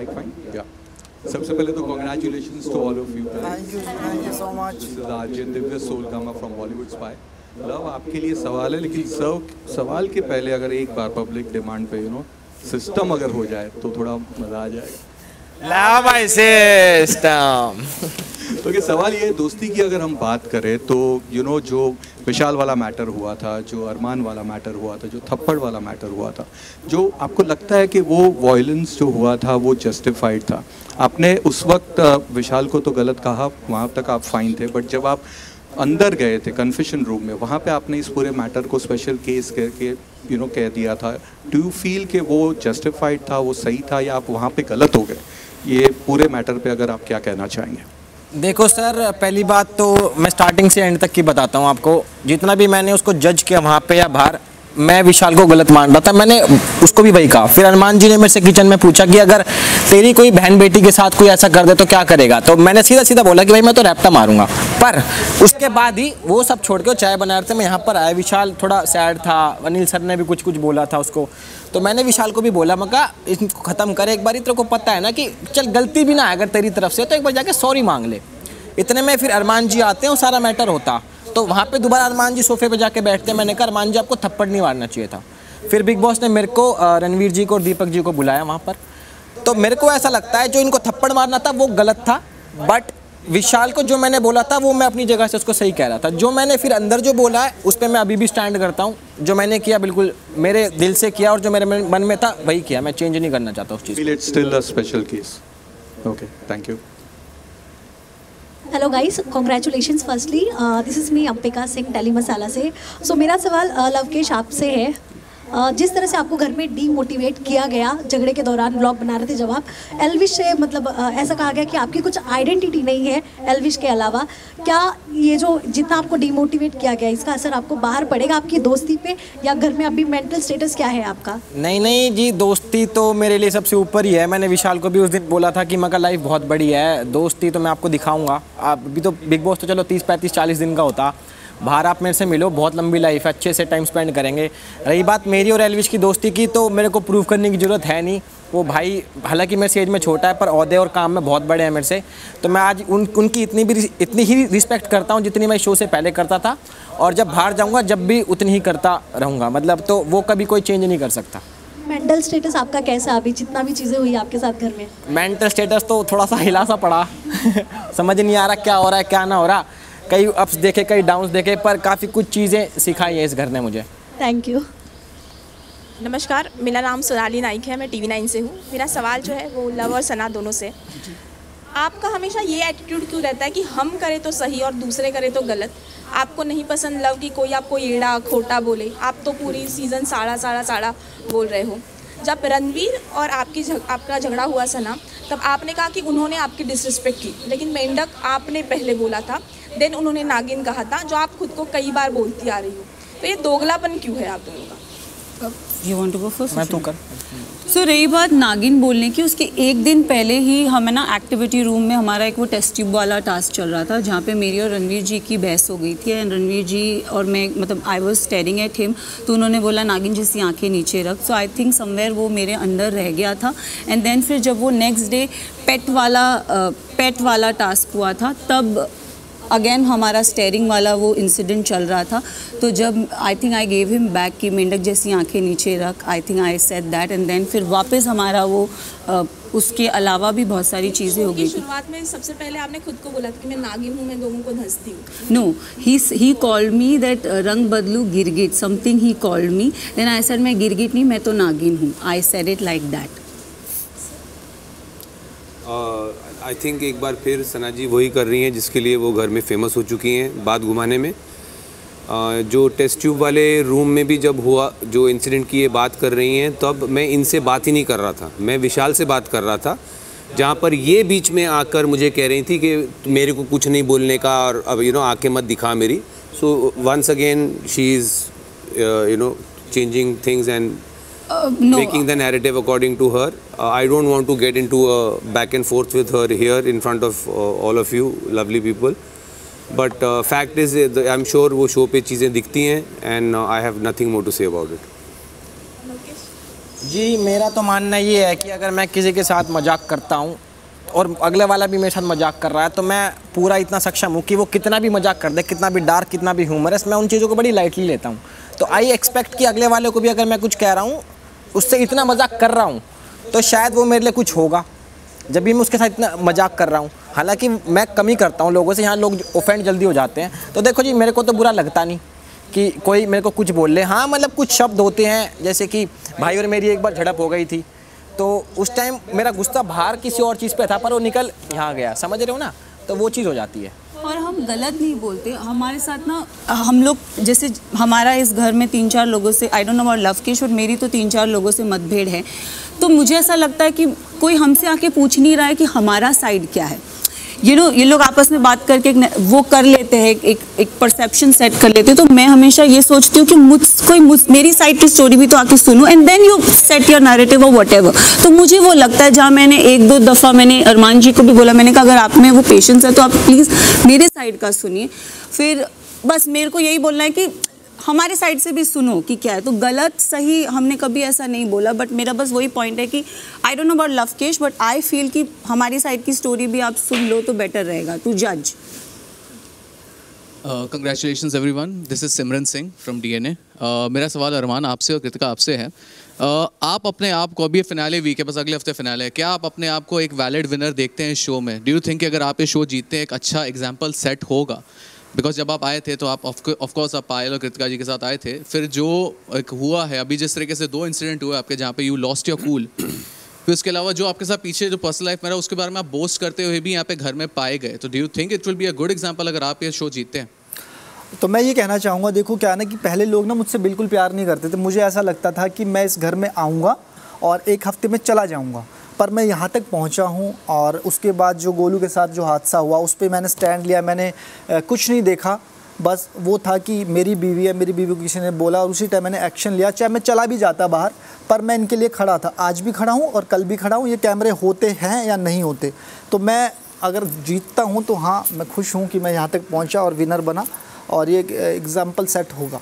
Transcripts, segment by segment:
Mic fine? या सबसे पहले तो congratulations to all of you. Thank you so much. This is Aryan Divya सोलगामा फ्रॉम बॉलीवुड स्पाई। लव आपके लिए सवाल है, लेकिन सवाल के पहले अगर एक बार पब्लिक डिमांड पे सिस्टम अगर हो जाए तो थोड़ा मजा आ जाएगा। Love my system. ओके, सवाल ये है, दोस्ती की अगर हम बात करें तो जो विशाल वाला मैटर हुआ था, जो अरमान वाला मैटर हुआ था, जो थप्पड़ वाला मैटर हुआ था, जो आपको लगता है कि वो वायलेंस जो हुआ था वो जस्टिफाइड था? आपने उस वक्त विशाल को तो गलत कहा, वहाँ तक आप फाइन थे, बट जब आप अंदर गए थे कन्फेशन रूम में, वहाँ पे आपने इस पूरे मैटर को स्पेशल केस करके कह दिया था। डू यू फील कि वो जस्टिफाइड था, वो सही था, या आप वहाँ पे गलत हो गए? ये पूरे मैटर पे अगर आप क्या कहना चाहेंगे? देखो सर, पहली बात तो मैं स्टार्टिंग से एंड तक की बताता हूँ आपको। जितना भी मैंने उसको जज किया वहाँ पे या बाहर, मैं विशाल को गलत मान रहा था, मैंने उसको भी वही कहा। फिर हनुमान जी ने मेरे से किचन में पूछा कि अगर तेरी कोई बहन बेटी के साथ कोई ऐसा कर दे तो क्या करेगा, तो मैंने सीधा सीधा बोला कि भाई मैं तो रैप्टा मारूंगा। पर उसके बाद ही वो सब छोड़ के वो चाय बना रहे थे, मैं यहाँ पर आया। विशाल थोड़ा सैड था, अनिल सर ने भी कुछ बोला था उसको, तो मैंने विशाल को भी बोला, मैं कहा इसको ख़त्म कर एक बार, तेरे को पता है ना कि चल गलती भी ना है अगर तेरी तरफ से तो एक बार जाके सॉरी मांग ले। इतने में फिर अरमान जी आते हैं और सारा मैटर होता, तो वहाँ पे दोबारा अरमान जी सोफे पे जाके बैठते हैं। मैंने कहा अरमान जी आपको थप्पड़ नहीं मारना चाहिए था। फिर बिग बॉस ने मेरे को रणवीर जी को और दीपक जी को बुलाया वहाँ पर, तो मेरे को ऐसा लगता है जो इनको थप्पड़ मारना था वो गलत था, बट विशाल को जो मैंने बोला था वो मैं अपनी जगह से उसको सही कह रहा था। जो मैंने फिर अंदर जो बोला है उस पर मैं अभी भी स्टैंड करता हूँ। जो मैंने किया बिल्कुल मेरे दिल से किया और जो मेरे मन में था वही किया, मैं चेंज नहीं करना चाहता उस चीज़। It's still a special case. Okay, thank you. Hello guys, congratulations firstly. This is me Ambika Singh Delhi Masala से। सो मेरा सवाल लवकेश आपसे है। जिस तरह से आपको घर में डीमोटिवेट किया गया झगड़े के दौरान, ब्लॉग बना रहे थे जब आप, एल्विश से मतलब ऐसा कहा गया कि आपकी कुछ आइडेंटिटी नहीं है एल्विश के अलावा, क्या ये जो जितना आपको डीमोटिवेट किया गया इसका असर आपको बाहर पड़ेगा आपकी दोस्ती पे, या घर में अभी मेंटल स्टेटस क्या है आपका? नहीं जी, दोस्ती तो मेरे लिए सबसे ऊपर ही है। मैंने विशाल को भी उस दिन बोला था कि मगर लाइफ बहुत बड़ी है, दोस्ती तो मैं आपको दिखाऊंगा। आप अभी तो बिग बॉस तो चलो 30 35 40 दिन का होता, बाहर आप मेरे से मिलो, बहुत लंबी लाइफ है, अच्छे से टाइम स्पेंड करेंगे। रही बात मेरी और एल्विश की दोस्ती की, तो मेरे को प्रूव करने की ज़रूरत है नहीं। वो भाई हालांकि मेरे से एज में छोटा है पर ओहदे और काम में बहुत बड़े हैं मेरे से, तो मैं आज उनकी इतनी ही रिस्पेक्ट करता हूँ जितनी मैं शो से पहले करता था, और जब बाहर जाऊँगा जब भी उतनी ही करता रहूँगा, मतलब तो वो कभी कोई चेंज नहीं कर सकता। मेंटल स्टेटस आपका कैसा अभी, जितना भी चीज़ें हुई आपके साथ घर में? मेंटल स्टेटस तो थोड़ा सा हिला सा पड़ा समझ नहीं आ रहा क्या हो रहा है क्या ना हो रहा, कई अप्स देखे कई डाउन्स देखे, पर काफ़ी कुछ चीज़ें सिखाई है इस घर ने मुझे। Thank you. नमस्कार, मेरा नाम सोनाली नाइक है, मैं TV9 से हूँ। मेरा सवाल जो है वो लव और सना दोनों से। आपका हमेशा ये एटीट्यूड क्यों रहता है कि हम करें तो सही और दूसरे करें तो गलत? आपको नहीं पसंद लव की कोई आपको एड़ा खोटा बोले? आप तो पूरी सीज़न साड़ा बोल रहे हो। जब रणवीर और आपका झगड़ा हुआ सना, तब आपने कहा कि उन्होंने आपकी डिसरिस्पेक्ट की, लेकिन मेंढक आपने पहले बोला था, देन उन्होंने नागिन कहा था, जो आप खुद को कई बार बोलती आ रही हो। तो ये दोगलापन क्यों है आप दोनों का? You want to go first? मैं तो कर। सो रही बात नागिन बोलने की, उसके एक दिन पहले ही हमें ना एक्टिविटी रूम में हमारा एक वो टेस्ट ट्यूब वाला टास्क चल रहा था, जहाँ पे मेरी और रणवीर जी की बहस हो गई थी। एंड रणवीर जी और मैं, मतलब I was staring at him, तो उन्होंने बोला नागिन जैसी आंखें नीचे रख। सो आई थिंक समवेयर वो मेरे अंदर रह गया था। एंड देन फिर जब वो नेक्स्ट डे पेट वाला टास्क हुआ था, तब अगेन हमारा स्टेयरिंग वाला वो इंसिडेंट चल रहा था, तो जब I think I gave him back कि मेंढक जैसी आंखें नीचे रख, I think I said that, and then फिर वापस हमारा वो उसके अलावा भी बहुत सारी चीज़ें हो गई थी। शुरुआत में सबसे पहले आपने खुद को बोला था कि मैं नागिन हूँ, मैं लोगों को धंसती हूँ। No, he called me that रंग बदलू गिरगिट, something he called me, then I said मैं गिरगिट नहीं, मैं तो नागिन हूँ। I said it like that. I think एक बार फिर सना जी वही कर रही हैं जिसके लिए वो घर में फेमस हो चुकी हैं, बात घुमाने में। जो टेस्ट ट्यूब वाले रूम में भी जब हुआ, जो इंसिडेंट की ये बात कर रही हैं, तब मैं इनसे बात ही नहीं कर रहा था, मैं विशाल से बात कर रहा था, जहाँ पर ये बीच में आकर मुझे कह रही थी कि मेरे को कुछ नहीं बोलने का, और अब आंखें मत दिखा मेरी। So once again she is changing things and No. making the narrative according to her. I don't want to get into a back and forth with her here in front of all of you lovely people. But fact is, I'm sure वो show पे चीज़ें दिखती हैं, and I have nothing more to say about it. जी मेरा तो मानना ये है कि अगर मैं किसी के साथ मजाक करता हूँ और अगले वाला भी मेरे साथ मजाक कर रहा है तो मैं पूरा इतना सक्षम हूँ कि वो कितना भी मजाक कर दे, कितना भी डार्क, कितना भी ह्यूमरस, मैं उन चीज़ों को बड़ी लाइटली लेता हूँ। तो आई एक्सपेक्ट कि अगले वाले को भी अगर मैं कुछ कह रहा हूँ, उससे इतना मजाक कर रहा हूँ, तो शायद वो मेरे लिए कुछ होगा जब भी मैं उसके साथ इतना मजाक कर रहा हूँ। हालांकि मैं कम ही करता हूँ लोगों से, यहाँ लोग ऑफेंड जल्दी हो जाते हैं। तो देखो जी, मेरे को तो बुरा लगता नहीं कि कोई मेरे को कुछ बोल ले। हाँ मतलब कुछ शब्द होते हैं, जैसे कि भाई और मेरी एक बार झड़प हो गई थी, तो उस टाइम मेरा गुस्सा बाहर किसी और चीज़ पे था, पर वो निकल यहाँ गया, समझ रहे हो ना, तो वो चीज़ हो जाती है। और हम गलत नहीं बोलते, हमारे साथ ना हम लोग जैसे हमारा इस घर में 3-4 लोगों से, आई डोंट नो अबाउट लवकेश, और मेरी तो 3-4 लोगों से मतभेद है। तो मुझे ऐसा लगता है कि कोई हमसे आके पूछ नहीं रहा है कि हमारा साइड क्या है। ये लोग आपस में बात करके वो कर लेते हैं, एक परसेप्शन सेट कर लेते हैं। तो मैं हमेशा ये सोचती हूँ कि मेरी साइड की स्टोरी भी तो आके सुनो, and then you set your narrative और व्हाटएवर। तो मुझे वो लगता है, जहाँ मैंने 1-2 दफ़ा मैंने अरमान जी को भी बोला, मैंने कहा अगर आप में वो पेशेंस है तो आप प्लीज़ मेरे साइड का सुनिए। फिर बस मेरे को यही बोलना है कि हमारे साइड से भी सुनो कि क्या है। तो गलत सही हमने कभी ऐसा नहीं बोला, बट मेरा बस वही पॉइंट है कि आई don't know about Lavkesh, but I feel कि हमारी साइड की स्टोरी भी आप सुन लो तो बेटर रहेगा टू जज। Congratulations everyone, this is Simran Singh from DNA. मेरा सवाल अरमान आपसे और कृतिका आपसे है। आप अपने आप को, अभी ये फिनाले वीक है, बस अगले हफ्ते फिनाले है, क्या आप अपने आप को एक वैलिड विनर देखते हैं इस शो में? डू यू थिंक अगर आप ये शो जीतते हैं एक अच्छा एग्जाम्पल सेट होगा? बिकॉज जब आप आए थे तो आप ऑफकोर्स आप पायल और कृतिका जी के साथ आए थे, फिर जो एक हुआ है अभी, जिस तरीके से 2 इंसिडेंट हुए आपके जहाँ पे यू लॉस्ट योर कूल, फिर उसके अलावा जो आपके साथ पीछे जो पर्सनल लाइफ में रहा उसके बारे में आप बोस्ट करते हुए भी यहाँ पे घर में पाए गए, तो do you think it will be a good example अगर आप ये शो जीतते हैं? तो मैं ये कहना चाहूँगा, देखो क्या ना कि पहले लोग ना मुझसे बिल्कुल प्यार नहीं करते थे। मुझे ऐसा लगता था कि मैं इस घर में आऊँगा और 1 हफ्ते में चला जाऊँगा, पर मैं यहाँ तक पहुँचा हूँ। और उसके बाद जो गोलू के साथ जो हादसा हुआ उस पर मैंने स्टैंड लिया, मैंने कुछ नहीं देखा, बस वो था कि मेरी बीवी है, मेरी बीवी को किसी ने बोला और उसी टाइम मैंने एक्शन लिया। चाहे मैं चला भी जाता बाहर, पर मैं इनके लिए खड़ा था, आज भी खड़ा हूँ और कल भी खड़ा हूँ। ये कैमरे होते हैं या नहीं होते, तो मैं अगर जीतता हूँ तो हाँ मैं खुश हूँ कि मैं यहाँ तक पहुँचा और विनर बना, और ये एग्जाम्पल सेट होगा।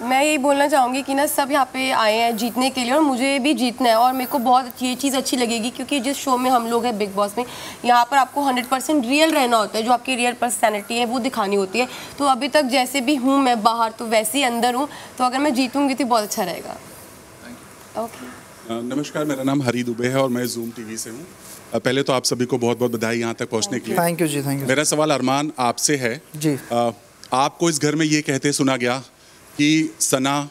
मैं यही बोलना चाहूँगी कि ना सब यहाँ पे आए हैं जीतने के लिए, और मुझे भी जीतना है। और मेरे को बहुत ये चीज़ अच्छी लगेगी, क्योंकि जिस शो में हम लोग हैं बिग बॉस में, यहाँ पर आपको 100% रियल रहना होता है, जो आपकी रियल पर्सनैलिटी है वो दिखानी होती है। तो अभी तक जैसे भी हूँ मैं बाहर, तो वैसे ही अंदर हूँ, तो अगर मैं जीतूँगी तो बहुत अच्छा रहेगा। ओके। नमस्कार, मेरा नाम हरी दुबे है और मैं जूम टीवी से हूँ। पहले तो आप सभी को बहुत बहुत बधाई यहाँ तक पहुँचने के लिए। थैंक यू जी, थैंक यू। मेरा सवाल अरमान आपसे है जी। आपको इस घर में ये कहते सुना गया कि सना,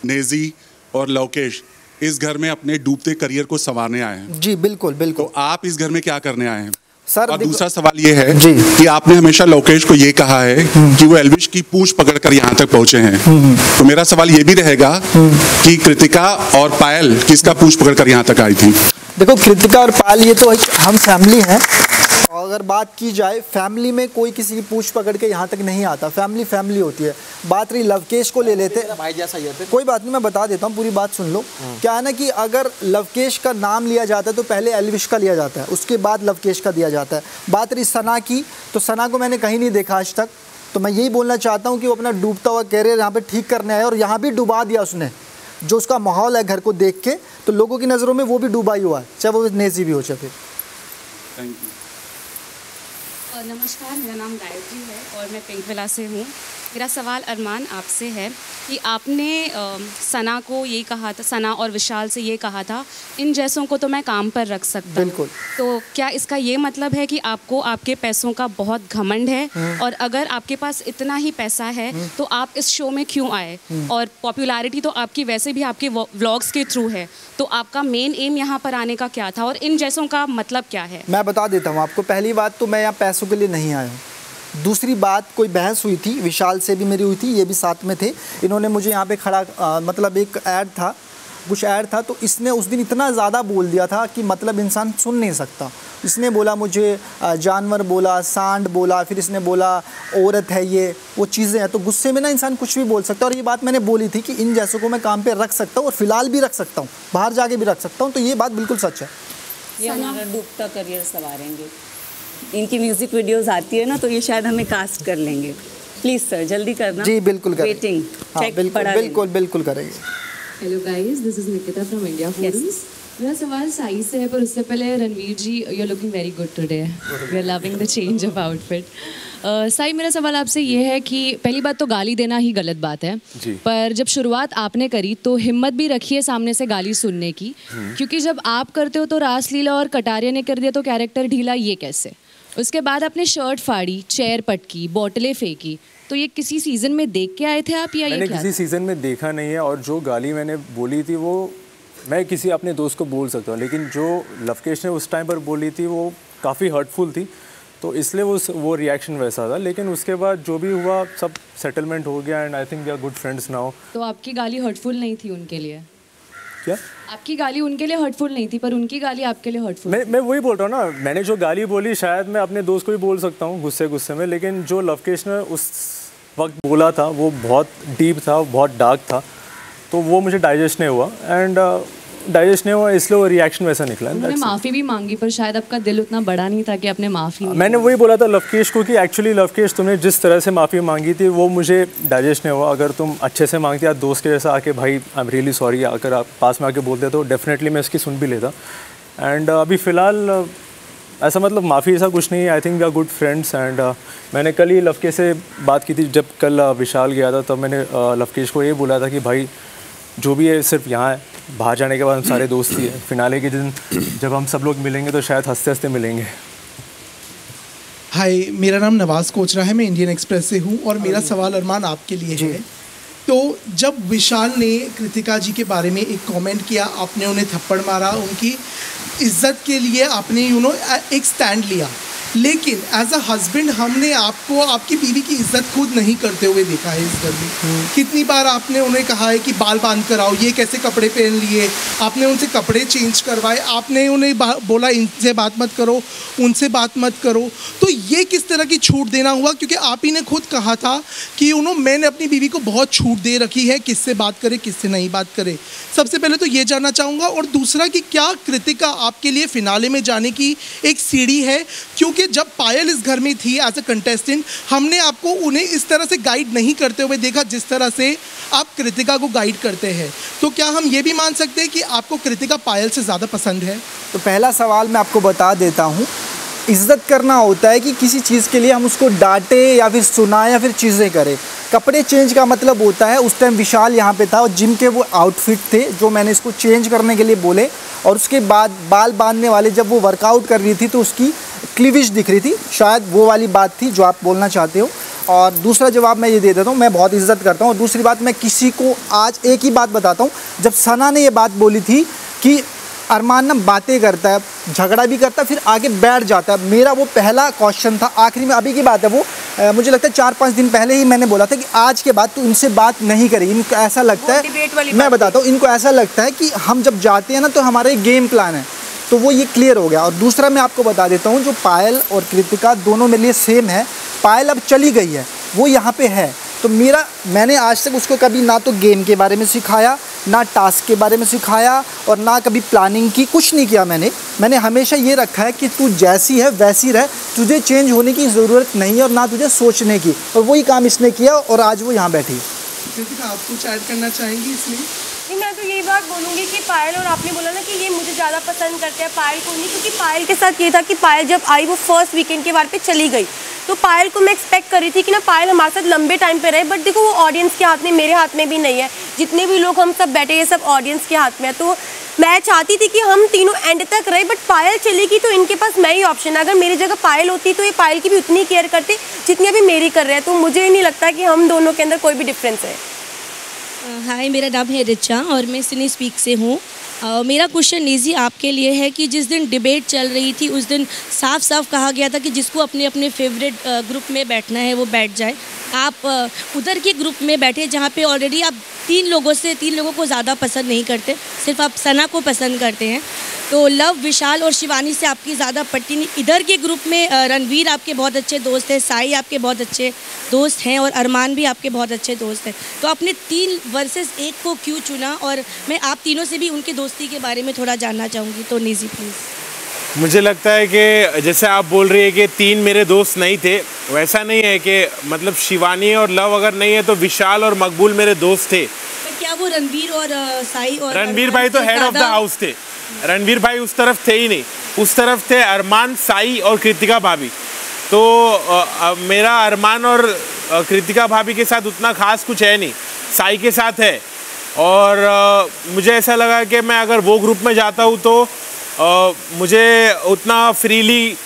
नेजी और लवकेश इस घर में अपने डूबते करियर को संवारने आए हैं। जी बिल्कुल बिल्कुल। तो आप इस घर में क्या करने आए हैं सर? और दूसरा सवाल ये है कि आपने हमेशा लवकेश को ये कहा है कि वो एल्विश की पूंछ पकड़कर यहाँ तक पहुंचे हैं। तो मेरा सवाल ये भी रहेगा कि कृतिका और पायल किसका पूंछ पकड़कर यहाँ तक आई थी? देखो, कृतिका और पायल ये तो हम फैमिली हैं, और अगर बात की जाए फैमिली में कोई किसी की पूंछ पकड़ के यहाँ तक नहीं आता, फैमिली फैमिली होती है। बात रही लवकेश को ले लेते, भाई जैसा ये कोई बात नहीं, मैं बता देता हूँ, पूरी बात सुन लो। क्या है ना कि अगर लवकेश का नाम लिया जाता है तो पहले एल्विश का लिया जाता है, उसके बाद लवकेश का दिया जाता है। बात रही सना की, तो सना को मैंने कहीं नहीं देखा आज तक। तो मैं यही बोलना चाहता हूँ कि वो अपना डूबता हुआ कैरियर यहाँ पर ठीक करने आया, और यहाँ भी डुबा दिया उसने। जो उसका माहौल है घर को देख के, तो लोगों की नज़रों में वो भी डूबा ही हुआ है, चाहे वो नेजी भी हो। चाहे फिर थैंक यू। नमस्कार, मेरा नाम गायत्री है और मैं पिंक विला से हूँ। मेरा सवाल अरमान आपसे है कि आपने सना को ये कहा था, सना और विशाल से ये कहा था, इन जैसों को तो मैं काम पर रख सकता हूँ। बिल्कुल। तो क्या इसका ये मतलब है कि आपको आपके पैसों का बहुत घमंड है? और अगर आपके पास इतना ही पैसा है तो आप इस शो में क्यों आए? और पॉपुलैरिटी तो आपकी वैसे भी आपके व्लॉग्स के थ्रू है, तो आपका मेन एम यहाँ पर आने का क्या था और इन जैसों का मतलब क्या है? मैं बता देता हूँ आपको। पहली बात तो मैं यहाँ पैसों के लिए नहीं आया हूँ। दूसरी बात, कोई बहस हुई थी, विशाल से भी मेरी हुई थी, ये भी साथ में थे। इन्होंने मुझे यहाँ पे खड़ा मतलब एक ऐड था, कुछ ऐड था, तो इसने उस दिन इतना ज़्यादा बोल दिया था कि मतलब इंसान सुन नहीं सकता। इसने बोला मुझे जानवर बोला, सांड बोला, फिर इसने बोला औरत है, ये वो चीज़ें हैं। तो गुस्से में ना इंसान कुछ भी बोल सकता है, और ये बात मैंने बोली थी कि इन जैसों को मैं काम पे रख सकता हूँ, और फिलहाल भी रख सकता हूँ, बाहर जाके भी रख सकता हूँ। तो ये बात बिल्कुल सच है। ये हमारा डूबता करियर संवारेंगे। इनकी म्यूजिक वीडियोस आती है ना, तो ये शायद हमें कास्ट कर लेंगे। प्लीज सर जल्दी करना। जी बिल्कुल करेंगे। वेटिंग हाँ, बिल्कुल बिल्कुल बिल्कुल करेंगे। Hello guys, this is Nikita from India Forums. मेरा सवाल साई से है, पर उससे पहले Ranveer ji, you are looking very good today, we are loving the change of outfit. Sai, मेरा सवाल आपसे ये है कि पहली बात तो गाली देना ही गलत बात है, पर जब शुरुआत आपने करी तो हिम्मत भी रखी है सामने से गाली सुनने की, क्योंकि जब आप करते हो तो रासलीला और कटारिया ने कर दिया तो कैरेक्टर ढीला, ये कैसे? उसके बाद आपने शर्ट फाड़ी, चेयर पटकी, बोतलें फेंकी, तो ये किसी सीज़न में देख के आए थे आप या मैंने किसी सीज़न में देखा नहीं है, और जो गाली मैंने बोली थी वो मैं किसी अपने दोस्त को बोल सकता हूँ, लेकिन जो लवकेश ने उस टाइम पर बोली थी वो काफ़ी हर्टफुल थी, तो इसलिए वो रिएक्शन वैसा था। लेकिन उसके बाद जो भी हुआ सब सेटलमेंट हो गया, and I think we are good friends now. तो आपकी गाली हर्टफुल नहीं थी उनके लिए? क्या? आपकी गाली उनके लिए हर्टफुल नहीं थी, पर उनकी गाली आपके लिए हर्टफुल? मैं वही बोल रहा हूँ ना, मैंने जो गाली बोली शायद मैं अपने दोस्त को भी बोल सकता हूँ गुस्से में, लेकिन जो लवकेश ने उस वक्त बोला था वो बहुत डीप था, बहुत डार्क था, तो वो मुझे डाइजेस्ट नहीं हुआ, एंड डाइजेस्ट नहीं हुआ, इसलिए वो रिएक्शन वैसा निकला। उन्होंने माफ़ी भी मांगी, पर शायद आपका दिल उतना बड़ा नहीं था कि आपने माफ़ी। मैंने वही बोला था लवकेश को कि एक्चुअली लवकेश, तुमने जिस तरह से माफ़ी मांगी थी वो मुझे डाइजेस्ट नहीं हुआ। अगर तुम अच्छे से मांगती या दोस्त के जैसा आके, भाई आई एम रियली सॉरी, अगर आप पास में आके बोलते तो डेफिनेटली मैं इसकी सुन भी लेता। एंड अभी फ़िलहाल ऐसा मतलब माफ़ी ऐसा कुछ नहीं है, I think we are good friends. And मैंने कल ही लवकेश से बात की थी, जब कल विशाल गया था तब मैंने लवकेश को ये बोला था कि भाई जो भी है सिर्फ यहाँ है, बाहर जाने के बाद हम सारे दोस्त ही हैं, फिनाले के दिन जब हम सब लोग मिलेंगे तो शायद हंसते हंसते मिलेंगे। हाय, मेरा नाम नवाज़ कोचरा है, मैं इंडियन एक्सप्रेस से हूँ, और मेरा सवाल अरमान आपके लिए है। तो जब विशाल ने कृतिका जी के बारे में एक कमेंट किया, आपने उन्हें थप्पड़ मारा, उनकी इज्जत के लिए आपने एक स्टैंड लिया, लेकिन एज अ हस्बैंड हमने आपको आपकी बीवी की इज्जत खुद नहीं करते हुए देखा है इस घर में। कितनी बार आपने उन्हें कहा है कि बाल बांध कर आओ, ये कैसे कपड़े पहन लिए, आपने उनसे कपड़े चेंज करवाए, आपने उन्हें बोला इनसे बात मत करो, उनसे बात मत करो। तो ये किस तरह की छूट देना हुआ? क्योंकि आप ही ने खुद कहा था कि मैंने अपनी बीवी को बहुत छूट दे रखी है, किससे बात करे किससे नहीं बात करे। सबसे पहले तो ये जानना चाहूँगा, और दूसरा कि क्या कृतिका आपके लिए फिनाले में जाने की एक सीढ़ी है? क्योंकि जब पायल इस घर में थी एज अ कंटेस्टेंट, हमने आपको उन्हें इस तरह से गाइड नहीं करते हुए देखा जिस तरह से आप कृतिका को गाइड करते हैं। तो क्या हम ये भी मान सकते हैं कि आपको कृतिका पायल से ज़्यादा पसंद है? तो पहला सवाल मैं आपको बता देता हूँ, इज़्ज़त करना होता है कि किसी चीज़ के लिए हम उसको डांटे या फिर सुनाएं या फिर चीज़ें करें। कपड़े चेंज का मतलब होता है, उस टाइम विशाल यहाँ पे था और जिम के वो आउटफिट थे जो मैंने इसको चेंज करने के लिए बोले, और उसके बाद बाल बांधने वाले जब वो वर्कआउट कर रही थी तो उसकी क्लीविज दिख रही थी, शायद वो वाली बात थी जो आप बोलना चाहते हो। और दूसरा जवाब मैं ये दे देता हूँ, मैं बहुत इज़्ज़त करता हूँ। और दूसरी बात, मैं किसी को आज एक ही बात बताता हूँ, जब सना ने ये बात बोली थी कि अरमान ना बातें करता है, झगड़ा भी करता है, फिर आगे बैठ जाता है, मेरा वो पहला क्वेश्चन था। आखिरी में अभी की बात है, वो मुझे लगता है 4-5 दिन पहले ही मैंने बोला था कि आज के बाद तू इनसे बात नहीं करेगी। इनको ऐसा लगता है, मैं बताता हूँ, इनको ऐसा लगता है कि हम जब जाते हैं ना तो हमारा एक गेम प्लान है, तो वो ये क्लियर हो गया। और दूसरा मैं आपको बता देता हूँ, जो पायल और कृतिका दोनों मेरे लिए सेम है। पायल अब चली गई है, वो यहाँ पे है, तो मैंने आज तक उसको कभी ना तो गेम के बारे में सिखाया, ना टास्क के बारे में सिखाया, और ना कभी प्लानिंग की, कुछ नहीं किया मैंने हमेशा ये रखा है कि तू जैसी है वैसी रह, तुझे चेंज होने की ज़रूरत नहीं है और ना तुझे सोचने की, और वही काम इसने किया और आज वो यहाँ बैठी। आप कुछ ऐड करना चाहेंगी इसमें? नहीं, मैं तो यही बात बोलूँगी कि पायल, और आपने बोला ना कि ये मुझे ज़्यादा पसंद करते हैं, पायल को नहीं, क्योंकि पायल के साथ ये था कि पायल जब आई वो फर्स्ट वीकेंड के बार पे चली गई, तो पायल को मैं एक्सपेक्ट कर रही थी कि ना पायल हमारे साथ लंबे टाइम पे रहे, बट देखो वो ऑडियंस के हाथ में, मेरे हाथ में भी नहीं है, जितने भी लोग हम सब बैठे ये सब ऑडियंस के हाथ में है। तो मैं चाहती थी कि हम तीनों एंड तक रहे, बट पायल चली गई तो इनके पास मैं ही ऑप्शन है। अगर मेरी जगह पायल होती तो ये पायल की भी उतनी केयर करते जितनी अभी मेरी कर रहे हैं, तो मुझे नहीं लगता कि हम दोनों के अंदर कोई भी डिफरेंस है। हाय, मेरा नाम है रिचा और मैं सिनी स्पीक से हूँ। मेरा क्वेश्चन निजी आपके लिए है कि जिस दिन डिबेट चल रही थी उस दिन साफ साफ कहा गया था कि जिसको अपने अपने फेवरेट ग्रुप में बैठना है वो बैठ जाए। आप उधर के ग्रुप में बैठे जहाँ पे ऑलरेडी आप तीन लोगों को ज़्यादा पसंद नहीं करते, सिर्फ आप सना को पसंद करते हैं। तो लव, विशाल और शिवानी से आपकी ज़्यादा पट्टी नहीं। इधर के ग्रुप में रणवीर आपके बहुत अच्छे दोस्त हैं, साई आपके बहुत अच्छे दोस्त हैं और अरमान भी आपके बहुत अच्छे दोस्त हैं। तो आपने 3 वर्सेस 1 को क्यों चुना? और मैं आप तीनों से भी उनकी दोस्ती के बारे में थोड़ा जानना चाहूँगी, तो निजी प्लीज़। मुझे लगता है कि जैसे आप बोल रही है कि 3 मेरे दोस्त नहीं थे, वैसा नहीं है कि मतलब शिवानी और लव अगर नहीं है तो विशाल और मकबूल मेरे दोस्त थे। क्या वो रणवीर और साई और रणवीर भाई तो हेड ऑफ द हाउस थे, रणवीर भाई उस तरफ थे ही नहीं, उस तरफ थे अरमान, साई और कृतिका भाभी। तो मेरा अरमान और कृतिका भाभी के साथ उतना खास कुछ है नहीं, साई के साथ है। और मुझे ऐसा लगा कि मैं अगर वो ग्रुप में जाता हूँ तो मुझे उतना फ्रीली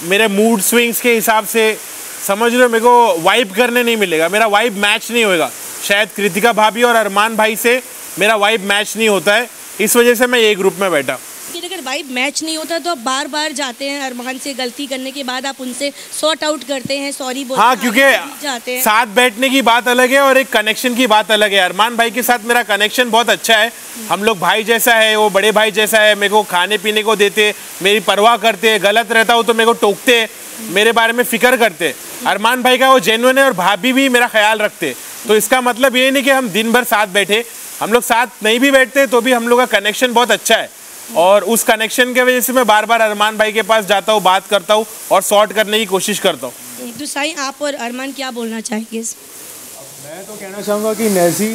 मेरे मूड स्विंग्स के हिसाब से, समझ रहे हो, मेरे को वाइब करने नहीं मिलेगा, मेरा वाइब मैच नहीं होएगा। शायद कृतिका भाभी और अरमान भाई से मेरा वाइब मैच नहीं होता है, इस वजह से मैं ये ग्रुप में बैठा। अगर वाइब मैच नहीं होता तो आप बार बार जाते हैं अरमान से, गलती करने के बाद आप उनसे सॉर्ट आउट करते हैं, सॉरी बोलते हैं। हाँ, क्योंकि साथ बैठने की बात अलग है और एक कनेक्शन की बात अलग है। अरमान भाई के साथ मेरा कनेक्शन बहुत अच्छा है, हम लोग भाई जैसा है, वो बड़े भाई जैसा है, मेरे को खाने पीने को देते, मेरी परवाह करते, गलत रहता हूँ तो मेरे को टोकते, मेरे बारे में फिक्र करते। अरमान भाई का वो जेन्युइन है और भाभी भी मेरा ख्याल रखते। तो इसका मतलब ये नहीं कि हम दिन भर साथ बैठे, हम लोग साथ नहीं भी बैठते तो भी हम लोग का कनेक्शन बहुत अच्छा है। और उस कनेक्शन के वजह से मैं बार बार अरमान भाई के पास जाता हूँ, बात करता हूँ और सॉर्ट करने की कोशिश करता हूँ। तो साई, आप और अरमान क्या बोलना चाहेंगे? मैं तो कहना चाहूँगा कि नेजी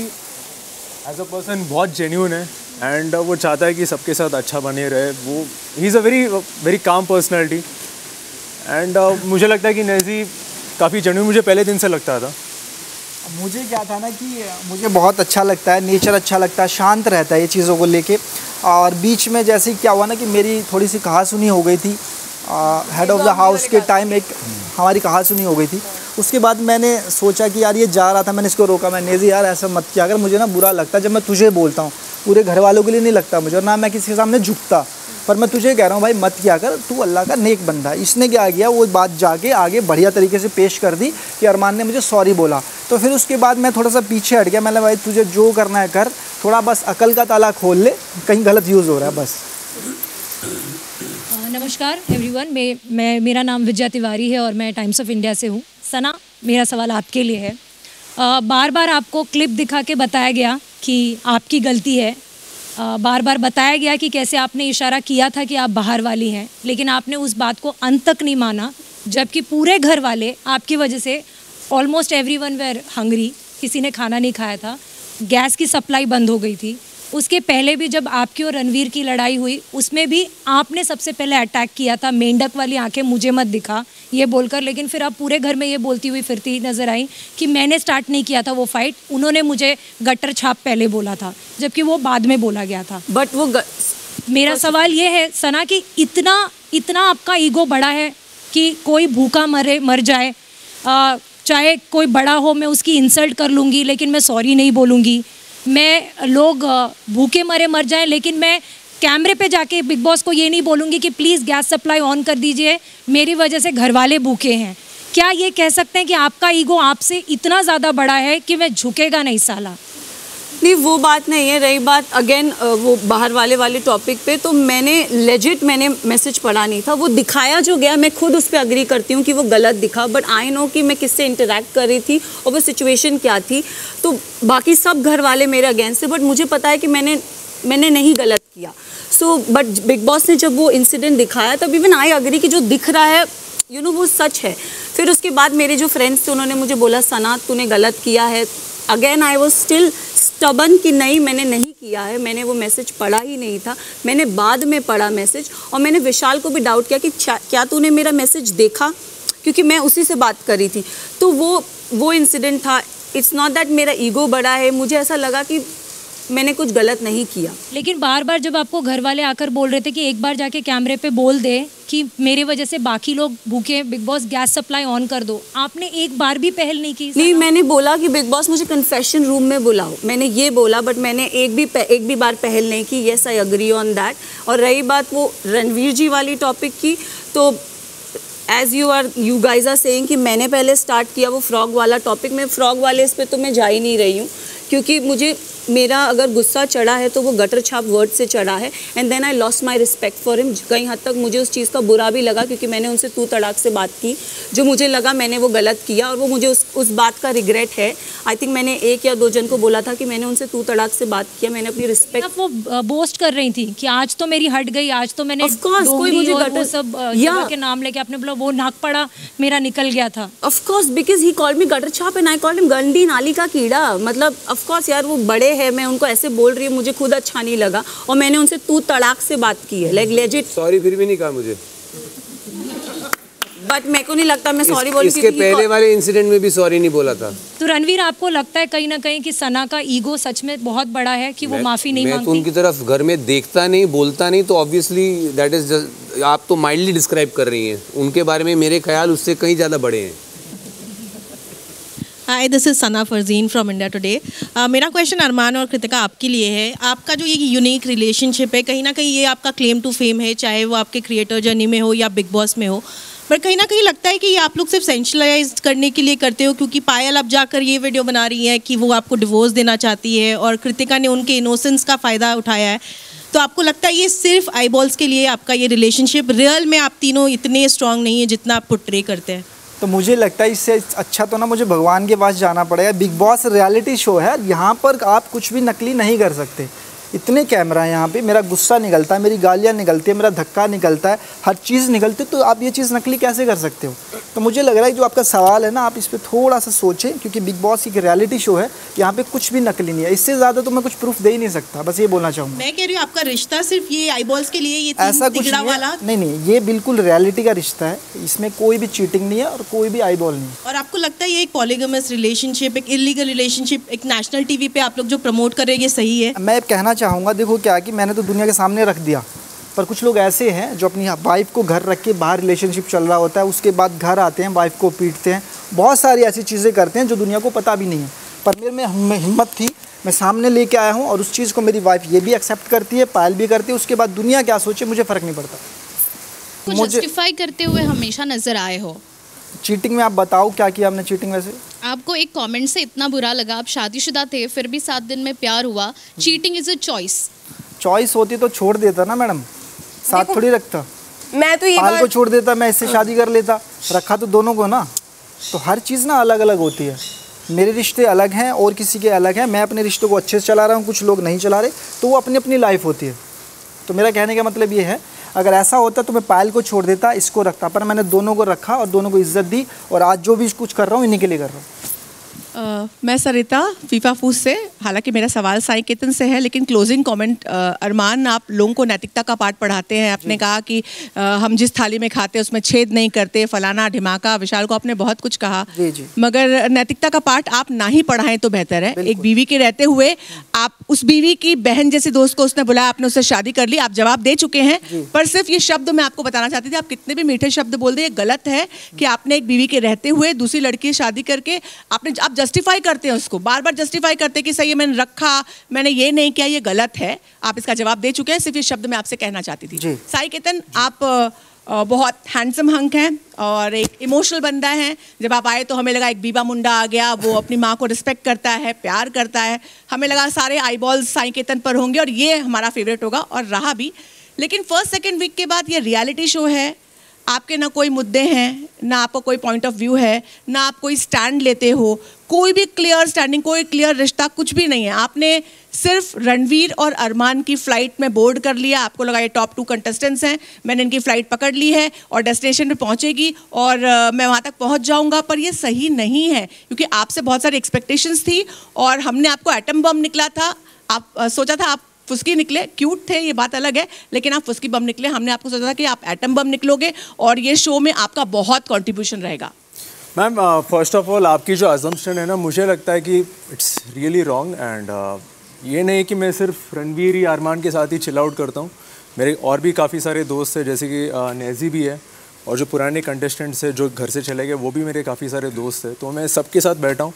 एज अ पर्सन बहुत जेन्यून है एंड वो चाहता है कि सबके साथ अच्छा बने रहे। वो he is a very calm personality and मुझे लगता है कि नेजी काफ़ी जेन्यून मुझे पहले दिन से लगता था। मुझे क्या था ना कि मुझे बहुत अच्छा लगता है, नेचर अच्छा लगता है, शांत रहता है ये चीज़ों को लेके। और बीच में जैसे क्या हुआ ना कि मेरी थोड़ी सी कहासुनी हो गई थी, हेड ऑफ़ द हाउस के टाइम एक हमारी कहासुनी हो गई थी। उसके बाद मैंने सोचा कि यार ये जा रहा था, मैंने इसको रोका, मैं नेजी यार ऐसा मत किया, अगर मुझे ना बुरा लगता जब मैं तुझे बोलता हूँ, पूरे घर वालों के लिए नहीं लगता मुझे, और ना मैं किसी के सामने झुकता, पर मैं तुझे कह रहा हूँ भाई मत किया कर, तू अल्लाह का नेक बंदा है। इसने क्या किया, वो बात जाके आगे बढ़िया तरीके से पेश कर दी कि अरमान ने मुझे सॉरी बोला। तो फिर उसके बाद मैं थोड़ा सा पीछे हट गया, मैंने भाई तुझे जो करना है कर, थोड़ा बस अकल का ताला खोल ले, कहीं गलत यूज़ हो रहा है बस। नमस्कार एवरीवन, मेरा नाम विजया तिवारी है और मैं टाइम्स ऑफ इंडिया से हूँ। सना, मेरा सवाल आपके लिए है। बार बार आपको क्लिप दिखा के बताया गया कि आपकी गलती है, बार बार बताया गया कि कैसे आपने इशारा किया था कि आप बाहर वाली हैं, लेकिन आपने उस बात को अंत तक नहीं माना, जबकि पूरे घर वाले आपकी वजह से ऑलमोस्ट एवरीवन वेर हंग्री, किसी ने खाना नहीं खाया था, गैस की सप्लाई बंद हो गई थी। उसके पहले भी जब आपकी और रणवीर की लड़ाई हुई, उसमें भी आपने सबसे पहले अटैक किया था, मेंढक वाली आंखें मुझे मत दिखा ये बोलकर, लेकिन फिर आप पूरे घर में ये बोलती हुई फिरती नज़र आई कि मैंने स्टार्ट नहीं किया था वो फाइट, उन्होंने मुझे गटर छाप पहले बोला था, जबकि वो बाद में बोला गया था। बट वो मेरा सवाल ये है सना कि इतना आपका ईगो बड़ा है कि कोई भूखा मर जाए, चाहे कोई बड़ा हो, मैं उसकी इंसल्ट कर लूँगी लेकिन मैं सॉरी नहीं बोलूँगी, मैं लोग भूखे मर जाएं लेकिन मैं कैमरे पे जाके बिग बॉस को ये नहीं बोलूँगी कि प्लीज़ गैस सप्लाई ऑन कर दीजिए, मेरी वजह से घर वाले भूखे हैं। क्या ये कह सकते हैं कि आपका ईगो आपसे इतना ज़्यादा बड़ा है कि मैं झुकेगा नहीं साला? नहीं, वो बात नहीं है। रही बात अगेन वो बाहर वाले टॉपिक पे, तो मैंने मैसेज पढ़ा नहीं था, वो दिखाया जो गया, मैं खुद उस पर अग्री करती हूँ कि वो गलत दिखा, बट आई नो कि मैं किससे इंटरेक्ट कर रही थी और वो सिचुएशन क्या थी। तो बाकी सब घर वाले मेरे अगेंस्ट थे, बट मुझे पता है कि मैंने नहीं गलत किया। सो बट बिग बॉस ने जब वो इंसिडेंट दिखाया तब इवन आई अग्री कि जो दिख रहा है वो सच है। फिर उसके बाद मेरे जो फ्रेंड्स थे उन्होंने मुझे बोला सना तूने गलत किया है। Again I was still stubborn कि नहीं, मैंने नहीं किया है, मैंने वो मैसेज पढ़ा ही नहीं था, मैंने बाद में पढ़ा मैसेज। और मैंने विशाल को भी डाउट किया कि क्या तूने मेरा मैसेज देखा, क्योंकि मैं उसी से बात कर रही थी। तो वो इंसिडेंट था। इट्स नॉट दैट मेरा ईगो बड़ा है, मुझे ऐसा लगा कि मैंने कुछ गलत नहीं किया। लेकिन बार बार जब आपको घर वाले आकर बोल रहे थे कि एक बार जाके कैमरे पे बोल दे कि मेरी वजह से बाकी लोग भूखे, big boss gas supply on कर दो, आपने एक बार भी पहल नहीं की? नहीं, मैंने बोला कि बिग बॉस मुझे कन्फेशन रूम में बुलाओ, मैंने ये बोला, बट मैंने एक भी बार पहल नहीं की। Yes, I agree on that. और रही बात वो रणवीर जी वाली टॉपिक की, तो as you guys are saying कि मैंने पहले स्टार्ट किया वो फ्रॉग वाला टॉपिक, मैं फ्रॉग वाले इस पर तो मैं जा ही नहीं रही हूँ, क्योंकि मेरा अगर गुस्सा चढ़ा है तो वो गटर छाप वर्ड से चढ़ा है। And then I lost my respect for him. कहीं हद तक मुझे उस चीज़ का बुरा भी लगा, क्योंकि मैंने उनसे तू तड़ाक से बात की, जो मुझे लगा मैंने वो गलत किया, और वो मुझे उस बात का रिग्रेट है। आई थिंक मैंने 1 या 2 जन को बोला था कि मैंने उनसे तू तड़ाक से बात किया, मैंने अपनी रिस्पेक्ट। आप वो बोस्ट कर रही थी कि आज तो मेरी हट गई, आज तो मैंने कोई मुझे वो सब जगह के नाम लेके आपने बोला वो नाक पड़ा मेरा निकल गया था। Of course, because he called me gutter छाप एंड आई कॉल्ड हिम गंदी नाली का कीड़ा। मतलब ऑफ कोर्स यार, वो बड़े है, मैं उनको ऐसे बोल रही हूँ, मुझे खुद अच्छा नहीं लगा और मैंने उनसे तू तड़ाक से बात की है, लाइक लेजिट। सॉरी फिर भी नहीं कहा मुझे, बट मेरे को नहीं लगता मैं सॉरी बोलूं, इसके पहले वाले इंसिडेंट में भी सॉरी नहीं बोला था। तो रणवीर, आपको लगता है कहीं ना कहीं कि सना का ईगो सच में बहुत बड़ा है कि वो माफी नहीं मांगती? मैं तो उनकी तरफ घर में देखता नहीं, बोलता नहीं, तो ऑब्वियसली दैट इज जस्ट, आप तो माइल्डली डिस्क्राइब कर रही हैं। उनके बारे में मेरे ख्याल उससे कहीं ज़्यादा बड़े हैं। Hi, this is Sana Farzeen from India Today. मेरा क्वेश्चन अरमान और कृतिका आपके लिए है। आपका जो ये यूनिक रिलेशनशिप है, कहीं ना कहीं ये आपका क्लेम टू फेम है, चाहे वो आपके क्रिएटर जर्नी में हो या बिग बॉस में हो, पर कहीं ना कहीं लगता है कि ये आप लोग सिर्फ सेंशलाइज करने के लिए करते हो, क्योंकि पायल अब जाकर ये वीडियो बना रही है कि वो आपको डिवोर्स देना चाहती है और कृतिका ने उनके इनोसेंस का फ़ायदा उठाया है। तो आपको लगता है ये सिर्फ आईबॉल्स के लिए आपका ये रिलेशनशिप, रियल में आप तीनों इतने स्ट्रांग नहीं है जितना आप पोर्ट्रे करते हैं? तो मुझे लगता है इससे अच्छा तो ना मुझे भगवान के पास जाना पड़ेगा। बिग बॉस रियलिटी शो है, यहाँ पर आप कुछ भी नकली नहीं कर सकते। इतने कैमरा है यहाँ पे, मेरा गुस्सा निकलता है, मेरी गालियाँ निकलती है, मेरा धक्का निकलता है, हर चीज़ निकलती है, तो आप ये चीज़ नकली कैसे कर सकते हो? तो मुझे लग रहा है जो आपका सवाल है ना, आप इस पर थोड़ा सा सोचें, क्योंकि बिग बॉस एक रियलिटी शो है, यहाँ पे कुछ भी नकली नहीं है। इससे ज़्यादा तो मैं कुछ प्रूफ दे ही नहीं सकता, बस ये बोलना चाहूँगा। मैं कह रही हूँ आपका रिश्ता सिर्फ ये आईबॉल्स के लिए, ये ऐसा कुछ वाला नहीं, ये बिल्कुल रियलिटी का रिश्ता है, इसमें कोई भी चीटिंग नहीं है और कोई भी आईबॉल नहीं है। और आपको लगता है ये एक पॉलीगमस रिलेशनशिप, एक इलीगल रिलेशनशिप, एक नेशनल टीवी पे आप लोग जो प्रमोट कर रहे हैं, ये सही है? मैं कहना चाहूँगा, देखो क्या कि मैंने तो दुनिया के सामने रख दिया, पर कुछ लोग ऐसे हैं जो अपनी वाइफ को घर रख के बाहर रिलेशनशिप चल रहा होता है, उसके बाद घर आते हैं, वाइफ को पीटते हैं, बहुत सारी ऐसी चीज़ें करते हैं जो दुनिया को पता भी नहीं है। पर मेरे में हिम्मत थी, मैं सामने लेके आया हूँ और उस चीज़ को मेरी वाइफ ये भी एक्सेप्ट करती है, पायल भी करती है। उसके बाद दुनिया क्या सोचे मुझे फ़र्क नहीं पड़ता। कुछ जस्टिफाई करते हुए हमेशा नज़र आए हो। चीटिंग में आप बताओ क्या किया हमने चीटिंग? वैसे आपको एक कमेंट से इतना बुरा लगा, आप शादीशुदा थे फिर भी 7 दिन में प्यार हुआ, चीटिंग इज़ अ चॉइस होती तो छोड़ देता ना मैडम, साथ थोड़ी रखता। मैं तो ये पाल को छोड़ देता, मैं इससे शादी कर लेता, रखा तो दोनों को ना। तो हर चीज़ ना अलग अलग होती है, मेरे रिश्ते अलग हैं और किसी के अलग हैं। मैं अपने रिश्तों को अच्छे से चला रहा हूँ, कुछ लोग नहीं चला रहे, तो वो अपनी अपनी लाइफ होती है। तो मेरा कहने का मतलब ये है, अगर ऐसा होता तो मैं पायल को छोड़ देता, इसको रखता, पर मैंने दोनों को रखा और दोनों को इज्जत दी, और आज जो भी कुछ कर रहा हूँ इन्हीं के लिए कर रहा हूँ। मैं सरिता फीफा फूस से। हालांकि मेरा सवाल साई केतन से है, लेकिन क्लोजिंग कमेंट, अरमान आप लोगों को नैतिकता का पाठ पढ़ाते हैं। आपने कहा कि हम जिस थाली में खाते हैं उसमें छेद नहीं करते, फलाना ढिमाका। विशाल को आपने बहुत कुछ कहा, जी। मगर नैतिकता का पाठ आप ना ही पढ़ाएं तो बेहतर है। एक बीवी के रहते हुए आप उस बीवी की बहन जैसी दोस्त को उसने बुलाया, आपने उससे शादी कर ली, आप जवाब दे चुके हैं। पर सिर्फ ये शब्द मैं आपको बताना चाहती थी, आप कितने भी मीठे शब्द बोल दे, ये गलत है कि आपने एक बीवी के रहते हुए दूसरी लड़की से शादी करके आप जस्टिफाई करते हैं उसको, बार बार जस्टिफाई करते हैं कि सही है मैंने रखा, मैंने ये नहीं किया, ये गलत है। आप इसका जवाब दे चुके हैं, सिर्फ ये शब्द मैं आपसे कहना चाहती थी। साई केतन, आप बहुत हैंडसम हंक हैं और एक इमोशनल बंदा है। जब आप आए तो हमें लगा एक बीबा मुंडा आ गया, वो अपनी माँ को रिस्पेक्ट करता है, प्यार करता है। हमें लगा सारे आईबॉल्स साई केतन पर होंगे और ये हमारा फेवरेट होगा, और रहा भी। लेकिन फर्स्ट सेकेंड वीक के बाद ये रियलिटी शो है, आपके ना कोई मुद्दे हैं, ना आपका कोई पॉइंट ऑफ व्यू है, ना आप कोई स्टैंड लेते हो, कोई भी क्लियर स्टैंडिंग, कोई क्लियर रिश्ता, कुछ भी नहीं है। आपने सिर्फ रणवीर और अरमान की फ़्लाइट में बोर्ड कर लिया, आपको लगा ये टॉप 2 कंटेस्टेंट्स हैं, मैंने इनकी फ़्लाइट पकड़ ली है और डेस्टिनेशन पे पहुंचेगी और मैं वहां तक पहुंच जाऊंगा। पर ये सही नहीं है, क्योंकि आपसे बहुत सारी एक्सपेक्टेशंस थी और हमने आपको एटम बम निकला था। आप सोचा था आप फुस्की निकले, क्यूट थे ये बात अलग है, लेकिन आप फुस्की बम निकले। हमने आपको सोचा था कि आप एटम बम निकलोगे और ये शो में आपका बहुत कंट्रीब्यूशन रहेगा। मैम, फर्स्ट ऑफ ऑल आपकी जो अजम्पशन है ना, मुझे लगता है कि इट्स रियली रॉन्ग। एंड ये नहीं कि मैं सिर्फ रणवीर या अरमान के साथ ही चिल आउट करता हूँ, मेरे और भी काफ़ी सारे दोस्त हैं, जैसे कि नेजी भी है, और जो पुराने कंटेस्टेंट्स हैं जो घर से चले गए वो भी मेरे काफ़ी सारे दोस्त हैं। तो मैं सबके साथ बैठा हूँ,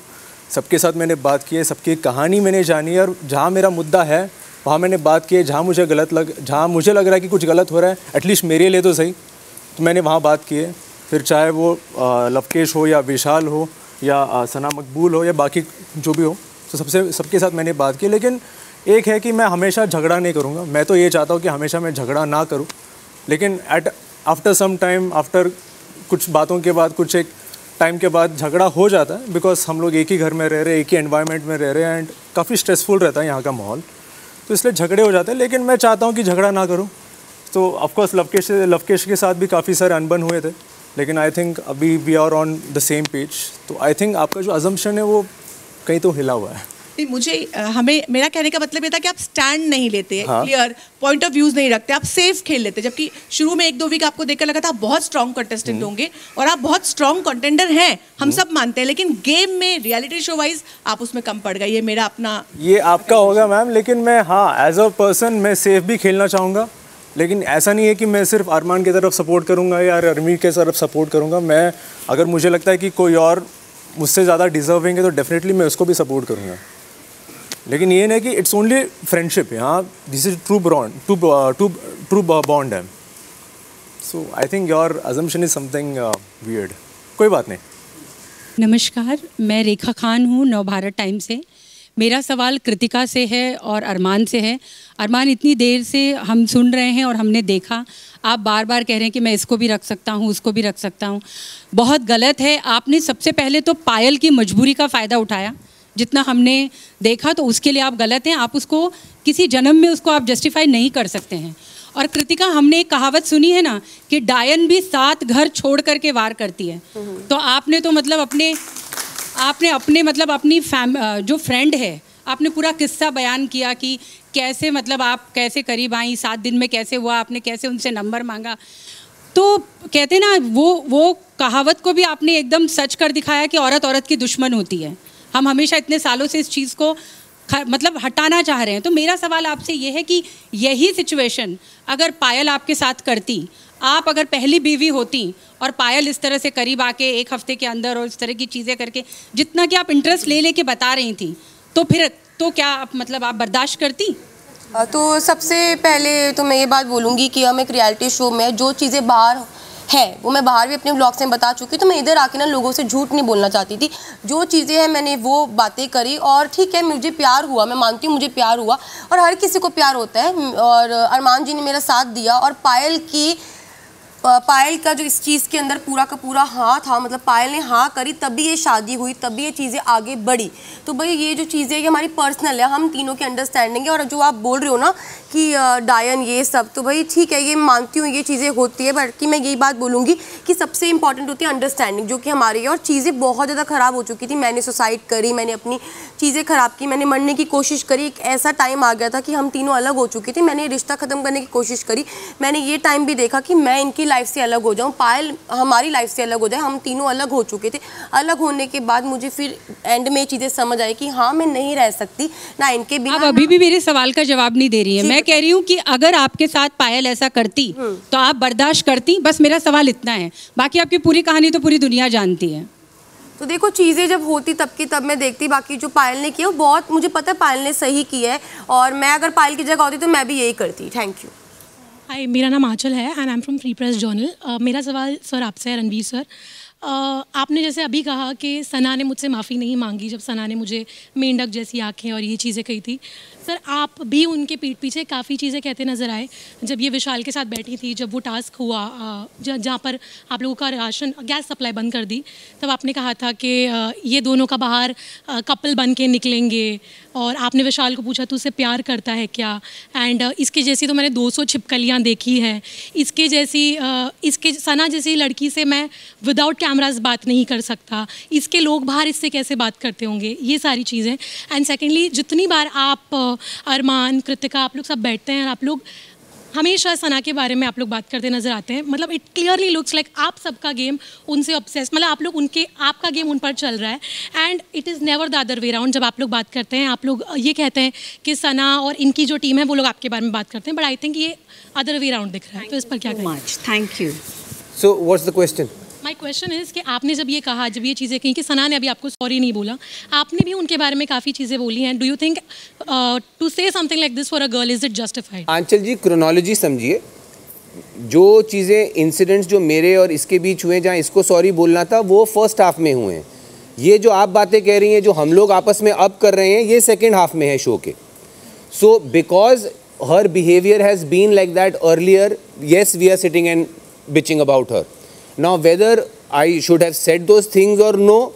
सबके साथ मैंने बात की है, सबकी कहानी मैंने जानी है, और जहाँ मेरा मुद्दा है वहाँ मैंने बात की है। जहाँ मुझे लग रहा है कि कुछ गलत हो रहा है, एटलीस्ट मेरे लिए तो सही, तो मैंने वहाँ बात की है। फिर चाहे वो लवकेश हो या विशाल हो या सना मकबूल हो या बाकी जो भी हो, तो सबके साथ मैंने बात की। लेकिन एक है कि मैं हमेशा झगड़ा नहीं करूँगा, मैं तो ये चाहता हूँ कि हमेशा मैं झगड़ा ना करूँ, लेकिन आफ्टर सम टाइम, आफ्टर कुछ बातों के बाद, कुछ एक टाइम के बाद झगड़ा हो जाता है, बिकॉज हम लोग एक ही घर में रह रहे हैं, एक ही एनवायरनमेंट में रह रहे हैं, एंड काफ़ी स्ट्रेसफुल रहता है यहाँ का माहौल, तो इसलिए झगड़े हो जाते हैं। लेकिन मैं चाहता हूँ कि झगड़ा ना करूँ। तो ऑफकोर्स लवकेश के साथ भी काफ़ी सारे अनबन हुए थे, लेकिन आई थिंक अभी we are on the same page. तो आई थिंक आपका जो अजम्पशन है वो कहीं तो हिला हुआ है। नहीं, मुझे हमें मेरा कहने का मतलब ये था कि आप स्टैंड नहीं लेते, क्लियर पॉइंट ऑफ व्यूज नहीं रखते, आप सेफ खेल लेते, जबकि शुरू में 1-2 वीक आपको देखकर लगा था आप बहुत स्ट्रॉन्ग कंटेस्टेंट होंगे और आप बहुत स्ट्रॉन्ग कंटेंडर हैं, हम सब मानते हैं, लेकिन गेम में रियलिटी शो वाइज आप उसमें कम पड़ गए। ये मेरा अपना, ये आपका होगा मैम, लेकिन मैं हाँ एज अ पर्सन मैं सेफ भी खेलना चाहूँगा, लेकिन ऐसा नहीं है कि मैं सिर्फ अरमान की तरफ सपोर्ट करूँगा या रणवीर के तरफ सपोर्ट करूँगा। मैं अगर मुझे लगता है कि कोई और मुझसे ज़्यादा डिजर्विंग है तो डेफिनेटली मैं उसको भी सपोर्ट करूँगा, लेकिन ये नहीं कि इट्स ओनली फ्रेंडशिप, यहाँ दिस इज ट्रू बॉन्ड है। So I think your assumption is something weird. कोई बात नहीं। नमस्कार, मैं रेखा खान हूँ, नवभारत टाइम से। मेरा सवाल कृतिका से है और अरमान से है। अरमान, इतनी देर से हम सुन रहे हैं और हमने देखा, आप बार बार कह रहे हैं कि मैं इसको भी रख सकता हूँ, उसको भी रख सकता हूँ। बहुत गलत है। आपने सबसे पहले तो पायल की मजबूरी का फ़ायदा उठाया, जितना हमने देखा, तो उसके लिए आप गलत हैं। आप उसको किसी जन्म में उसको आप जस्टिफाई नहीं कर सकते हैं। और कृतिका, हमने एक कहावत सुनी है ना कि डायन भी 7 घर छोड़ करके वार करती है, तो आपने तो मतलब अपने मतलब अपनी जो फ्रेंड है, आपने पूरा किस्सा बयान किया कि कैसे मतलब आप कैसे करीब आई, 7 दिन में कैसे हुआ, आपने कैसे उनसे नंबर मांगा। तो कहते ना वो कहावत को भी आपने एकदम सच कर दिखाया कि औरत औरत की दुश्मन होती है। हम हमेशा इतने सालों से इस चीज़ को मतलब हटाना चाह रहे हैं। तो मेरा सवाल आपसे ये है कि यही सिचुएशन अगर पायल आपके साथ करती, आप अगर पहली बीवी होती और पायल इस तरह से करीब आके 1 हफ्ते के अंदर और इस तरह की चीज़ें करके, जितना कि आप इंटरेस्ट ले के बता रही थी, तो फिर तो क्या मतलब आप बर्दाश्त करती? तो सबसे पहले तो मैं ये बात बोलूँगी कि हम एक रियलिटी शो में जो चीज़ें बाहर है वो मैं बाहर भी अपने ब्लॉग्स में बता चुकी, तो मैं इधर आके ना लोगों से झूठ नहीं बोलना चाहती थी। जो चीज़ें हैं मैंने वो बातें करी, और ठीक है मुझे प्यार हुआ, मैं मानती हूँ मुझे प्यार हुआ, और हर किसी को प्यार होता है, और अरमान जी ने मेरा साथ दिया, और पायल का जो इस चीज़ के अंदर पूरा का पूरा हाँ था, मतलब पायल ने हाँ करी तभी ये शादी हुई, तभी ये चीज़ें आगे बढ़ी। तो भाई ये जो चीज़ें ये हमारी पर्सनल है, हम तीनों के अंडरस्टैंडिंग है। और जो आप बोल रहे हो ना कि डायन ये सब, तो भाई ठीक है, ये मानती हूँ ये चीज़ें होती है, बल्कि मैं यही बात बोलूँगी कि सबसे इंपॉर्टेंट होती है अंडरस्टैंडिंग, जो कि हमारी है। और चीज़ें बहुत ज़्यादा ख़राब हो चुकी थी, मैंने सुसाइड करी, मैंने अपनी चीज़ें ख़राब की, मैंने मरने की कोशिश करी। एक ऐसा टाइम आ गया था कि हम तीनों अलग हो चुके थे, मैंने रिश्ता ख़त्म करने की कोशिश करी। मैंने ये टाइम भी देखा कि मैं इनकी लाइफ से अलग हो जाऊँ, पायल हमारी लाइफ से अलग हो जाए, हम तीनों अलग हो चुके थे। अलग होने के बाद मुझे फिर एंड में चीज़ें समझ आई कि हाँ मैं नहीं रह सकती ना इनके बिना। आप अभी भी मेरे सवाल का जवाब नहीं दे रही है। मैं कह रही हूँ कि अगर आपके साथ पायल ऐसा करती तो आप बर्दाश्त करती? बस मेरा सवाल इतना है, बाकी आपकी पूरी कहानी तो पूरी दुनिया जानती है। तो देखो चीज़ें जब होती तब की तब मैं देखती, बाकी जो पायल ने किया वो बहुत, मुझे पता है पायल ने सही किया है, और मैं अगर पायल की जगह होती तो मैं भी यही करती। Thank you. हाय, मेरा नाम आंचल है and I am from free press journal. मेरा सवाल सर आपसे है, रणवीर सर। आपने जैसे अभी कहा कि सना ने मुझसे माफ़ी नहीं मांगी जब सना ने मुझे मेंढक जैसी आँखें और ये चीज़ें कही थी। सर आप भी उनके पीठ पीछे काफ़ी चीज़ें कहते नज़र आए जब ये विशाल के साथ बैठी थी, जब वो टास्क हुआ जहाँ पर आप लोगों का राशन गैस सप्लाई बंद कर दी, तब आपने कहा था कि ये दोनों का बाहर कपल बन के निकलेंगे, और आपने विशाल को पूछा तू उससे प्यार करता है क्या, एंड इसके जैसी तो मैंने 200 छिपकलियाँ देखी है, इसके जैसी इसके सना जैसी लड़की से मैं विदाउट कैमराज बात नहीं कर सकता, इसके लोग बाहर इससे कैसे बात करते होंगे, ये सारी चीज़ें। एंड सेकेंडली, जितनी बार आप अरमान, कृतिका, आप लोग सब बैठते हैं और आप लोग हमेशा सना के बारे में आप लोग बात करते नजर आते हैं, मतलब इट क्लियरली लुक्स लाइक आप सबका गेम उनसे ऑब्सेस, मतलब आप लोग आपका गेम उन पर चल रहा है, and it is never the other way round. जब आप लोग बात करते हैं, आप लोग ये कहते हैं कि सना और इनकी जो टीम है वो लोग आपके बारे में बात करते हैं, बट आई थिंक ये अदर वे राउंड दिख रहा है, तो इस पर क्या कहें? Thank you. So what's the question? My question is कि आपने जब ये कहा, जब ये चीज़ें कहीं कि सना ने अभी आपको सॉरी नहीं बोला, आपने भी उनके बारे में काफ़ी चीज़ें बोली हैं, do you think to say something like this for a girl is it justified? Aanchal ji, chronology समझिए। जो चीज़ें इंसिडेंट्स जो मेरे और इसके बीच हुए, जहाँ इसको सॉरी बोलना था, वो फर्स्ट हाफ में हुए हैं। ये जो आप बातें कह रही हैं, जो हम लोग आपस में अब कर रहे हैं, ये सेकेंड हाफ में है शो के। So because her behaviour has been like that earlier, yes we are sitting and bitching about her. Now whether I should have said those things or no,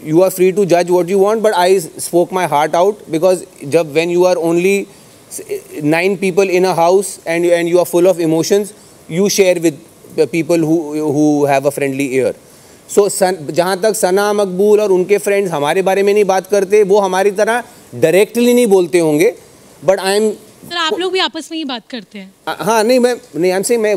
you are free to judge what you want, but I spoke my heart out, because when you are only 9 people in a house and you are full of emotions, you share with people who have a friendly ear. So जहाँ तक सना, मकबूल और उनके friends हमारे बारे में नहीं बात करते, वो हमारी तरह डायरेक्टली नहीं बोलते होंगे, बट आई एम सर आप लोग भी आपस में ही बात करते हैं। हाँ नहीं मैं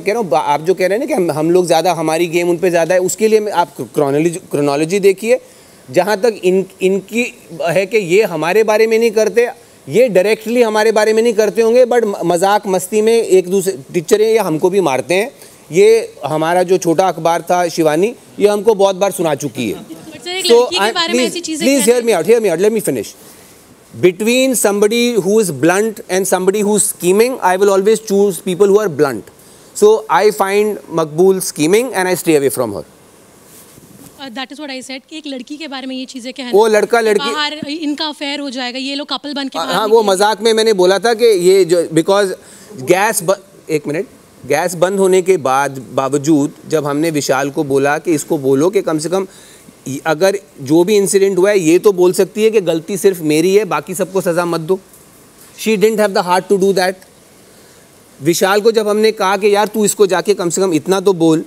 कह रहा हूँ, आप जो कह रहे हैं ना कि हम लोग ज़्यादा, हमारी गेम उन पे ज़्यादा है, उसके लिए आप क्रोनोलॉजी देखिए। जहाँ तक इनकी है कि ये हमारे बारे में नहीं करते, ये डायरेक्टली हमारे बारे में नहीं करते होंगे, बट मजाक मस्ती में एक दूसरे टीचरें या हमको भी मारते हैं। ये हमारा जो छोटा अखबार था शिवानी, ये हमको बहुत बार सुना चुकी है। So please hear me out, let me finish. Between somebody who is blunt and somebody who is scheming, I will always choose people who are blunt. So I find Maqbool scheming and I stay away from her. That is what I said कि एक लड़की के बारे में ये चीजें कहना, वो लड़का लड़की बाहर इनका अफेयर हो जाएगा, ये लोग कपल बन के बाहर हाँ वो मजाक में मैंने बोला था कि ये जो बिकॉज गैस बंद होने के बावजूद जब हमने विशाल को बोला कि इसको बोलो कि कम से कम अगर जो भी इंसिडेंट हुआ है ये तो बोल सकती है कि गलती सिर्फ मेरी है, बाकी सबको सज़ा मत दो। She didn't have the heart to do that. Vishal को जब हमने कहा कि यार तू इसको जाके कम से कम इतना तो बोल,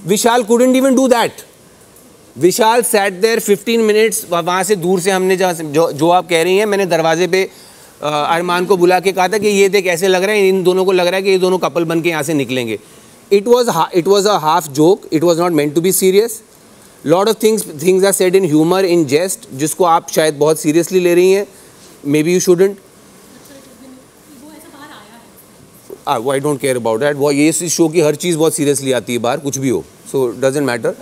विशाल couldn't even do that. Vishal sat there 15 minutes, वहाँ से दूर से हमने जो आप कह रही हैं, मैंने दरवाजे पे अरमान को बुला के कहा था कि ये देख ऐसे लग रहा है, इन दोनों को लग रहा है कि ये दोनों कपल बन के यहाँ से निकलेंगे। It was a half joke, it was not meant to be serious. Lot of things are said in humor, in jest, जिसको आप शायद बहुत सीरियसली ले रही हैं, maybe you shouldn't. I don't care about that. वो ये शो की हर चीज़ बहुत सीरियसली आती है बाहर, कुछ भी हो, so doesn't matter.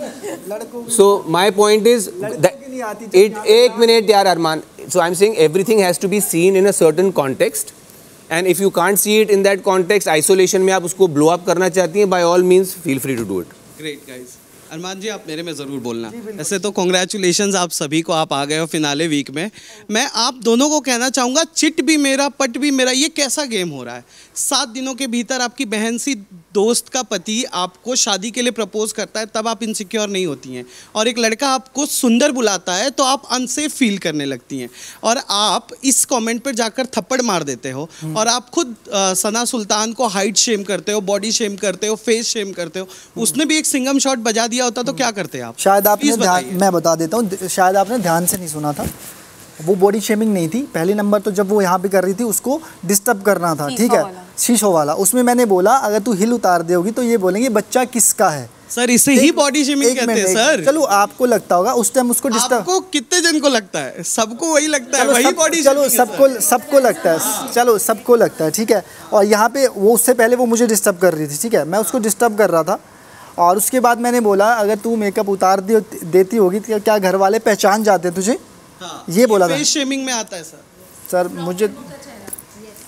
So my point is that एक मिनट यार अरमान, so I'm saying everything has to be seen in a certain context, and if you can't see it in that context, isolation में आप उसको blow up करना चाहती हैं, by all means feel free to do it. Great guys. अरमान जी आप मेरे में ज़रूर बोलना। ऐसे तो कॉन्ग्रेचुलेशंस आप सभी को, आप आ गए हो फिनाले वीक में। मैं आप दोनों को कहना चाहूँगा, चिट भी मेरा पट भी मेरा, ये कैसा गेम हो रहा है? 7 दिनों के भीतर आपकी बहन सी दोस्त का पति आपको शादी के लिए प्रपोज करता है, तब आप इनसिक्योर नहीं होती हैं, और एक लड़का आपको सुंदर बुलाता है तो आप अनसेफ फील करने लगती हैं, और आप इस कमेंट पर जाकर थप्पड़ मार देते हो, और आप खुद सना सुल्तान को हाइट शेम करते हो, बॉडी शेम करते हो, फेस शेम करते हो। उसने भी एक सिंगम शॉट बजा दिया होता तो क्या करते आप? शायद आपने मैं बता देता हूँ, शायद आपने ध्यान से नहीं सुना था। वो बॉडी शेमिंग नहीं थी। पहले नंबर तो जब वो यहाँ पे कर रही थी उसको डिस्टर्ब करना था, ठीक है, शीशो वाला। उसमें मैंने बोला अगर तू हिल उतार दोगी तो ये बोलेंगे बच्चा किसका है। सर इसे ही बॉडी शेमिंग कहते हैं सर। चलो आपको लगता होगा उस टाइम उसको डिस्टर्ब, आपको कितने जन को लगता है? सबको वही लगता है, वही बॉडी चलो सबको लगता है, चलो सबको लगता है, ठीक है। और यहाँ पे वो उससे पहले वो मुझे डिस्टर्ब कर रही थी, ठीक है, मैं उसको डिस्टर्ब कर रहा था, और उसके बाद मैंने बोला अगर तू मेकअप उतार देती होगी तो क्या घर वाले पहचान जाते तुझे? हाँ, ये बोला था। फेस शेमिंग में आता है सर मुझे,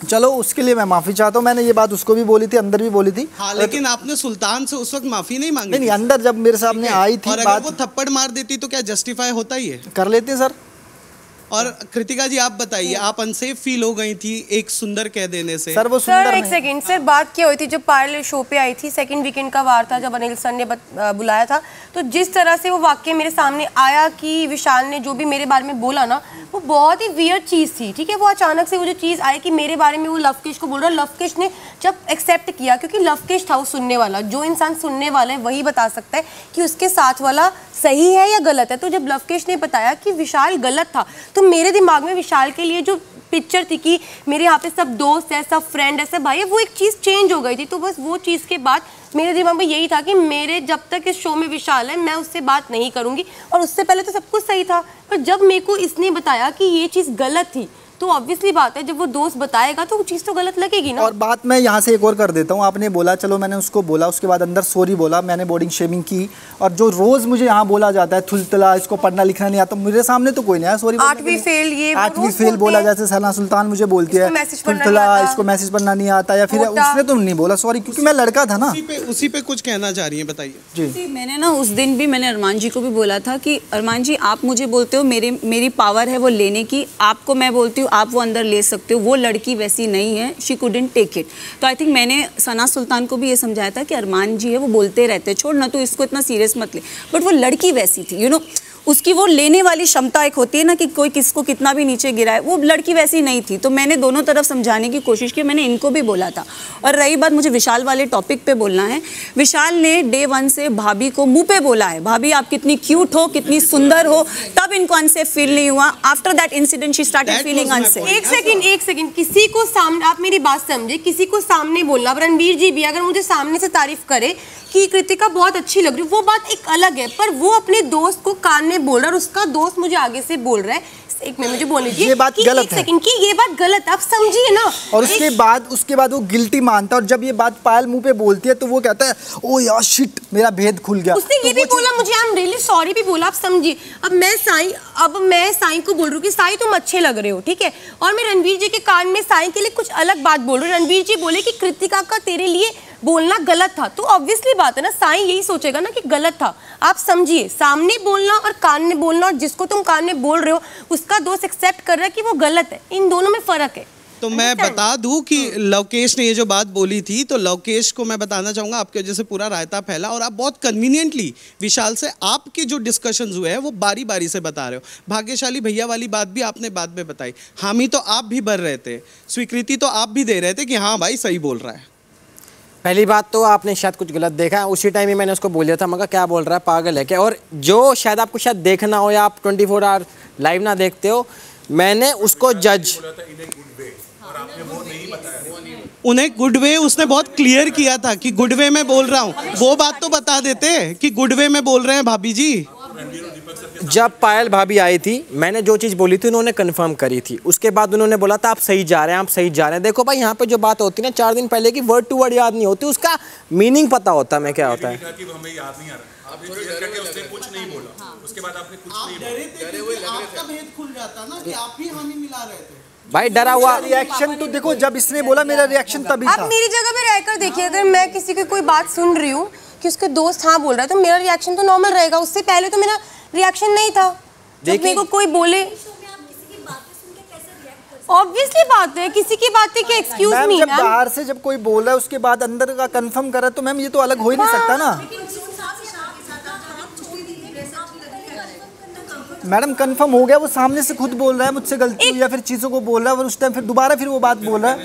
चलो उसके लिए मैं माफ़ी चाहता हूँ। मैंने ये बात उसको भी बोली थी, अंदर भी बोली थी। हाँ, लेकिन आपने सुल्तान से उस वक्त माफ़ी नहीं मांगी? नहीं, अंदर जब मेरे सामने आई थी और अगर वो थप्पड़ मार देती तो क्या जस्टिफाई होता ही है? कर लेते सर। और कृतिका जी आप बताइए, आप अनसेफ फील हो गई थी एक सुंदर कह देने से? सर वो सुंदर एक सेकंड सर, बात क्या हुई थी जब पायल शो पे आई थी, सेकंड वीकेंड का वार था जब अनिल सर ने बुलाया था, तो जिस तरह से वो वाक्य मेरे सामने आया कि विशाल ने जो भी मेरे बारे में बोला ना, वो बहुत ही वियर्ड चीज़ थी, ठीक है। वो अचानक से वो जो चीज़ आई कि मेरे बारे में वो लवकेश को बोल रहा है, लवकेश ने जब एक्सेप्ट किया, क्योंकि लवकेश था वो सुनने वाला, जो इंसान सुनने वाला है वही बता सकता है कि उसके साथ वाला सही है या गलत है। तो जब लवकेश ने बताया कि विशाल गलत था, तो मेरे दिमाग में विशाल के लिए जो पिक्चर थी कि मेरे यहाँ पे सब दोस्त है, सब फ्रेंड है, सब भाई है, वो एक चीज़ चेंज हो गई थी। तो बस वो चीज़ के बाद मेरे दिमाग में यही था कि मेरे जब तक इस शो में विशाल है मैं उससे बात नहीं करूँगी, और उससे पहले तो सब कुछ सही था, पर जब मेरे को इसने बताया कि ये चीज़ गलत थी, तो ऑब्वियसली बात है जब वो दोस्त बताएगा तो वो चीज़ तो गलत लगेगी ना। और बात मैं यहाँ से एक और कर देता हूँ, आपने बोला, चलो मैंने उसको बोला, उसके बाद अंदर सॉरी बोला, मैंने बॉडिंग शेमिंग की, और जो रोज़ मुझे यहाँ बोला जाता है थुलतला, इसको पढ़ना लिखना नहीं आता, मेरे सामने तो कोई नहीं आया सॉरी। 8वीं फेल, ये 8वीं फेल बोला, जैसे सना सुल्तान मुझे बोलती है थुलतला, इसको मैसेज पढ़ना नहीं आता, या फिर उसने तो नहीं बोला सॉरी, क्योंकि मैं लड़का था ना। उसी पे कुछ कहना चाह रही है, बताइए जी। मैंने ना उस दिन भी मैंने अरमान जी को भी बोला था कि अरमान जी आप मुझे बोलते हो मेरी पावर है वो लेने की, आपको मैं बोलती हूँ आप वो अंदर ले सकते हो, वो लड़की वैसी नहीं है, शी कुडंट टेक इट। तो आई थिंक मैंने सना सुल्तान को भी ये समझाया था कि अरमान जी है वो बोलते रहते, छोड़ ना तू इसको इतना सीरियस मत ले, बट वो लड़की वैसी थी, यू नो, उसकी वो लेने वाली क्षमता एक होती है ना कि कोई किसको कितना भी नीचे गिराए, वो लड़की वैसी नहीं थी। तो मैंने दोनों तरफ समझाने की कोशिश की, मैंने इनको भी बोला था। और रही बात मुझे विशाल वाले टॉपिक पे बोलना है, विशाल ने डे 1 से भाभी को मुंह पे बोला है, भाभी आप कितनी क्यूट हो, कितनी सुंदर हो, तब इनको अनसेफ फील नहीं हुआ। After that incident she started feeling unsafe. एक सेकंड, किसी को सामने, आप मेरी बात समझे, किसी को सामने बोलना, रणवीर जी भी अगर मुझे सामने से तारीफ करे कि कृतिका बहुत अच्छी लग रही है, वो बात एक अलग है, पर वो अपने दोस्त को कान में बोल रहा है और उसका दोस्त मुझे आगे से बोल रहा है। एक मिनट मुझे बोलने दीजिए, ये बात गलत है। सेकंड की ये बात गलत है, आप समझिए ना। और उसके बाद वो गिल्टी मानता है, और जब ये बात पायल मुंह पे बोलती है तो वो कहता है ओ यार शिट, मेरा भेद खुल गया। उसने ये भी बोला मुझे, आई एम रियली सॉरी भी बोला, आप समझिए। अब मैं साईं को बोल रही हूँ कि साईं तुम अच्छे लग रहे हो, ठीक है, और मैं रणवीर जी के कान में साईं के लिए कुछ अलग बात बोल रही हूँ। रणवीर जी बोले कि कृतिका का तेरे लिए बोलना गलत था, तो ऑब्वियसली बात है ना, साईं यही सोचेगा ना कि गलत था। आप समझिए, सामने बोलना और कान में बोलना, और जिसको तुम कान में बोल रहे हो उसका दोस्त एक्सेप्ट कर रहा है कि वो गलत है, इन दोनों में फर्क है। तो मैं बता दूं कि लवकेश ने ये जो बात बोली थी, तो लवकेश को मैं बताना चाहूँगा, आपकी वजह से पूरा रायता फैला और आप बहुत कन्वीनियंटली विशाल से आपके जो डिस्कशंस हुए हैं वो बारी बारी से बता रहे हो। भाग्यशाली भैया वाली बात भी आपने बाद में बताई, हामी तो आप भी भर रहे थे, स्वीकृति तो आप भी दे रहे थे कि हाँ भाई सही बोल रहा है। पहली बात तो आपने शायद कुछ गलत देखा है, उसी टाइम ही मैंने उसको बोल दिया था, मगर क्या बोल रहा है, पागल है क्या। और जो शायद आपको शायद देखना हो या आप 24 आवर लाइव ना देखते हो, मैंने उसको जज, उन्हें गुड वे उसने बहुत क्लियर किया था कि गुड वे में बोल रहा हूँ, वो बात तो बता देते कि गुड वे में बोल रहे हैं भाभी जी। जब पायल भाभी आई थी, मैंने जो चीज़ बोली थी उन्होंने कंफर्म करी थी, उसके बाद उन्होंने बोला था आप सही जा रहे हैं, आप सही जा रहे हैं। देखो भाई, यहाँ पे जो बात होती है ना 4 दिन पहले की, वर्ड टू वर्ड याद नहीं होती, उसका मीनिंग पता होता है मैं क्या होता है। भाई डरा हुआ रिएक्शन तो देखो, जब इसने बोला मेरा रिएक्शन तभी था। आप मेरी जगह पे रहकर देखिए, अगर मैं किसी की कोई बात सुन रही हूँ कि उसके दोस्त हाँ बोल रहा है, तो मेरा रिएक्शन तो नॉर्मल रहेगा। उससे पहले तो मेरा रिएक्शन नहीं था। जब मेरे को कोई बोले, ऑब्वियसली बात है, किसी की बातें के एक्सक्यूज मी। जब बाहर से जब कोई बोल रहा है उसके बाद अंदर का कंफर्म कर रहा है, तो मैम ये तो अलग हो ही नहीं सकता ना। मैडम कंफर्म हो गया, वो सामने से खुद बोल रहा है मुझसे गलती हुई या फिर चीज़ों को बोल रहा है, और उस टाइम फिर दोबारा फिर वो बात बोल रहा है।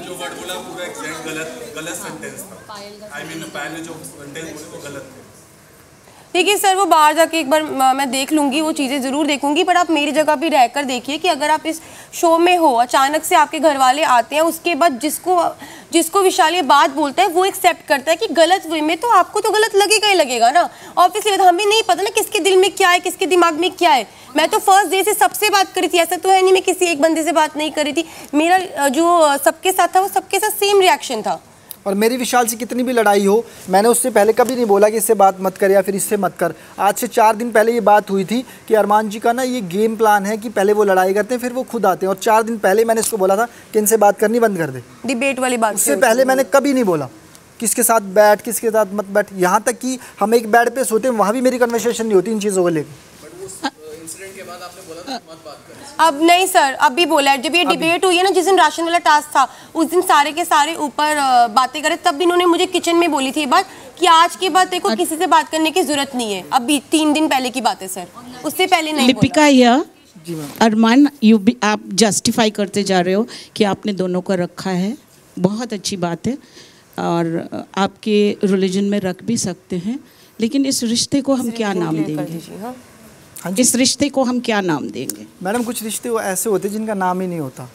ठीक है सर, वो बाहर जाके एक बार मैं देख लूँगी, वो चीज़ें ज़रूर देखूंगी, पर आप मेरी जगह भी रहकर देखिए कि अगर आप इस शो में हो, अचानक से आपके घर वाले आते हैं, उसके बाद जिसको विशाल ये बात बोलता है वो एक्सेप्ट करता है कि गलत वे में, तो आपको तो गलत लगेगा ही लगेगा ना। ऑब्वियसली हमें नहीं पता ना किसके दिल में क्या है, किसके दिमाग में क्या है। मैं तो फर्स्ट डे से सबसे बात करी थी, ऐसा तो है नहीं मैं किसी एक बंदे से बात नहीं करी थी। मेरा जो सबके साथ था वो सबके साथ सेम रिएक्शन था। और मेरी विशाल से कितनी भी लड़ाई हो, मैंने उससे पहले कभी नहीं बोला कि इससे बात मत कर या फिर इससे मत कर। आज से 4 दिन पहले ये बात हुई थी कि अरमान जी का ना ये गेम प्लान है कि पहले वो लड़ाई करते हैं फिर वो खुद आते हैं, और 4 दिन पहले मैंने इसको बोला था कि इनसे बात करनी बंद कर दे, डिबेट वाली बात। उससे पहले मैंने कभी नहीं बोला किसके साथ बैठ, किसके साथ मत बैठ। यहाँ तक कि हम एक बेड पे सोते हैं, वहाँ भी मेरी कन्वर्सेशन नहीं होती इन चीज़ों को लेकर। अब नहीं सर, अब भी बोला है, जब ये डिबेट हुई है ना, जिस दिन राशन वाला टास्क था उस दिन सारे के सारे ऊपर बातें करे, तब भी इन्होंने मुझे किचन में बोली थी ये बात कि आज के बाद देखो किसी से बात करने की जरूरत नहीं है। अभी 3 दिन पहले की बात है सर, उससे पहले नहीं। लिपिका या अरमान, आप जस्टिफाई करते जा रहे हो कि आपने दोनों को रखा है, बहुत अच्छी बात है और आपके रिलीजन में रख भी सकते हैं, लेकिन इस रिश्ते को हम क्या नाम देंगे? इस रिश्ते को हम क्या नाम देंगे? मैडम कुछ रिश्ते ऐसे होते हैं जिनका नाम ही नहीं होता,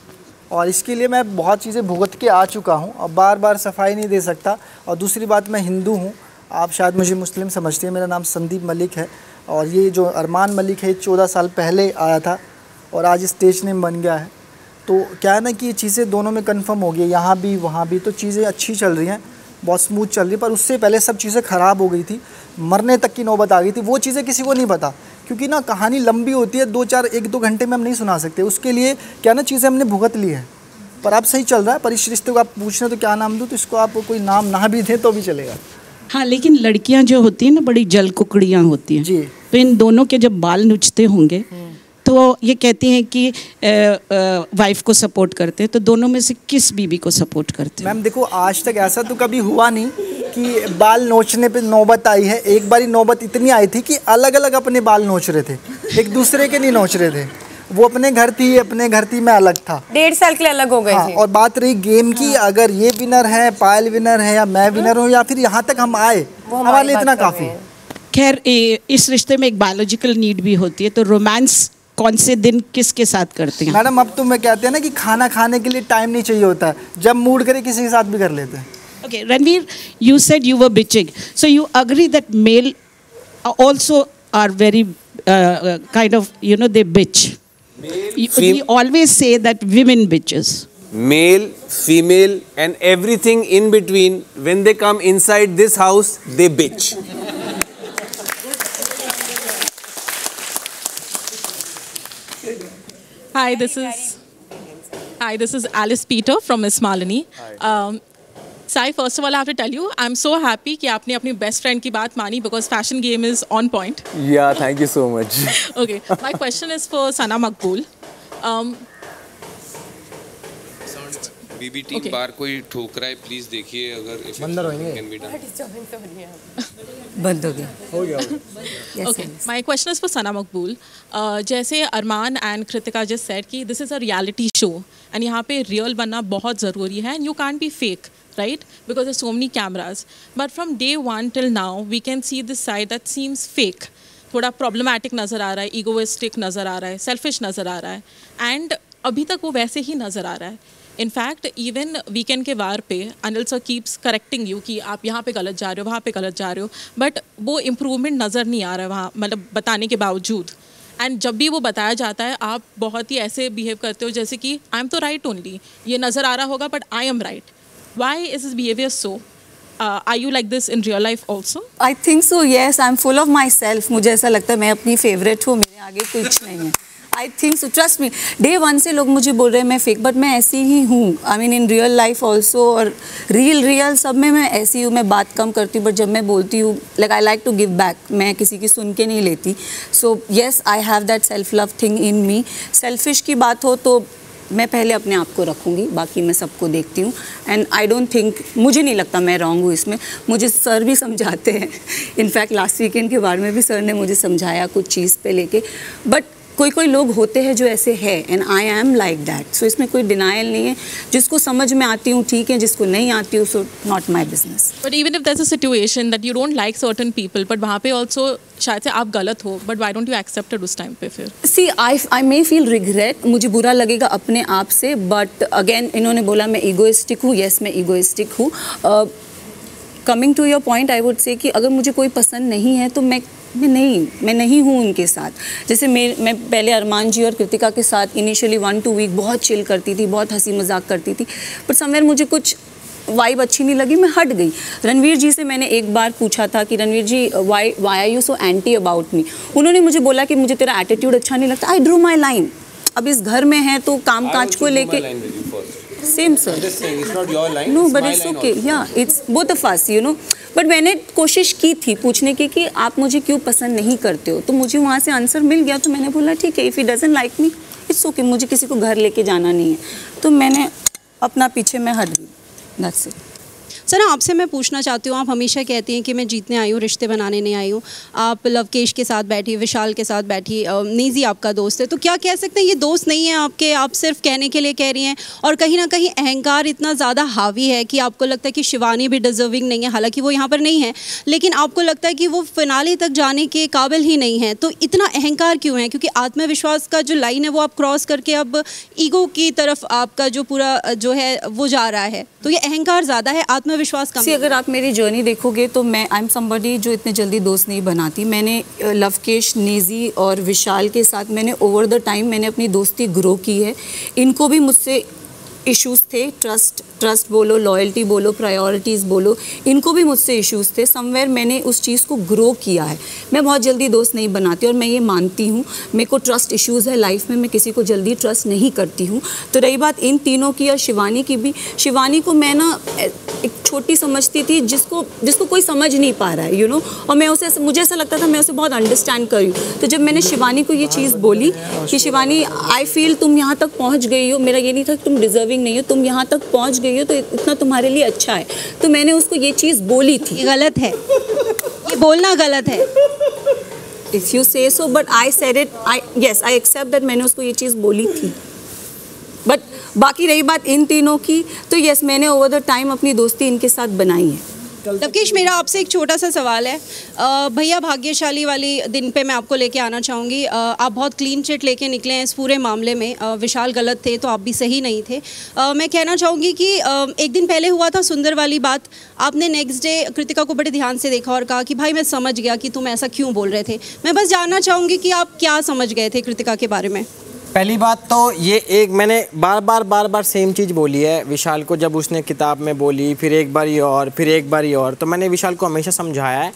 और इसके लिए मैं बहुत चीज़ें भुगत के आ चुका हूँ, और बार बार सफाई नहीं दे सकता। और दूसरी बात, मैं हिंदू हूँ, आप शायद मुझे मुस्लिम समझते हैं, मेरा नाम संदीप मलिक है, और ये जो अरमान मलिक है 14 साल पहले आया था और आज स्टेज नेम बन गया है। तो क्या है ना कि ये चीज़ें दोनों में कंफर्म हो गई, यहाँ भी वहाँ भी, तो चीज़ें अच्छी चल रही हैं, बहुत स्मूथ चल रही है। पर उससे पहले सब चीज़ें ख़राब हो गई थी, मरने तक की नौबत आ गई थी। वो चीज़ें किसी को नहीं पता, क्योंकि ना कहानी लंबी होती है, 1-2 घंटे में हम नहीं सुना सकते। उसके लिए क्या ना चीज़ें हमने भुगत ली है, पर अब सही चल रहा है। पर इस रिश्ते को आप पूछ रहे हैं तो क्या नाम दूँ, तो इसको आप कोई नाम ना भी दें तो भी चलेगा। हाँ, लेकिन लड़कियां जो होती हैं ना, बड़ी जल कुकड़ियाँ होती हैं जी। तो इन दोनों के जब बाल नुचते होंगे तो ये कहती हैं कि वाइफ को सपोर्ट करते हैं, तो दोनों में से किस बीबी को सपोर्ट करते हैं? मैम देखो, आज तक ऐसा तो कभी हुआ नहीं, कि बाल नोचने पे नौबत आई है। एक बारी नौबत इतनी आई थी कि अलग अलग अपने बाल नोच रहे थे, एक दूसरे के नहीं नोच रहे थे। वो अपने घर थी, मैं अलग था। 1.5 साल के लिए अलग हो गए थे। और बात रही गेम की, अगर ये विनर है, पायल विनर है या मैं विनर हूँ या फिर यहाँ तक हम आए, हमारे लिए इतना काफ़ी है। खैर इस रिश्ते में एक बायोलॉजिकल नीड भी होती है, तो रोमांस कौन से दिन किसके साथ करते हैं? मैडम अब तो मैं कहते हैं ना कि खाना खाने के लिए टाइम नहीं चाहिए होता है, जब मूड करे किसी के साथ भी कर लेते हैं। Okay, Ranveer, you said you were bitching, so you agree that male also are very kind of, you know, they bitch. We always say that women bitches. Male, female and everything in between, when they come inside this house, they bitch. Hi, this is Alice Peter from Miss Malini. Sai, first of all, I have to tell you, I'm so happy कि आपने अपनी best friend की बात मानी because fashion game is on point. Yeah, thank you so much. Okay, my question is for Sana Maqbool. BB team बार कोई ठोक रहा है, प्लीज देखिए अगर बंद होंगे। बंद हो गया। Okay, my question is for Sana Maqbool. जैसे अरमान एंड कृतिका just said कि this is a reality show and यहाँ पे real बनना बहुत ज़रूरी है and you can't be fake, right? Because there's so many cameras. But from day one till now, we can see this side that seems fake. थोड़ा problematic नज़र आ रहा है, egoistic नज़र आ रहा है, selfish नज़र आ रहा है and अभी तक वो वैसे ही नज़र आ रहा है। इनफैक्ट इवन वीकेंड के वार पे Anil sir keeps correcting you कि आप यहाँ पे गलत जा रहे हो, वहाँ पे गलत जा रहे हो, बट वो इम्प्रूवमेंट नज़र नहीं आ रहा है वहाँ, मतलब बताने के बावजूद। एंड जब भी वो बताया जाता है आप बहुत ही ऐसे बिहेव करते हो जैसे कि आई एम तो राइट ओनली, ये नज़र आ रहा होगा but I am right. Why is this behaviour so? Are you like this in real life also? I think so, yes. I'm full of myself. मुझे ऐसा लगता है मैं अपनी फेवरेट हूँ, मेरे आगे कुछ नहीं है। I think so, trust me. Day one से लोग मुझे बोल रहे हैं मैं फेक, बट मैं ऐसी ही हूँ। I mean in real life also और real सब में मैं ऐसी हूँ। मैं बात कम करती हूँ, बट जब मैं बोलती हूँ like I like to give back, मैं किसी की सुन के नहीं लेती। So yes, I have that self love thing in me. Selfish की बात हो तो मैं पहले अपने आप को रखूँगी, बाकी मैं सबको देखती हूँ। एंड आई डोंट थिंक, मुझे नहीं लगता मैं रॉन्ग हूँ इसमें। मुझे सर भी समझाते हैं, इनफैक्ट लास्ट वीकेंड के बारे में भी सर ने मुझे समझाया कुछ चीज़ पे लेके। बट कोई लोग होते हैं जो ऐसे है and I am like that. So इसमें कोई डिनाइल नहीं है। जिसको समझ में आती हूँ ठीक है, जिसको नहीं आती हूँ so not my business. But even if that's a situation that you don't like certain people, but वहाँ पे ऑल्सो शायद से आप गलत हो, but why don't you accept it उस टाइम पे? फिर सी आई मे फील रिग्रेट, मुझे बुरा लगेगा अपने आप से, बट अगेन इन्होंने बोला मैं ईगोइस्टिक हूँ। येस मैं ईगोइस्टिक हूँ। Coming to your point, I would say कि अगर मुझे कोई पसंद नहीं है तो मैं नहीं हूँ उनके साथ। जैसे मैं पहले अरमान जी और कृतिका के साथ इनिशियली 1-2 वीक बहुत चिल करती थी, बहुत हंसी मजाक करती थी, पर समवेयर मुझे कुछ वाइब अच्छी नहीं लगी, मैं हट गई। रणवीर जी से मैंने एक बार पूछा था कि Ranveer ji why are you so anti about me. उन्होंने मुझे बोला कि मुझे तेरा एटीट्यूड अच्छा नहीं लगता। I drew my line. अब इस घर में है तो काम काज को लेके same sir. No but it's okay, yeah it's both of us, you know. But मैंने कोशिश की थी पूछने की कि आप मुझे क्यों पसंद नहीं करते हो, तो मुझे वहाँ से आंसर मिल गया। तो मैंने बोला ठीक है, if he doesn't like me it's okay, मुझे किसी को घर लेके जाना नहीं है। तो मैंने अपना पीछे मैं हट गई, दैट्स इट। सर आपसे मैं पूछना चाहती हूँ, आप हमेशा कहती हैं कि मैं जीतने आई हूँ, रिश्ते बनाने नहीं आई हूँ। आप लवकेश के साथ बैठी, विशाल के साथ बैठी, नीजी आपका दोस्त है, तो क्या कह सकते हैं ये दोस्त नहीं है आपके, आप सिर्फ कहने के लिए कह रही हैं? और कहीं ना कहीं अहंकार इतना ज़्यादा हावी है कि आपको लगता है कि शिवानी भी डिजर्विंग नहीं है, हालांकि वो यहाँ पर नहीं है, लेकिन आपको लगता है कि वो फिनाले तक जाने के काबिल ही नहीं है। तो इतना अहंकार क्यों है? क्योंकि आत्मविश्वास का जो लाइन है वो आप क्रॉस करके अब ईगो की तरफ आपका जो पूरा जो है वो जा रहा है, तो ये अहंकार ज़्यादा है, आत्मविश्वास कम है। अगर आप मेरी जर्नी देखोगे तो मैं आई एम समबडी जो इतने जल्दी दोस्त नहीं बनाती। मैंने लवकेश, नेजी और विशाल के साथ मैंने ओवर द टाइम मैंने अपनी दोस्ती ग्रो की है। इनको भी मुझसे इश्यूज़ थे, ट्रस्ट बोलो, लॉयल्टी बोलो, प्रायोरिटीज़ बोलो, इनको भी मुझसे इश्यूज़ थे। समवेयर मैंने उस चीज़ को ग्रो किया है। मैं बहुत जल्दी दोस्त नहीं बनाती और मैं ये मानती हूँ। मेरे को ट्रस्ट इश्यूज़ है लाइफ में, मैं किसी को जल्दी ट्रस्ट नहीं करती हूँ। तो रही बात इन तीनों की और शिवानी की भी, शिवानी को मैं ना एक छोटी समझती थी जिसको कोई समझ नहीं पा रहा है, यू नो। और मैं उसे मुझे ऐसा लगता था मैं उसे बहुत अंडरस्टैंड कर रही हूँ। तो जब मैंने शिवानी को ये चीज़ बोली कि शिवानी आई फील तुम यहाँ तक पहुँच गई हो, मेरा ये नहीं था कि तुम डिजर्विंग डिजर्विंग नहीं हो, तुम यहाँ तक पहुँच गई हो तो इतना तुम्हारे लिए अच्छा है। तो मैंने उसको ये चीज़ बोली थी। गलत है, ये बोलना गलत है। If you say so, but I said it, yes I accept that मैंने उसको ये चीज़ बोली थी। बट बाकी रही बात इन तीनों की, तो यस मैंने ओवर द टाइम अपनी दोस्ती इनके साथ बनाई है। लवकेश, मेरा आपसे एक छोटा सा सवाल है। भैया भाग्यशाली वाली दिन पे मैं आपको लेके आना चाहूँगी। आप बहुत क्लीन चिट लेके निकले हैं इस पूरे मामले में। विशाल गलत थे तो आप भी सही नहीं थे। मैं कहना चाहूँगी कि एक दिन पहले हुआ था सुंदर वाली बात, आपने नेक्स्ट डे कृतिका को बड़े ध्यान से देखा और कहा कि भाई मैं समझ गया कि तुम ऐसा क्यों बोल रहे थे। मैं बस जानना चाहूँगी कि आप क्या समझ गए थे कृतिका के बारे में। पहली बात तो ये एक मैंने बार बार सेम चीज़ बोली है विशाल को, जब उसने किताब में बोली, फिर एक बार ये और, फिर एक बार ये और। तो मैंने विशाल को हमेशा समझाया है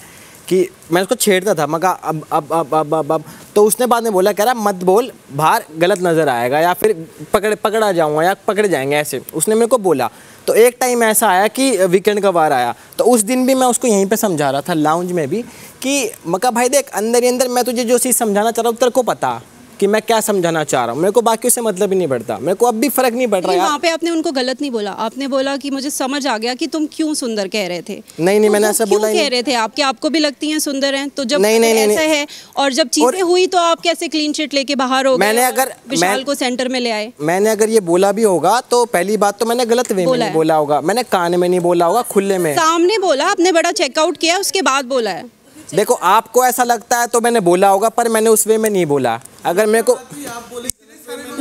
कि मैं उसको छेड़ता था, मगर अब तो उसने बाद में बोला, कह रहा मत बोल, बाहर गलत नज़र आएगा या फिर पकड़ा जाऊँगा या पकड़े जाएंगे, ऐसे उसने मेरे को बोला। तो एक टाइम ऐसा आया कि वीकेंड का वार आया, तो उस दिन भी मैं उसको यहीं पे समझा रहा था लाउंज में भी कि मका भाई देख, अंदर ही अंदर मैं तुझे जो चीज़ समझाना चाह रहा हूँ तेरे को पता कि मैं क्या समझाना चाह रहा हूँ, मेरे को बाकी से मतलब ही नहीं पड़ता, मेरे को अब भी फर्क नहीं पड़ रहा है। वहाँ पे आपने उनको गलत नहीं बोला, आपने बोला कि मुझे समझ आ गया कि तुम क्यों सुंदर कह रहे थे। नहीं मैंने ऐसा बोला ही नहीं। कह रहे थे आप कि आपको भी लगती हैं सुंदर हैं, तो जब ऐसा है और जब चीजें हुई तो आप कैसे क्लीन चिट लेके बाहर हो गए? मैंने अगर विशाल को सेंटर में ले आए, मैंने अगर ये बोला भी होगा तो पहली बात तो मैंने गलत वे में नहीं बोला होगा, मैंने कान में नहीं बोला होगा, खुले में सामने बोला, आपने बड़ा चेकआउट किया उसके बाद बोला है। देखो आपको ऐसा लगता है तो मैंने बोला होगा, पर मैंने उस वे में नहीं बोला। अगर मेरे को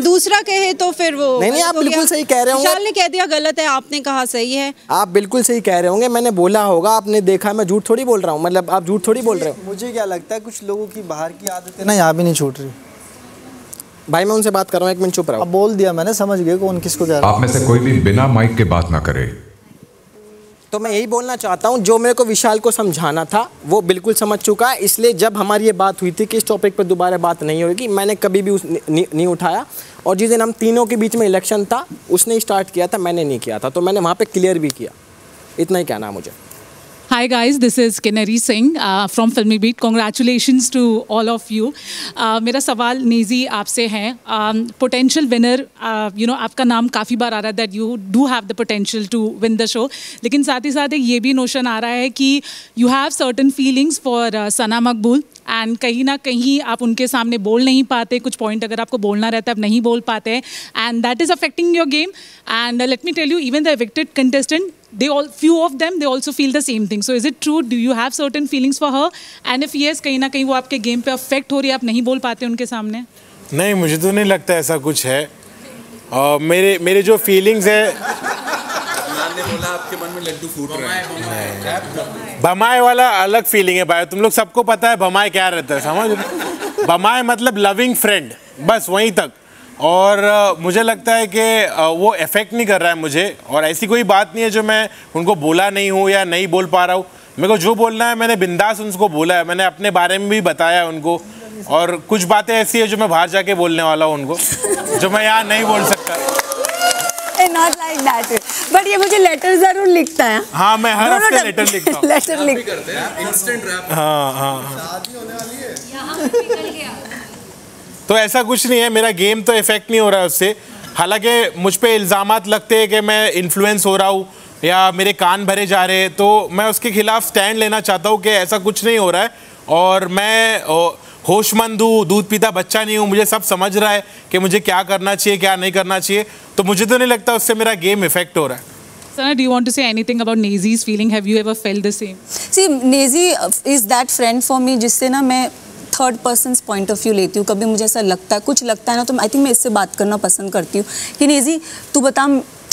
दूसरा कहे तो फिर वो नहीं आप बिल्कुल सही कह रहे होंगे। विशाल ने कह दिया गलत है, आपने कहा सही है। आप बिल्कुल सही कह रहे होंगे, मैंने बोला होगा, आपने देखा, मैं झूठ थोड़ी बोल रहा हूँ, मतलब आप झूठ थोड़ी बोल रहे हो। मुझे क्या लगता है कुछ लोगों की बाहर की आदतें ना यहाँ भी नहीं छूट रही। भाई मैं उनसे बात कर रहा हूँ, एक मिनट चुप रहो। अब बोल दिया मैंने, समझ गए कौन किसको कह रहा है। आप में से कोई भी बिना माइक के बात ना करे। तो मैं यही बोलना चाहता हूँ, जो मेरे को विशाल को समझाना था वो बिल्कुल समझ चुका है। इसलिए जब हमारी ये बात हुई थी कि इस टॉपिक पर दोबारा बात नहीं होगी, मैंने कभी भी नहीं उठाया। और जिस दिन हम तीनों के बीच में इलेक्शन था उसने स्टार्ट किया था, मैंने नहीं किया था, तो मैंने वहाँ पे क्लियर भी किया। इतना ही कहना है मुझे। Hi guys, this is Kinnari Singh from Filmy Beat. Congratulations to all of you. मेरा सवाल नेजी आपसे है। Potential winner, आपका नाम काफ़ी बार आ रहा है that you do have the potential to win the show. लेकिन साथ ही साथ ये भी नोशन आ रहा है कि you have certain feelings for Sana Maqbool and कहीं ना कहीं आप उनके सामने बोल नहीं पाते, कुछ पॉइंट अगर आपको बोलना रहता है आप नहीं बोल पाते, and that is affecting your game. And let me tell you, even the evicted contestant, few of them they also feel the same thing. So is it true, do you have certain feelings for her, and if yes, कहीं ना कहीं वो आपके game पे affect हो रही है, आप नहीं बोल पाते उनके सामने? नहीं, मुझे तो नहीं लगता ऐसा कुछ है। मेरे जो फीलिंग्स है, ने बोला आपके मन में लड्डू फूट रहे हैं। बमाए वाला अलग फीलिंग है भाई, तुम लोग सबको पता है बमाए क्या रहता है, समझ? बमाए मतलब लविंग फ्रेंड, बस वहीं तक। और मुझे लगता है कि वो इफेक्ट नहीं कर रहा है मुझे, और ऐसी कोई बात नहीं है जो मैं उनको बोला नहीं हूँ या नहीं बोल पा रहा हूँ। मेरे को जो बोलना है मैंने बिंदास उनको बोला है, मैंने अपने बारे में भी बताया उनको, और कुछ बातें ऐसी है जो मैं बाहर जाके बोलने वाला हूँ उनको, जो मैं यहाँ नहीं बोल सकता। Not like that, but ये मुझे लेटर जरूर लिखता है। हाँ, मैं हर हफ्ते लेटर लिखता हूँ। लेटर लिखते हैं, इंस्टेंट रैप। हाँ। शादी होने वाली है। तो ऐसा कुछ नहीं है, मेरा गेम तो इफेक्ट नहीं हो रहा है उससे। हालांकि मुझ पे इल्ज़ामात लगते हैं कि मैं इन्फ्लुएंस हो रहा हूँ या मेरे कान भरे जा रहे हैं, तो मैं उसके खिलाफ स्टैंड लेना चाहता हूँ कि ऐसा कुछ नहीं हो रहा है, और मैं होशमंद हूँ, दूध पीता बच्चा नहीं हूँ, मुझे सब समझ रहा है कि मुझे क्या करना चाहिए क्या नहीं करना चाहिए, तो मुझे तो नहीं लगता उससे मेरा गेम इफेक्ट हो रहा है। Sana, do you want to say anything about Nezi's feeling? Have you ever felt the same? See, Nezi is that friend for me जिससे ना मैं third person point of view लेती हूँ। कभी मुझे ऐसा लगता है, कुछ लगता है ना, तो आई थिंक मैं इससे बात करना पसंद करती हूँ कि नेजी तू बता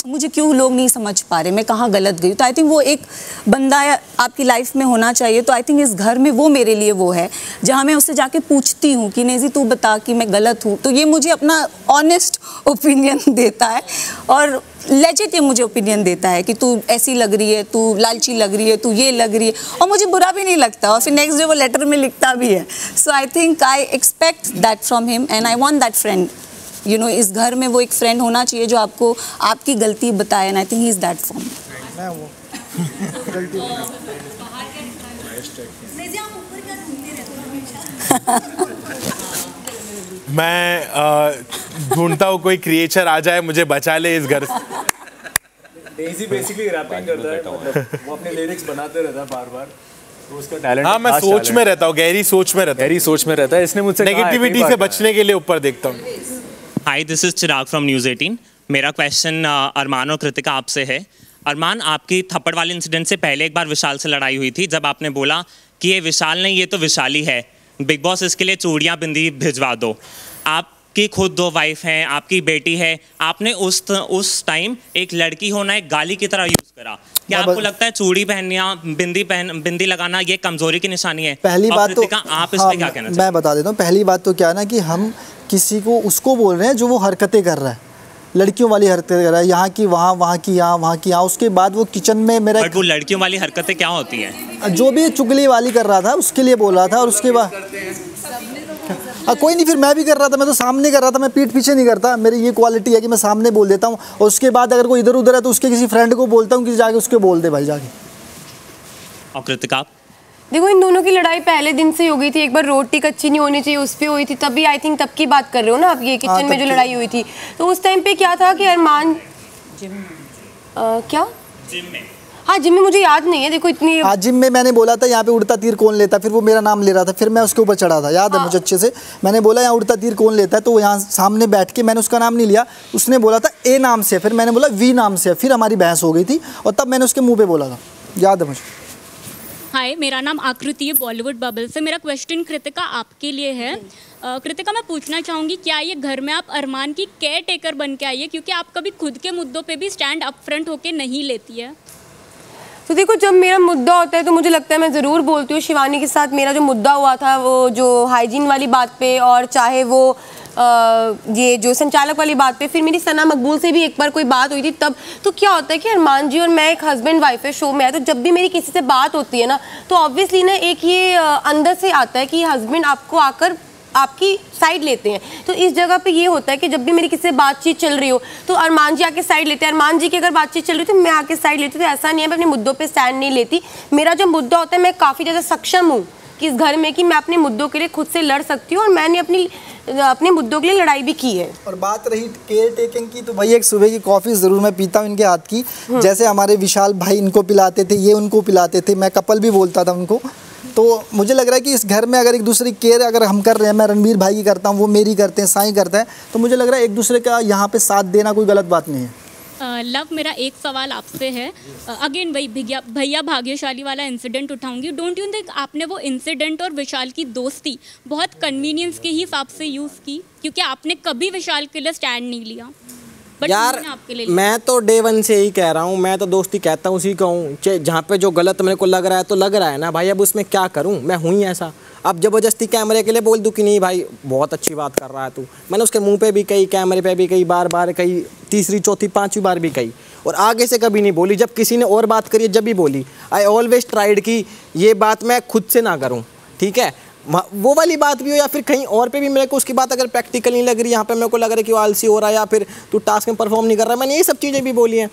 मुझे क्यों लोग नहीं समझ पा रहे, मैं कहाँ गलत गई। तो आई थिंक वो एक बंदा आपकी लाइफ में होना चाहिए। तो आई थिंक इस घर में वो मेरे लिए वो है जहाँ मैं उससे जाके पूछती हूँ कि नेजी तू बता कि मैं गलत हूँ, तो ये मुझे अपना ऑनेस्ट ओपिनियन देता है और लेजिट ये मुझे ओपिनियन देता है कि तू ऐसी लग रही है, तू लालची लग रही है, तू ये लग रही है, और मुझे बुरा भी नहीं लगता, और फिर नेक्स्ट डे वो लेटर में लिखता भी है। So I think I expect that from him and I want that friend. You know, इस घर में वो एक फ्रेंड होना चाहिए जो आपको आपकी गलती बताए, and I think he is that for me. मैं ढूंढता हूँ कोई क्रिएचर आ जाए मुझे बचा ले इस घर से। डेज़ी बेसिकली रैपिंग करता है, मतलब वो अपने लिरिक्स बनाते रहता है बार-बार, तो उसका टैलेंट। हाँ, मैं सोच में रहता हूँ, गहरी सोच में रहता है। इसने मुझसे नेगेटिविटी से बचने के लिए ऊपर देखता हूँ। Hi, this is Chirag from news 18। मेरा क्वेश्चन अरमान और कृतिका आपसे है। अरमान, आपकी थप्पड़ वाले इंसिडेंट से पहले एक बार विशाल से लड़ाई हुई थी, जब आपने बोला कि ये विशाल नहीं, ये तो विशाली है, बिग बॉस इसके लिए चूड़ियाँ बिंदी भिजवा दो। आपकी खुद 2 वाइफ हैं, आपकी बेटी है, आपने उस टाइम एक लड़की होना एक गाली की तरह यूज़ करा। क्या आपको लगता है चूड़ी पहनना, बिंदी लगाना ये कमजोरी की निशानी है? पहली बात तो आप इस पे क्या कहना चाहते हैं? मैं बता देता हूँ। पहली बात तो क्या है ना कि हम किसी को उसको बोल रहे हैं जो वो हरकतें कर रहा है, लड़कियों वाली हरकतें कर रहा है, यहाँ की वहाँ, वहाँ की यहाँ, वहाँ की यहाँ। उसके बाद वो किचन में मेरा वो लड़कियों वाली हरकतें क्या होती हैं? जो भी चुगली वाली कर रहा था उसके लिए बोल रहा था। और उसके बाद कोई नहीं, फिर मैं भी कर रहा था, मैं तो सामने कर रहा था, मैं पीठ पीछे नहीं करता। मेरी ये क्वालिटी है कि मैं सामने बोल देता हूँ। और उसके बाद अगर कोई इधर उधर है तो उसके किसी फ्रेंड को बोलता हूँ कि जाके उसके बोल दे भाई जाके। और कृतिका, देखो इन दोनों की लड़ाई पहले दिन से हो गई थी। एक बार रोटी कच्ची नहीं होनी चाहिए उस पर हुई थी, तभी आई थिंक तब की बात कर रहे हो ना आप, ये किचन में जो लड़ाई हुई थी। तो उस टाइम पे क्या था कि अरमान क्या जिम में, हाँ जिम में, मुझे याद नहीं है। देखो इतनी, हाँ जिम में मैंने बोला था यहाँ पे उड़ता तीर कौन लेता, फिर वो मेरा नाम ले रहा था, फिर मैं उसके ऊपर चढ़ा था, याद है मुझे अच्छे से। मैंने बोला यहाँ उड़ता तीर कौन लेता है, तो यहाँ सामने बैठ के मैंने उसका नाम नहीं लिया, उसने बोला था ए नाम से, फिर मैंने बोला वी नाम से, फिर हमारी बहस हो गई थी और तब मैंने उसके मुँह पे बोला था, याद है मुझे। हाय, मेरा नाम आकृति है, बॉलीवुड बबल से। मेरा क्वेश्चन कृतिका आपके लिए है। कृतिका, मैं पूछना चाहूँगी, क्या ये घर में आप अरमान की केयर टेकर बन के आई है, क्योंकि आप कभी खुद के मुद्दों पे भी स्टैंड अप फ्रंट होके नहीं लेती है? तो देखो जब मेरा मुद्दा होता है तो मुझे लगता है मैं ज़रूर बोलती हूँ। शिवानी के साथ मेरा जो मुद्दा हुआ था वो जो हाइजीन वाली बात पे, और चाहे वो ये जो संचालक वाली बात पे, फिर मेरी सना मकबूल से भी एक बार कोई बात हुई थी तब। तो क्या होता है कि अरमान जी और मैं एक हस्बैंड वाइफ है, शो में है, तो जब भी मेरी किसी से बात होती है ना तो ऑब्वियसली ना एक ये अंदर से आता है कि हस्बैंड आपको आकर आपकी साइड लेते हैं। तो इस जगह पे ये होता है कि जब भी मेरी किसी से बातचीत चल रही हो तो अरमान जी आके साइड लेते हैं। अरमान जी की अगर बातचीत चल रही तो मैं आके साइड लेती। तो ऐसा नहीं है मैं अपने मुद्दों पे स्टैंड नहीं लेती। मेरा जो मुद्दा होता है मैं काफ़ी ज़्यादा सक्षम हूँ कि इस घर में कि मैं अपने मुद्दों के लिए खुद से लड़ सकती हूँ, और मैंने अपने मुद्दों के लिए लड़ाई भी की है। और बात रही केयर टेकिंग की, तो भाई एक सुबह की कॉफ़ी ज़रूर मैं पीता हूँ इनके हाथ की। जैसे हमारे विशाल भाई इनको पिलाते थे, ये उनको पिलाते थे, मैं कपल भी बोलता था उनको। तो मुझे लग रहा है कि इस घर में अगर एक दूसरे की केयर अगर हम कर रहे हैं, मैं रणवीर भाई की करता हूँ, वो मेरी करते हैं, साईं करता है, तो मुझे लग रहा है एक दूसरे का यहाँ पे साथ देना कोई गलत बात नहीं है। लव, मेरा एक सवाल आपसे है। अगेन वही भैया भाग्यशाली वाला इंसिडेंट उठाऊंगी। डोंट यू थिंक आपने वो इंसिडेंट और विशाल की दोस्ती बहुत कन्वीनियंस के हिसाब से यूज़ की, क्योंकि आपने कभी विशाल के लिए स्टैंड नहीं लिया? यार मैं तो डे 1 से ही कह रहा हूँ, मैं तो दोस्ती कहता हूँ उसी का हूँ। जहाँ पे जो गलत मेरे को लग रहा है तो लग रहा है ना भाई, अब उसमें क्या करूँ, मैं हूँ ही ऐसा। अब ज़बरदस्ती कैमरे के लिए बोल दूँ कि नहीं भाई बहुत अच्छी बात कर रहा है तू, मैंने उसके मुंह पे भी कही, कैमरे पे भी कही, बार बार कही, तीसरी चौथी पांचवी बार भी कही, और आगे से कभी नहीं बोली। जब किसी ने और बात करी जब भी बोली, आई ऑलवेज ट्राइड कि ये बात मैं खुद से ना करूँ, ठीक है, वो वाली बात भी हो या फिर कहीं और पे भी मेरे को उसकी बात अगर प्रैक्टिकल नहीं लग रही, यहाँ पे मेरे को लग रहा है कि वो आलसी हो रहा है या फिर तू टास्क में परफॉर्म नहीं कर रहा है, मैंने ये सब चीज़ें भी बोली हैं।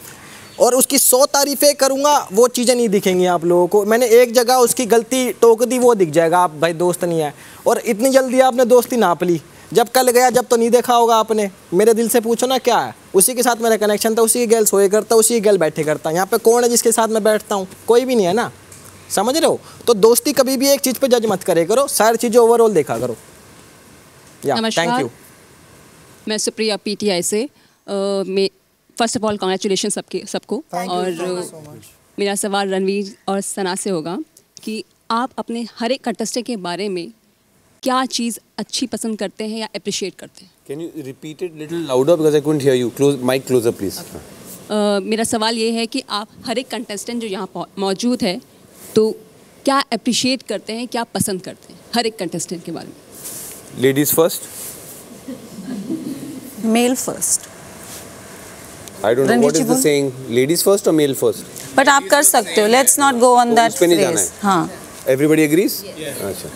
और उसकी 100 तारीफ़ें करूँगा वो चीज़ें नहीं दिखेंगी आप लोगों को। मैंने एक जगह उसकी गलती टोक दी, वो दिख जाएगा, आप भाई दोस्त नहीं है। और इतनी जल्दी आपने दोस्ती नाप ली, जब कल गया जब तो नहीं देखा होगा आपने। मेरे दिल से पूछो ना क्या है, उसी के साथ मेरा कनेक्शन था, उसी की गर्ल सोए करता, उसी की गर्ल बैठे करता। यहाँ पे कौन है जिसके साथ मैं बैठता हूँ? कोई भी नहीं है ना, समझ रहे हो? तो दोस्ती कभी भी एक चीज़ पे जज मत करे करो, सारी चीज़ें ओवरऑल देखा करो। Thank you. मैं सुप्रिया पीटीआई से। फर्स्ट ऑफ ऑल कॉन्ग्रेचुलेशन सबको। और मेरा सवाल रणवीर और सना से होगा कि आप अपने हर एक कंटेस्टेंट के बारे में क्या चीज़ अच्छी पसंद करते हैं या अप्रिशिएट करते हैं? Can you repeat it little louder because I couldn't hear you. Mic closer please. मेरा सवाल ये है कि आप हर एक कंटेस्टेंट जो यहाँ मौजूद है तो क्या अप्रिशिएट करते हैं, क्या पसंद करते हैं हर एक कंटेस्टेंट के बारे में? Ladies first. Male first. I don't know what is the saying. Ladies first or male first? But आप कर सकते हो. Let's not go on that phrase. हाँ. Everybody agrees? Yes. अच्छा.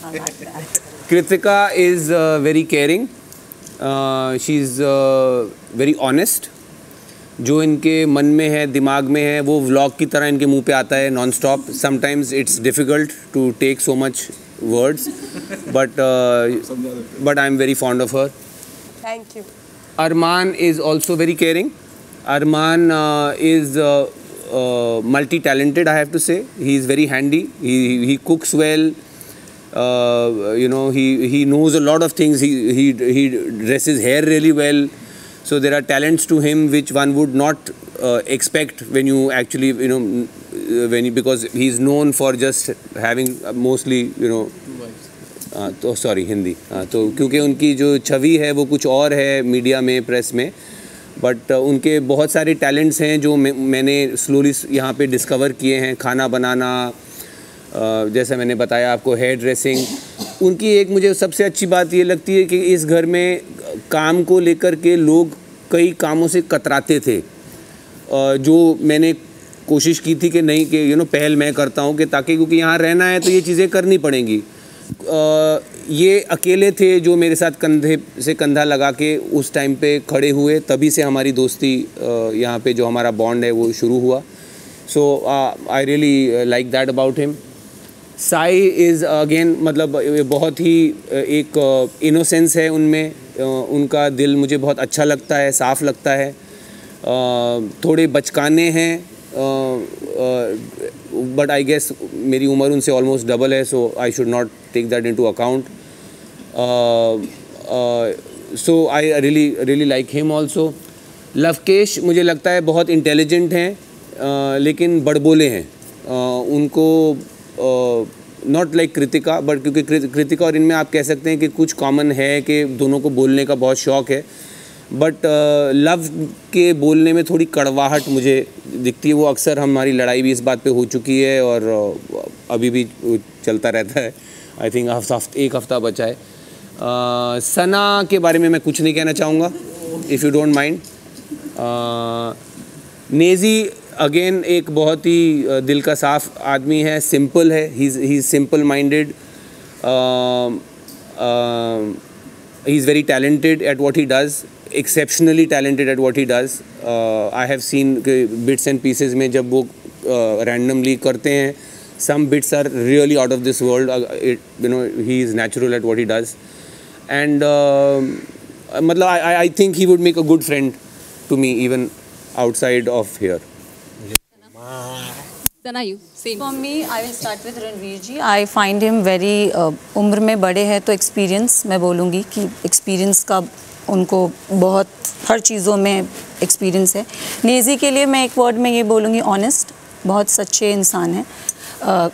I like that. Kritika is very caring. She's very honest. जो इनके मन में है, दिमाग में है, वो व्लॉग की तरह इनके मुंह पे आता है non stop. Sometimes it's difficult to take so much words, but I'm very fond of her. Thank you. Arman is also very caring. Arman is multi-talented, I have to say. He is very handy. He cooks well. You know, he knows a lot of things. He dresses hair really well. So there are talents to him which one would not expect when you actually, you know, because he is known for just having mostly, you know, तो sorry Hindi, तो क्योंकि उनकी जो छवि है वो कुछ और है मीडिया में, प्रेस में, बट उनके बहुत सारे टैलेंट्स हैं जो मैंने स्लोली यहाँ पे डिस्कवर किए हैं. खाना बनाना, जैसा मैंने बताया आपको, हेयर ड्रेसिंग. उनकी एक मुझे सबसे अच्छी बात ये लगती है कि इस घर में काम को लेकर के लोग कई कामों से कतराते थे, जो मैंने कोशिश की थी कि नहीं, कि यू नो पहल मैं करता हूँ कि ताकि, क्योंकि यहाँ रहना है तो ये चीज़ें करनी पड़ेंगी. ये अकेले थे जो मेरे साथ कंधे से कंधा लगा के उस टाइम पे खड़े हुए, तभी से हमारी दोस्ती यहाँ पे जो हमारा बॉन्ड है वो शुरू हुआ. So I really like that about him. Sai is again, मतलब बहुत ही एक इनोसेंस है उनमें. उनका दिल मुझे बहुत अच्छा लगता है, साफ़ लगता है. थोड़े बचकाने हैं, बट आई गेस मेरी उम्र उनसे ऑलमोस्ट डबल है, so I should not take that into account. So I really like him also. Lovekesh मुझे लगता है बहुत इंटेलिजेंट हैं, लेकिन बड़बोले हैं. उनको नॉट लाइक कृतिका, बट क्योंकि कृतिका और इनमें आप कह सकते हैं कि कुछ कॉमन है कि दोनों को बोलने का बहुत शौक़ है, बट लव के बोलने में थोड़ी कड़वाहट मुझे दिखती है. वो अक्सर हमारी लड़ाई भी इस बात पे हो चुकी है और अभी भी चलता रहता है. आई थिंक एक हफ़्ता बचा है. सना के बारे में मैं कुछ नहीं कहना चाहूँगा, if you don't mind. Naezy again एक बहुत ही दिल का साफ़ आदमी है, सिंपल है. He is simple minded. He is very talented at what he does, exceptionally talented at what he does. I have seen bits and pieces में जब वो randomly करते हैं, some bits are really out of this world. You know, he is natural at what he does, and मतलब I think he would make a good friend to me even outside of here. Sana, you same. For me, I will start with Ranveer ji. I find him very उम्र में बड़े हैं तो experience, मैं बोलूँगी कि experience का उनको बहुत हर चीज़ों में एक्सपीरियंस है. नेज़ी के लिए मैं एक वर्ड में ये बोलूँगी, ऑनेस्ट, बहुत सच्चे इंसान है.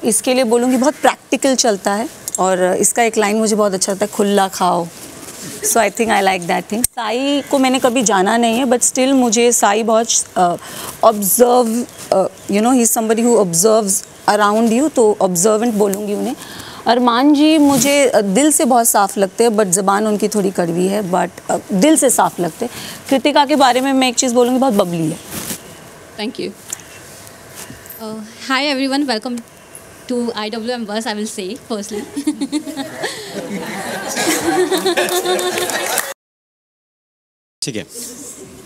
इसके लिए बोलूँगी बहुत प्रैक्टिकल चलता है, और इसका एक लाइन मुझे बहुत अच्छा लगता है, खुला खाओ. So I think I like that thing. Sai को मैंने कभी जाना नहीं है, बट स्टिल मुझे साई बहुत observe, you know, he is somebody who observes around you, तो ऑब्जर्वेंट बोलूँगी उन्हें. अरमान जी मुझे दिल से बहुत साफ़ लगते हैं, बट ज़बान उनकी थोड़ी कड़वी है, बट दिल से साफ़ लगते हैं. कृतिका के बारे में मैं एक चीज़ बोलूँगी, बहुत बबली है. Thank you. Hi everyone, welcome to IWM Bus, I will say firstly. ठीक है.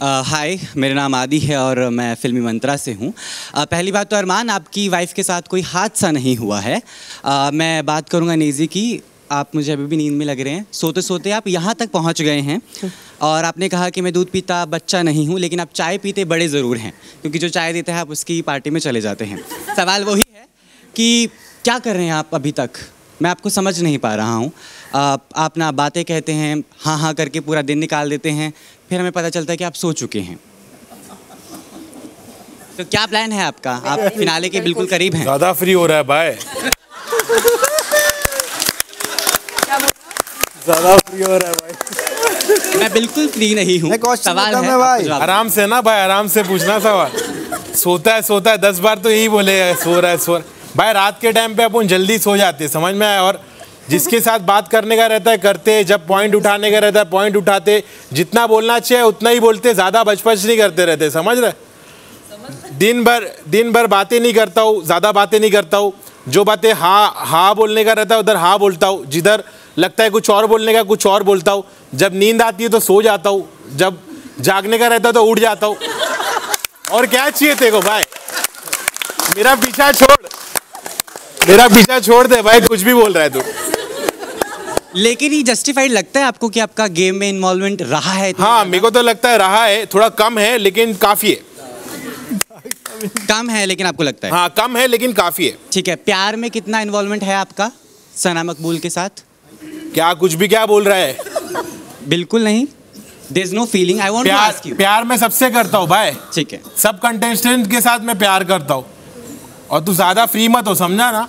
हाय, मेरा नाम आदि है और मैं फिल्मी मंत्रा से हूँ. पहली बात तो अरमान, आपकी वाइफ के साथ कोई हादसा नहीं हुआ है. मैं बात करूँगा नेज़ी की. आप मुझे अभी भी नींद में लग रहे हैं. सोते सोते आप यहाँ तक पहुँच गए हैं, और आपने कहा कि मैं दूध पीता बच्चा नहीं हूँ, लेकिन आप चाय पीते बड़े ज़रूर हैं, क्योंकि जो चाय देते हैं आप उसकी पार्टी में चले जाते हैं. सवाल वही है कि क्या कर रहे हैं आप अभी तक? मैं आपको समझ नहीं पा रहा हूँ. आप ना बातें कहते हैं, हाँ हाँ करके पूरा दिन निकाल देते हैं, फिर हमें पता चलता है कि आप सो चुके हैं. तो क्या प्लान है आपका? आप फिनाले के बिल्कुल करीब हैं. ज़्यादा फ्री हो रहा है भाई. ज़्यादा फ्री हो रहा है भाई. मैं बिल्कुल फ्री नहीं हूँ. सवाल है भाई. आराम से ना भाई, आराम से पूछना सवाल. सोता है 10 बार तो यही बोले सो रहा है. भाई रात के टाइम पे अपन जल्दी सो जाते हैं, समझ में आया. और जिसके साथ बात करने का रहता है करते, जब पॉइंट उठाने का रहता है पॉइंट उठाते, जितना बोलना चाहिए उतना ही बोलते, ज़्यादा बचपच नहीं करते रहते. समझ रहे? दिन भर बातें नहीं करता हूँ, ज़्यादा बातें नहीं करता हूँ. जो बातें हाँ बोलने का रहता है उधर हाँ बोलता हूँ, जिधर लगता है कुछ और बोलने का कुछ और बोलता हूँ. जब नींद आती है तो सो जाता हूँ, जब जागने का रहता है तो उठ जाता हूँ. और क्या चाहिए तेरे को भाई? मेरा पीछा छोड़. मेरा पीछा छोड़ दे भाई, कुछ भी बोल रहा है तू। लेकिन ये जस्टिफाइड लगता है आपको कि आपका गेम में इन्वॉल्वमेंट रहा है? हाँ, मेरे को तो लगता है रहा है, थोड़ा कम है लेकिन काफी है। कम है लेकिन आपको लगता है? हाँ, कम है लेकिन काफी है। ठीक है, प्यार में कितना इन्वॉल्वमेंट है आपका सना मकबूल के साथ? क्या कुछ भी क्या बोल रहा है? बिल्कुल नहीं। There is no feeling. I want to ask you. प्यार मैं सबसे करता हूँ भाई। ठीक है। सब कंटेस्टेंट के साथ मैं प्यार करता हूँ, और तू ज्यादा फ्री मत हो, समझा ना?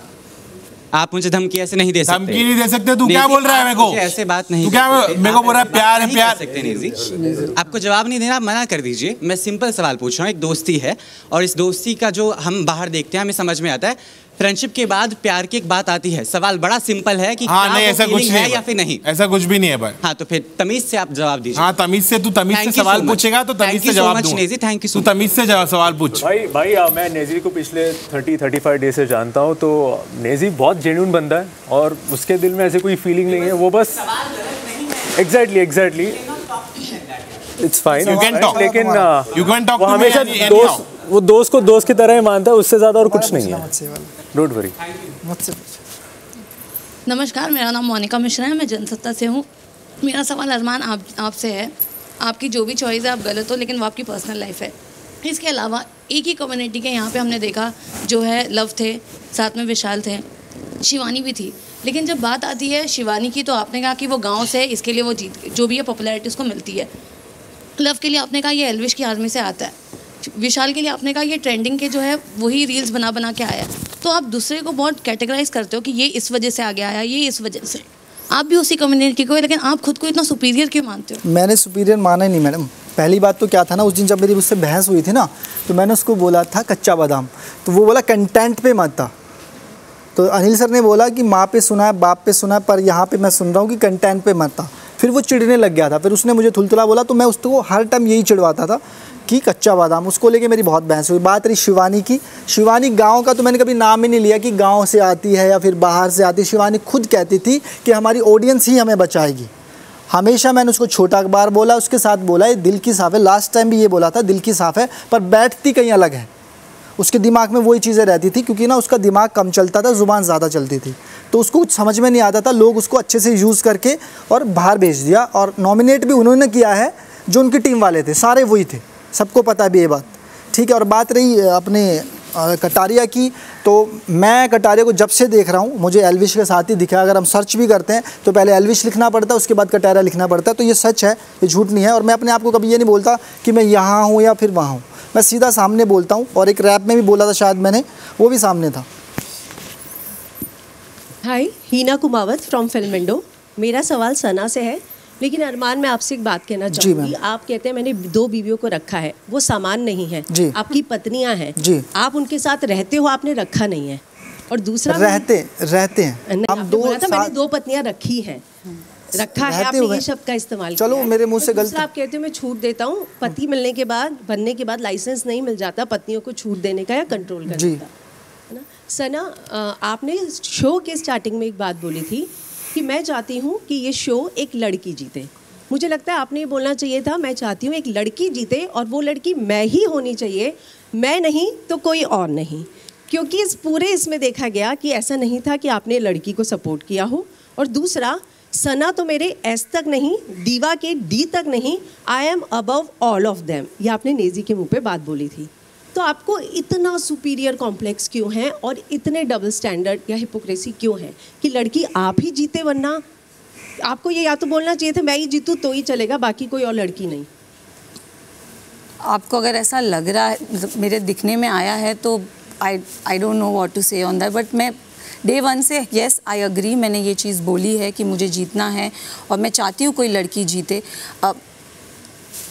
आप मुझे धमकी ऐसे नहीं दे सकते। धमकी नहीं दे सकते। तू क्या बोल रहा है मेरे को? ऐसे बात नहीं। तू क्या मेरे को बोल रहा है प्यार है प्यार? सकते नेजी, आपको जवाब नहीं देना, मना कर दीजिए। मैं सिंपल सवाल पूछ रहा हूँ। एक दोस्ती है और इस दोस्ती का जो हम बाहर देखते हैं हमें समझ में आता है, फ्रेंडशिप के बाद प्यार की एक बात आती है। सवाल बड़ा सिंपल है कि हाँ, नहीं ऐसा कुछ नहीं है या फिर नहीं। ऐसा कुछ भी नहीं है भाई। हाँ, तो फिर तमीज से आप जवाब दीजिए। हाँ, तमीज से। तू तमीज से सवाल पूछेगा तो तमीज से जवाब दूंगा। Naezy, thank you so much. तू तमीज से सवाल पूछ। भाई मैं नेजी को पिछले 30-35 डे से जानता हूँ, तो नेजी बहुत जेन्युइन बंदा है और उसके दिल में ऐसे कोई फीलिंग नहीं है। वो बस एग्जैक्टली इट्स फाइन, लेकिन वो हमेशा वो दोस्त को दोस्त की तरह ही मानता है, उससे ज़्यादा और कुछ नहीं है। Don't worry. नमस्कार, मेरा नाम मोनिका मिश्रा है, मैं जनसत्ता से हूँ। मेरा सवाल अरमान आपसे है। आपकी जो भी चॉइस है आप गलत हो, लेकिन वो आपकी पर्सनल लाइफ है। इसके अलावा एक ही कम्युनिटी के यहाँ पे हमने देखा जो है लव थे, साथ में विशाल थे, शिवानी भी थी। लेकिन जब बात आती है शिवानी की, तो आपने कहा कि वो गाँव से है, इसके लिए वो जीत जो भी है पॉपुलैरिटी उसको मिलती है। लव के लिए आपने कहा ये एल्विश की आर्मी से आता है। विशाल के लिए आपने कहा ये ट्रेंडिंग के जो है वही रील्स बना बना के आया। तो आप दूसरे को बहुत कैटेगराइज करते हो कि ये इस वजह से आगे आया, ये इस वजह से। आप भी उसी कम्युनिटी को है, लेकिन आप खुद को इतना सुपीरियर क्यों मानते हो? मैंने सुपीरियर माना ही नहीं मैडम। पहली बात तो क्या था ना, उस दिन जब मेरी उससे बहस हुई थी ना, तो मैंने उसको बोला था कच्चा बादाम, तो वो बोला कंटेंट पे मत था। तो अनिल सर ने बोला कि माँ पे सुना है, बाप पे सुना है, पर यहाँ पे मैं सुन रहा हूँ कि कंटेंट पे मत था। फिर वो चिढ़ने लग गया था, फिर उसने मुझे थुलथुला बोला, तो मैं उसको हर टाइम यही चिढ़वाता था कि कच्चा बादाम। उसको लेके मेरी बहुत बहस हुई। बात रही शिवानी की, शिवानी गांव का तो मैंने कभी नाम ही नहीं लिया कि गांव से आती है या फिर बाहर से आती है। शिवानी खुद कहती थी कि हमारी ऑडियंस ही हमें बचाएगी। हमेशा मैंने उसको छोटा अखबार बोला, उसके साथ बोला ये दिल की साफ़ है। लास्ट टाइम भी ये बोला था दिल की साफ़ है, पर बैठती कहीं अलग है। उसके दिमाग में वही चीज़ें रहती थी, क्योंकि ना उसका दिमाग कम चलता था, ज़ुबान ज़्यादा चलती थी, तो उसको कुछ समझ में नहीं आता था। लोग उसको अच्छे से यूज़ करके और बाहर भेज दिया, और नॉमिनेट भी उन्होंने किया है जो उनकी टीम वाले थे, सारे वही थे, सबको पता भी ये बात, ठीक है। और बात रही अपने कटारिया की, तो मैं कटारिया को जब से देख रहा हूँ मुझे एल्विश के साथ ही दिखा। अगर हम सर्च भी करते हैं तो पहले एल्विश लिखना पड़ता है, उसके बाद कटारिया लिखना पड़ता है, तो ये सच है, ये झूठ नहीं है। और मैं अपने आप को कभी ये नहीं बोलता कि मैं यहाँ हूँ या फिर वहाँ हूँ, मैं सीधा सामने बोलता हूँ। और एक रैप में भी बोला था शायद मैंने, वो भी सामने था। हाय, हीना कुमावत फ्रॉम फिल्म विंडो। मेरा सवाल सना से है, लेकिन अरमान मैं आपसे एक बात कहना चाहूँगी। आप कहते हैं मैंने 2 बीवियों को रखा है, वो सामान नहीं है, आपकी पत्नियां हैं, आप उनके साथ रहते हो, आपने रखा नहीं है। और दूसरा रहते हैं हम मैंने 2 पत्नियां रखी हैं, रखा है, आपने ये शब्द का इस्तेमाल चलो किया। मेरे मुंह से गलती। आप कहते हो मैं छूट देता हूँ, पति मिलने के बाद बनने के बाद लाइसेंस नहीं मिल जाता पत्नियों को छूट देने का या कंट्रोल करने का, है ना। सना, आपने शो के स्टार्टिंग में एक बात बोली थी कि मैं चाहती हूँ कि ये शो एक लड़की जीते। मुझे लगता है आपने ये बोलना चाहिए था मैं चाहती हूँ एक लड़की जीते, और वो लड़की मैं ही होनी चाहिए, मैं नहीं तो कोई और नहीं। क्योंकि इस पूरे इसमें देखा गया कि ऐसा नहीं था कि आपने लड़की को सपोर्ट किया हो। और दूसरा, सना तो मेरे एस तक नहीं, दीवा के डी तक नहीं, I M above all of them, ये आपने नेजी के मुँह पर बात बोली थी। तो आपको इतना सुपीरियर कॉम्प्लेक्स क्यों है और इतने डबल स्टैंडर्ड या हिपोक्रेसी क्यों है कि लड़की आप ही जीते, वरना आपको ये या तो बोलना चाहिए था मैं ही जीतूँ तो ही चलेगा, बाकी कोई और लड़की नहीं। आपको अगर ऐसा लग रहा है, मेरे दिखने में आया है, तो I don't know what to say on that, but मैं डे 1 से येस आई अग्री, मैंने ये चीज़ बोली है कि मुझे जीतना है और मैं चाहती हूँ कोई लड़की जीते। अब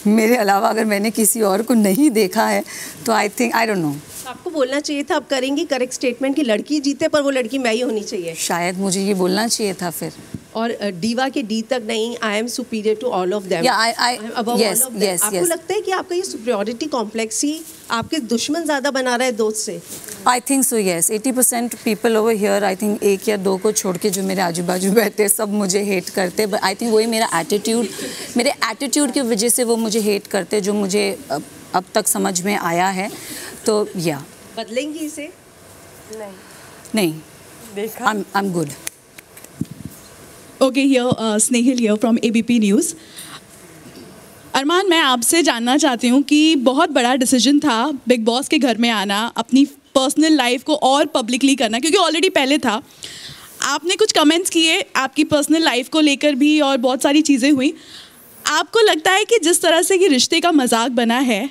मेरे अलावा अगर मैंने किसी और को नहीं देखा है तो I think I don't no, आपको बोलना चाहिए था। आप करेंगी करेक्ट स्टेटमेंट कि लड़की जीते पर वो लड़की मैं ही होनी चाहिए। शायद मुझे ये बोलना चाहिए था फिर। और डीवा के डी तक नहीं, I am superior to all of them, आपको लगता है कि आपका ये सुपीरियरिटी कॉम्प्लेक्स ही आपके दुश्मन ज़्यादा बना रहा है दोस्त से? I think so yes. 80% people over here, I think 1 या 2 को छोड़ के जो मेरे आजू बाजू बैठे सब मुझे हेट करते, बट आई थिंक वही मेरा एटीट्यूड, मेरे एटीट्यूड की वजह से वो मुझे हेट करते, जो मुझे अब तक समझ में आया है। तो या बदलेंगी इसे? नहीं, I'm good. Okay, here Snehal here from ABP News. अरमान, मैं आपसे जानना चाहती हूँ कि बहुत बड़ा डिसीजन था बिग बॉस के घर में आना, अपनी पर्सनल लाइफ को और पब्लिकली करना, क्योंकि ऑलरेडी पहले था। आपने कुछ कमेंट्स किए आपकी पर्सनल लाइफ को लेकर भी और बहुत सारी चीज़ें हुई। आपको लगता है कि जिस तरह से ये रिश्ते का मजाक बना है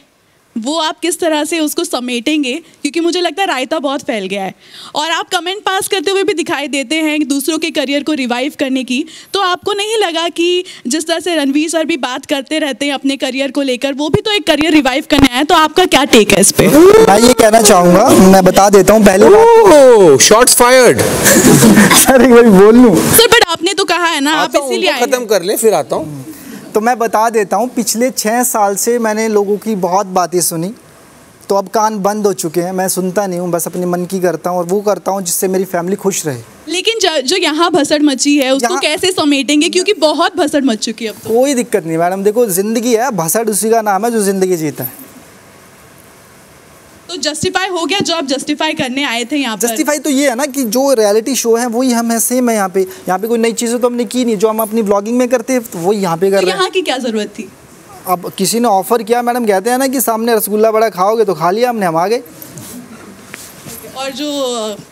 वो आप किस तरह से उसको समेटेंगे? क्योंकि मुझे लगता है रायता बहुत फैल गया है और आप कमेंट पास करते हुए भी दिखाई देते हैं दूसरों के करियर को रिवाइव करने की। तो आपको नहीं लगा कि जिस तरह से रणवीर सर भी बात करते रहते हैं अपने करियर को लेकर, वो भी तो एक करियर रिवाइव करने आए, तो आपका क्या टेक है इस पे? मैं ये कहना चाहूँगा, मैं बता देता हूँ पहले शॉट्स फायर्ड। सर एक बार बोल लूँ सर, बट आपने तो कहा है ना आप इसीलिए आए। खत्म कर ले फिर आता हूँ। तो मैं बता देता हूँ, पिछले 6 साल से मैंने लोगों की बहुत बातें सुनी, तो अब कान बंद हो चुके हैं। मैं सुनता नहीं हूँ, बस अपने मन की करता हूँ और वो करता हूँ जिससे मेरी फैमिली खुश रहे। लेकिन जो यहाँ भसड़ मची है उसको कैसे समेटेंगे? क्योंकि बहुत भसड़ मच चुकी है अब तो। कोई दिक्कत नहीं मैडम, देखो जिंदगी है, भसड़ उसी का नाम है जो जिंदगी जीता है। तो जस्टिफाई हो गया जो आप जस्टिफाई करने आए थे यहाँ पर? जस्टिफाई तो ये है ना कि जो रियलिटी शो है वही हम है, सेम है। यहाँ पे कोई नई चीज़ें तो हमने की नहीं, जो हम अपनी ब्लॉगिंग में करते हैं वही यहाँ पे कर रहे हैं। यहाँ की क्या ज़रूरत थी? अब किसी ने ऑफर किया, मैडम कहते हैं ना कि सामने रसगुल्ला बड़ा खाओगे, तो खा लिया हमने, हम आ गए। और जो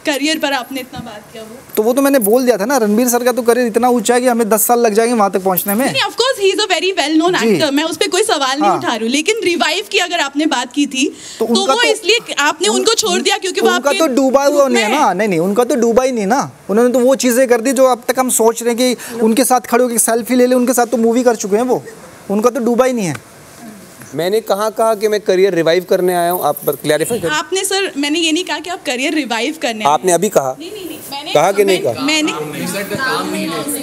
करियर पर आपने इतना बात किया वो तो मैंने बोल दिया था ना, रणवीर सर का तो करियर इतना ऊंचा है कि हमें 10 साल लग जाएंगे वहाँ तक पहुँचने में। Of course he is a very well known actor, मैं उस पर कोई सवाल नहीं उठा रही हूँ, लेकिन रिवाइव की अगर आपने बात की थी तो वो इसलिए आपने उनको छोड़ दिया क्योंकि उनका तो डूबा हुआ नहीं है ना। नहीं, उनका तो डूबा ही नहीं ना, उन्होंने तो वो चीज़ें कर दी जो अब तक हम सोच रहे हैं कि उनके साथ खड़े होकर सेल्फी ले ले, उनके साथ तो मूवी कर चुके हैं वो, उनका तो डूबा ही नहीं है। मैंने कहा कि मैं करियर रिवाइव करने आया हूँ, आप पर क्लैरिफाई करें। आपने सर, मैंने ये नहीं कहा कि आप करियर रिवाइव करने, आपने अभी कहा। नहीं, कहा कि नहीं कहा?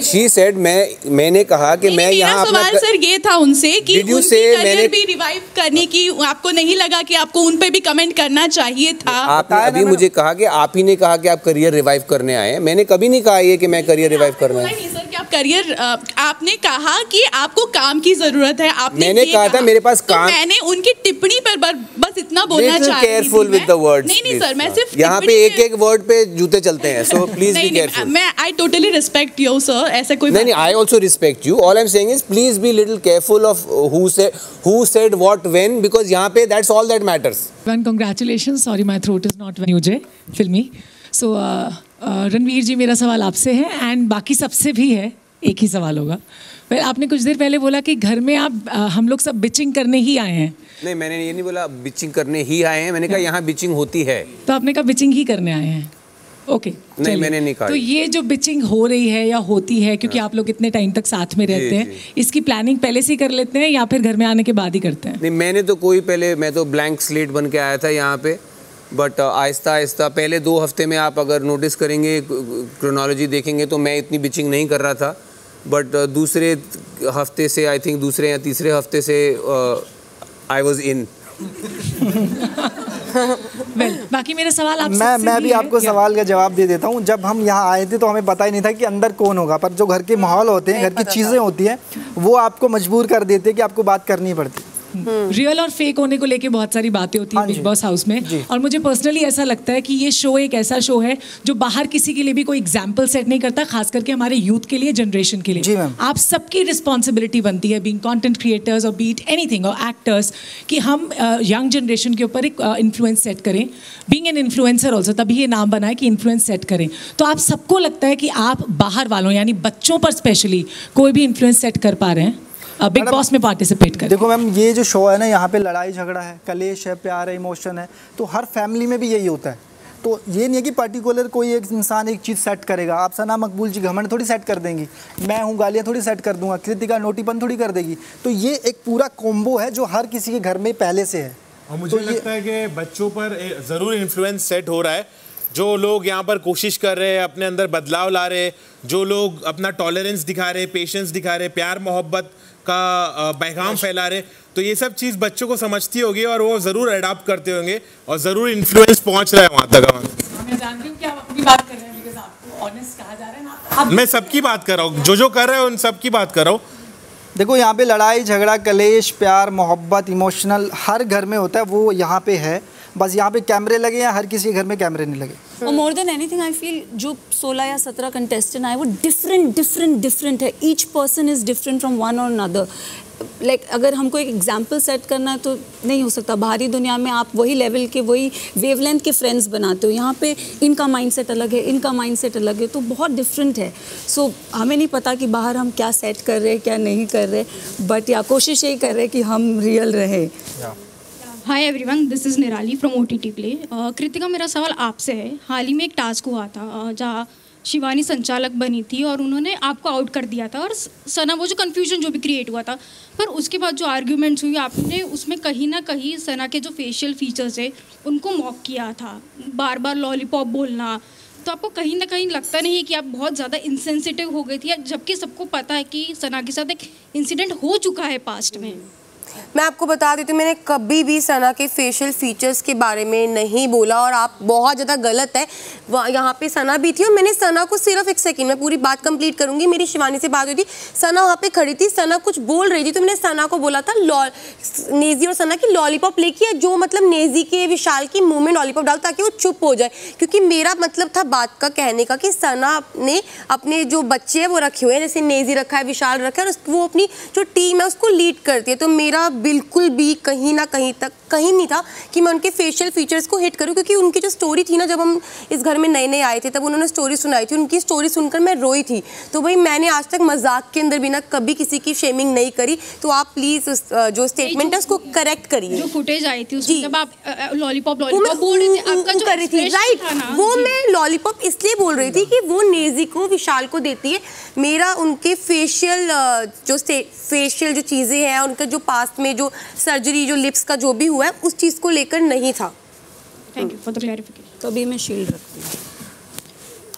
शी सेड, मैंने कहा कि मैं यहाँ अपना सवाल सर ये था उनसे कि उनकी करियर भी रिवाइव करने की आपको नहीं लगा कि आपको उन पे भी कमेंट करना चाहिए था? आपने अभी मुझे कहा कि आप ही ने कहा कि आप करियर रिवाइव करने आए हैं, मैंने कभी नहीं कहा ये कि मैं करियर रिवाइव करना है। सर कि आप करियर, आपने कहा कि आपको काम की जरूरत है, मैंने कहा था मेरे पास काम। मैंने उनकी टिप्पणी पर बस इतना बोलना चाहती थी। Careful with the words. नहीं सर, मैं सिर्फ यहाँ पे एक वर्ड पे जूते चलते हैं, सो प्लीज बी केयरफुल। मैं I totally respect you sir, ऐसा कोई नहीं, I also respect you. All I am saying is please be little careful of who said what when, because यहाँ पे that's all that matters. Congratulations, sorry my throat is not Newzy Filmy. So Ranveer जी, मेरा सवाल आपसे है and बाकी सबसे भी है, एक ही सवाल होगा। फिर आपने कुछ देर पहले बोला कि घर में आप हम लोग सब बिचिंग करने ही आए हैं। नहीं, मैंने ये नहीं बोला बिचिंग करने ही आए हैं, मैंने कहा यहाँ बिचिंग होती है। तो आपने कहा बिचिंग ही करने आए हैं, ओके। नहीं, मैंने नहीं कहा। तो ये जो बिचिंग हो रही है या होती है, क्योंकि आप लोग इतने टाइम तक साथ में रहते हैं, इसकी प्लानिंग पहले से ही कर लेते हैं या फिर घर में आने के बाद ही करते हैं? नहीं, मैंने तो मैं तो ब्लैंक स्लेट बन के आया था यहाँ पे, बट आहिस्ता आहिस्ता पहले 2 हफ्ते में आप अगर नोटिस करेंगे, क्रोनोलॉजी देखेंगे तो मैं इतनी बिचिंग नहीं कर रहा था, बट दूसरे हफ्ते से, आई थिंक दूसरे या तीसरे हफ्ते से आई वॉज इन। बाकी मेरा सवाल आपसे मैं भी आपको सवाल का जवाब दे देता हूँ। जब हम यहाँ आए थे तो हमें पता ही नहीं था कि अंदर कौन होगा, पर जो घर के माहौल होते हैं, घर की चीज़ें होती हैं, वो आपको मजबूर कर देते हैं कि आपको बात करनी पड़ती। रियल और फेक होने को लेके बहुत सारी बातें होती हैं बिग बॉस हाउस में, और मुझे पर्सनली ऐसा लगता है कि ये शो एक ऐसा शो है जो बाहर किसी के लिए भी कोई एग्जाम्पल सेट नहीं करता, खास करके हमारे यूथ के लिए, जनरेशन के लिए। आप सबकी रिस्पॉन्सिबिलिटी बनती है, बीइंग कंटेंट क्रिएटर्स और बीट एनीथिंग और एक्टर्स, कि हम यंग जनरेशन के ऊपर एक इन्फ्लुएंस सेट करें। बीइंग एन इन्फ्लुएंसर ऑल्सो, तभी ये नाम बना है कि इन्फ्लुएंस सेट करें। तो आप सबको लगता है कि आप बाहर वालों यानी बच्चों पर स्पेशली कोई भी इन्फ्लुएंस सेट कर पा रहे हैं बिग बॉस में पार्टिसिपेट करें? देखो मैम, ये जो शो है ना, यहाँ पे लड़ाई झगड़ा है, कलेश है, प्यार है, इमोशन है, तो हर फैमिली में भी यही होता है। तो ये नहीं है कि पर्टिकुलर कोई एक इंसान एक चीज़ सेट करेगा। आप सना मकबूल जी घमंड थोड़ी सेट कर देंगी, मैं हूँ गालियाँ थोड़ी सेट कर दूंगा, कृतिका नोटीपन थोड़ी कर देगी। तो ये एक पूरा कॉम्बो है जो हर किसी के घर में पहले से है। और मुझे लगता है कि बच्चों पर ज़रूर इन्फ्लुएंस सेट हो रहा है। जो लोग यहाँ पर कोशिश कर रहे हैं, अपने अंदर बदलाव ला रहे हैं, जो लोग अपना टॉलरेंस दिखा रहे, पेशेंस दिखा रहे, प्यार मोहब्बत का पैगाम फैला रहे, तो ये सब चीज़ बच्चों को समझती होगी और वो ज़रूर अडॉप्ट करते होंगे और ज़रूर इन्फ्लुएंस पहुँच रहा है वहाँ तक। मैं जानती हूँ कि आप अपनी बात कर रहे हैं, बिकॉज़ आपको ऑनेस्ट कहा जा रहा है ना। मैं सबकी बात कर रहा हूँ, जो कर रहे हैं उन सबकी बात कर रहा हूँ। देखो यहाँ पे लड़ाई झगड़ा, कलेश, प्यार मोहब्बत, इमोशनल हर घर में होता है, वो यहाँ पे है। बस यहाँ पे कैमरे लगे हैं, हर किसी के घर में कैमरे नहीं लगे। और more than anything I feel जो 16 या 17 कंटेस्टेंट आए वो डिफरेंट है. Each person is different from one और अनदर. लाइक अगर हमको एक एग्जाम्पल सेट करना है तो नहीं हो सकता. बाहरी दुनिया में आप वही लेवल के, वही वेवलेंथ के फ्रेंड्स बनाते हो. यहाँ पे इनका माइंडसेट अलग है, इनका माइंडसेट अलग है, तो बहुत डिफरेंट है. सो हमें नहीं पता कि बाहर हम क्या सेट कर रहे हैं, क्या नहीं कर रहे, बट या कोशिश यही कर रहे हैं कि हम रियल रहे. हाय एवरीवन, दिस इज़ निराली फ्रॉम OTT प्ले. कृतिका, मेरा सवाल आपसे है. हाल ही में एक टास्क हुआ था जहाँ शिवानी संचालक बनी थी और उन्होंने आपको आउट कर दिया था, और सना वो जो कन्फ्यूजन जो भी क्रिएट हुआ था, पर उसके बाद जो आर्ग्यूमेंट्स हुई आपने उसमें कहीं ना कहीं सना के जो फेशियल फीचर्स है उनको मॉक किया था, बार बार लॉलीपॉप बोलना. तो आपको कहीं ना कहीं लगता नहीं है कि आप बहुत ज़्यादा इंसेंसिटिव हो गई थी, जबकि सबको पता है कि सना के साथ एक इंसिडेंट हो चुका है पास्ट में? मैं आपको बता देती हूँ, मैंने कभी भी सना के फेशियल फीचर्स के बारे में नहीं बोला, और आप बहुत ज़्यादा गलत है. यहाँ पे सना भी थी और मैंने सना को सिर्फ एक सेकंड में पूरी बात कंप्लीट करूँगी. मेरी शिवानी से बात हुई थी, सना वहाँ पे खड़ी थी, सना कुछ बोल रही थी, तो मैंने सना को बोला था नेजी और सना की लॉलीपॉप लेके, जो मतलब नेजी के विशाल की मुँह में लॉलीपॉप डाल ताकि वो चुप हो जाए, क्योंकि मेरा मतलब था बात का कहने का कि सना ने अपने जो बच्चे हैं वो रखे हुए हैं, जैसे नेजी रखा है, विशाल रखा है, और वो अपनी जो टीम है उसको लीड करती है. तो मेरा बिल्कुल भी कहीं ना कहीं तक कहीं नहीं था कि मैं उनके फेशियल फीचर्स को हिट करूं, क्योंकि उनकी जो स्टोरी थी ना, जब हम इस घर में नए नए आए थे तब उन्होंने स्टोरी सुनाई थी, उनकी स्टोरी सुनकर मैं रोई थी. तो भाई मैंने आज तक मजाक के अंदर भी ना कभी किसी की शेमिंग नहीं करी. तो आप प्लीज़ जो स्टेटमेंट है उसको करेक्ट करिए. जो फुटेज आई थी उसमें जब आप लॉलीपॉप बोल रहे थे, आपका जो कर रही थी, राइट, वो मैं लॉलीपॉप इसलिए बोल रही थी कि वो नेजी को विशाल को देती है. मेरा उनके फेशियल जो चीज़ें हैं, उनका जो पास्ट में जो सर्जरी, जो लिप्स का जो भी हुआ है, उस चीज़ को लेकर नहीं था. Thank you for the clarification. तो अभी मैं शील्ड रखती हूँ.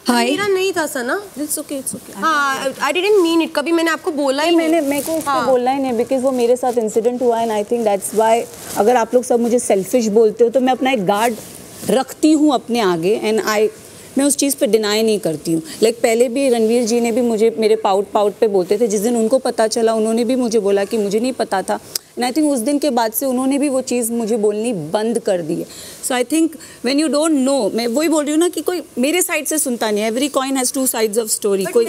हाय, मेरा नहीं था Sana. It's okay, it's okay. हाँ, आई डिडंट मीन इट. कभी मैंने आपको बोला ही नहीं. मेरे को उसको बोलना ही नहीं, बिकॉज वो मेरे साथ इंसिडेंट हुआ, and I think that's why अगर आप लोग सब मुझे सेल्फिश बोलते हो तो मैं अपना एक गार्ड रखती हूँ अपने आगे, एंड मैं उस चीज़ पे डिनाई नहीं करती हूँ. लाइक पहले भी रणवीर जी ने भी मुझे मेरे पाउट पे बोलते थे. जिस दिन उनको पता चला उन्होंने भी मुझे बोला कि मुझे नहीं पता था, एंड आई थिंक उस दिन के बाद से उन्होंने भी वो चीज़ मुझे बोलनी बंद कर दी है. So I think when you don't know, मैं वही बोल रही हूँ ना कि कोई मेरे साइड से सुनता नहीं. Every coin has two sides of story. कोई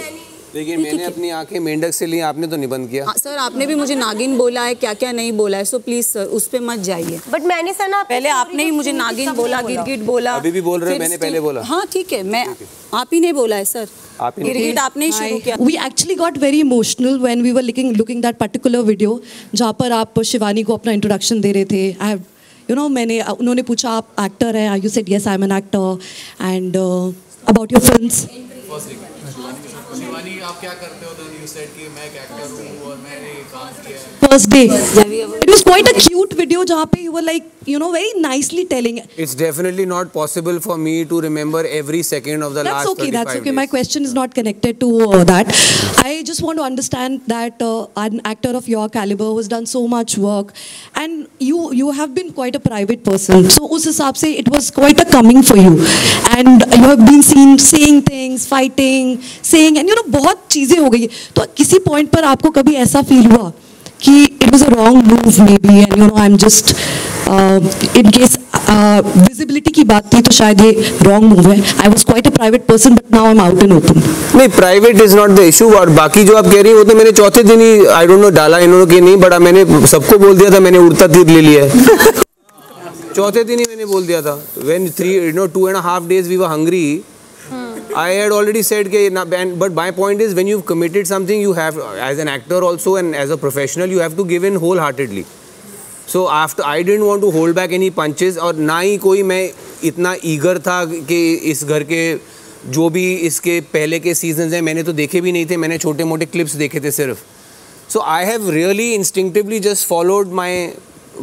लेकिन मैंने अपनी आंखें मेंढक से ली, आपने तो नहीं बंद किया. सर आपने भी मुझे नागिन बोला है, क्या क्या नहीं बोला है, सो प्लीज सर उस पे मत जाइए. बट मैंने सर ना पहले आपने ही मुझे नागिन बोला, गिरगिट बोला. अभी भी बोल रहे हैं, मैंने पहले बोला. हाँ ठीक है, मैं आप ही नहीं बोला है सर. गिरगिट आपने ही शुरू किया. We actually got very emotional when we were looking that particular video जहाँ पर आप शिवानी को अपना इंट्रोडक्शन दे रहे थे. I have, you know, उन्होंने पूछा आप एक्टर हैं, you said yes I'm an actor, and about your films. Shivani आप क्या करते हो? Then you said कि मैं एक एक्टर हूँ और मैंने काम किया है. First day. It was quite a cute video जहाँ पे you were like, you know, very nicely telling. It's definitely not possible for me to remember every second of the last 35 days. That's okay. My question is not connected to that. I just want to understand that an actor of your caliber who has done so much work, and you have been quite a private person. So उस हिसाब से it was quite a coming for you, and you have been seen saying things, fighting, saying, and you know बहुत चीजें हो गई. तो किसी point पर आपको कभी ऐसा फील हुआ कि it was a wrong move maybe, and you know I'm just in case visibility की बात थी तो शायद ये wrong move है. I was quite a private person but now I'm out and open. नहीं, private is not the issue. और बाकी जो आप कह रही हो वो तो मैंने चौथे दिन ही I don't know डाला इन्होंने कि नहीं, बट मैंने सबको बोल दिया था, मैंने उड़ता तीर ले लिया है. चौथे दिन ही मैंने बोल दिया था. When 2.5 days we were hungry, I had already said but my point is when you've committed something, you have, as an actor also and as a professional, you have to give in wholeheartedly. So after I didn't want to hold back any punches, और ना ही कोई मैं इतना eager था कि इस घर के जो भी इसके पहले के seasons हैं मैंने तो देखे भी नहीं थे, मैंने छोटे मोटे clips देखे थे सिर्फ. So I have really instinctively just followed my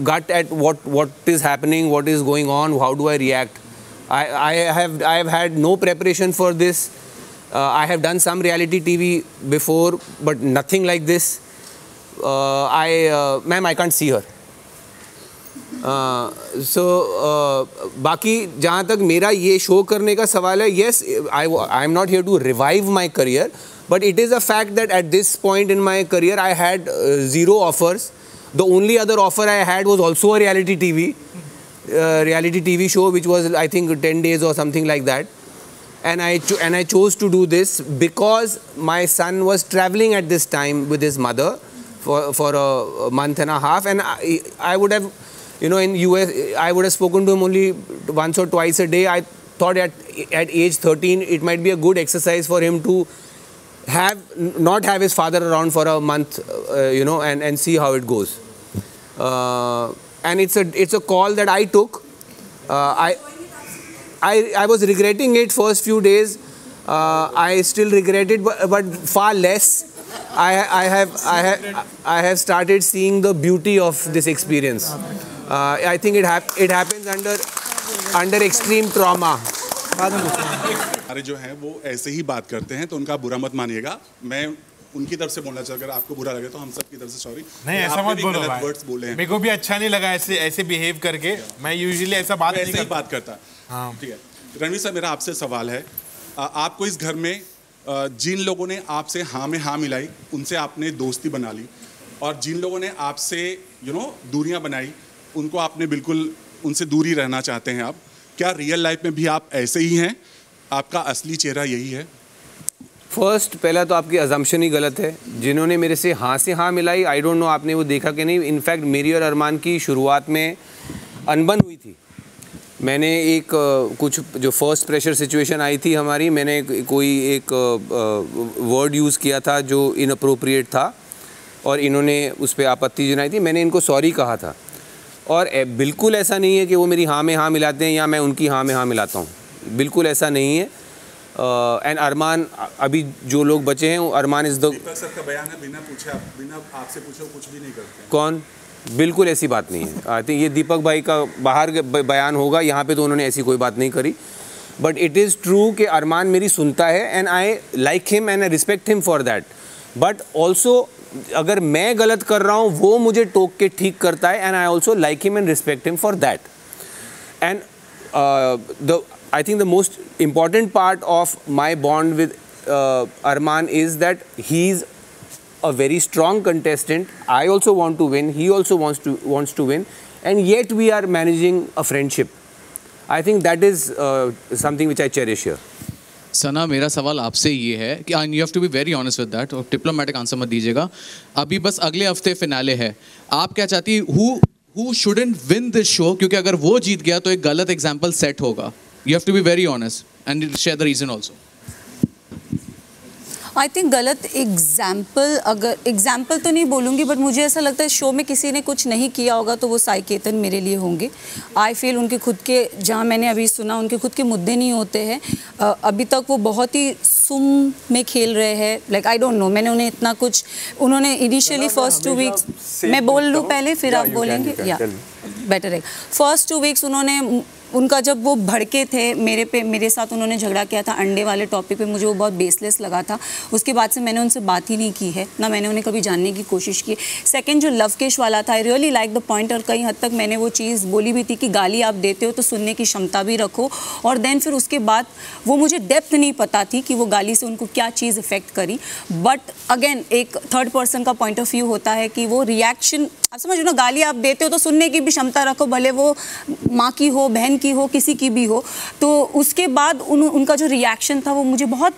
gut at what is happening, what is going on, how do I react. I have had no preparation for this. I have done some reality TV before, but nothing like this. Ma'am, I can't see her. बाकी जहाँ तक मेरा ये show करने का सवाल है, yes, I am not here to revive my career, but it is a fact that at this point in my career I had 0 offers. The only other offer I had was also a reality TV show, which was I think 10 days or something like that. and I chose to do this because my son was traveling at this time with his mother for a month and a half, and I would have, you know, in US I would have spoken to him only once or twice a day. I thought at age 13 it might be a good exercise for him to not have his father around for a month, you know, and see how it goes. And it's a call that I took. I was regretting it first few days. I still regret it, but far less. I have started seeing the beauty of this experience. I think it happens under extreme trauma. हमारे जो हैं वो ऐसे ही बात करते हैं, तो उनका बुरा मत मानिएगा। मैं उनकी तरफ से बोलना चाहूँगा, अगर आपको बुरा लगे तो हम सब की तरफ से सॉरी। नहीं, ऐसा मत बोलो भाई। वर्ड्स बोले हैं, मेरे को भी अच्छा नहीं लगा ऐसे बिहेव करके। मैं यूजुअली ऐसा बात नहीं बात करता। हाँ ठीक है। रणवीर सर, मेरा आपसे सवाल है, आपको इस घर में जिन लोगों ने आपसे हाँ में हाँ मिलाई, उनसे आपने दोस्ती बना ली, और जिन लोगों ने आपसे दूरियाँ बनाई, उनको आपने बिल्कुल उनसे दूर ही रहना चाहते हैं आप। क्या रियल लाइफ में भी आप ऐसे ही हैं? आपका असली चेहरा यही है? फर्स्ट, पहला तो आपकी अजम्पशन ही गलत है। जिन्होंने मेरे से हाँ मिलाई, आई डोंट नो आपने वो देखा कि नहीं। इनफैक्ट मेरी और अरमान की शुरुआत में अनबन हुई थी। मैंने कुछ जो फर्स्ट प्रेशर सिचुएशन आई थी हमारी, मैंने कोई एक वर्ड यूज़ किया था जो इनअप्रोप्रिएट था, और इन्होंने उस पर आपत्ति जनाई थी। मैंने इनको सॉरी कहा था, और बिल्कुल ऐसा नहीं है कि वो मेरी हाँ में हाँ मिलाते हैं या मैं उनकी हाँ में हाँ मिलाता हूँ, बिल्कुल ऐसा नहीं है। एंड अरमान, अभी जो लोग बचे हैं, अरमान इज़ द। दीपक सर का बयान है, बिना आपसे पूछे कुछ भी नहीं करते। कौन? बिल्कुल ऐसी बात नहीं है। आई थिंक ये दीपक भाई का बाहर बयान होगा, यहाँ पे तो उन्होंने ऐसी कोई बात नहीं करी। बट इट इज़ ट्रू कि अरमान मेरी सुनता है, and I like him and I respect him for that. But also अगर मैं गलत कर रहा हूँ, वो मुझे टोक के ठीक करता है, and I also like him and respect him for that. And I think the most important part of my bond with Arman is that he's a very strong contestant. I also want to win. He also wants to win, and yet we are managing a friendship. I think that is something which I cherish here. Sana, मेरा सवाल आपसे ये है कि you have to be very honest with that, और diplomatic answer मत दीजिएगा। अभी बस अगले हफ्ते फिनाले है, आप क्या चाहती who shouldn't win this show? क्योंकि अगर वो जीत गया तो एक गलत एग्जाम्पल सेट होगा। You have to be very honest and share the reason also. I think गलत एग्जाम्पल तो नहीं बोलूँगी, बट मुझे ऐसा लगता है शो में किसी ने कुछ नहीं किया होगा तो वो साई केतन मेरे लिए होंगे। आई फील उनके खुद के, जहाँ मैंने अभी सुना, उनके खुद के मुद्दे नहीं होते हैं। अभी तक वो बहुत ही सुम में खेल रहे हैं। लाइक आई डोंट नो, मैंने उन्हें इतना कुछ, उन्होंने इनिशियली फर्स्ट 2 वीक्स, मैं बोल लूँ पहले फिर आप बोलेंगे, या बेटर है। फर्स्ट 2 वीक्स उन्होंने, उनका जब वो भड़के थे मेरे साथ, उन्होंने झगड़ा किया था अंडे वाले टॉपिक पे, मुझे वो बहुत बेसलेस लगा था। उसके बाद से मैंने उनसे बात ही नहीं की है, ना मैंने उन्हें कभी जानने की कोशिश की। सेकंड जो लवकेश वाला था, आई रियली लाइक द पॉइंट, और कहीं हद तक मैंने वो चीज़ बोली भी थी कि गाली आप देते हो तो सुनने की क्षमता भी रखो। और देन फिर उसके बाद वो मुझे डेप्थ नहीं पता थी कि वो गाली से उनको क्या चीज़ इफेक्ट करी। बट अगेन एक थर्ड पर्सन का पॉइंट ऑफ व्यू होता है कि वो रिएक्शन, आप समझो ना, गाली आप देते हो तो सुनने की भी क्षमता रखो, भले वो माँ की हो, बहन की हो, किसी की भी हो। तो उसके बाद उनका जो रिएक्शन था वो मुझे बहुत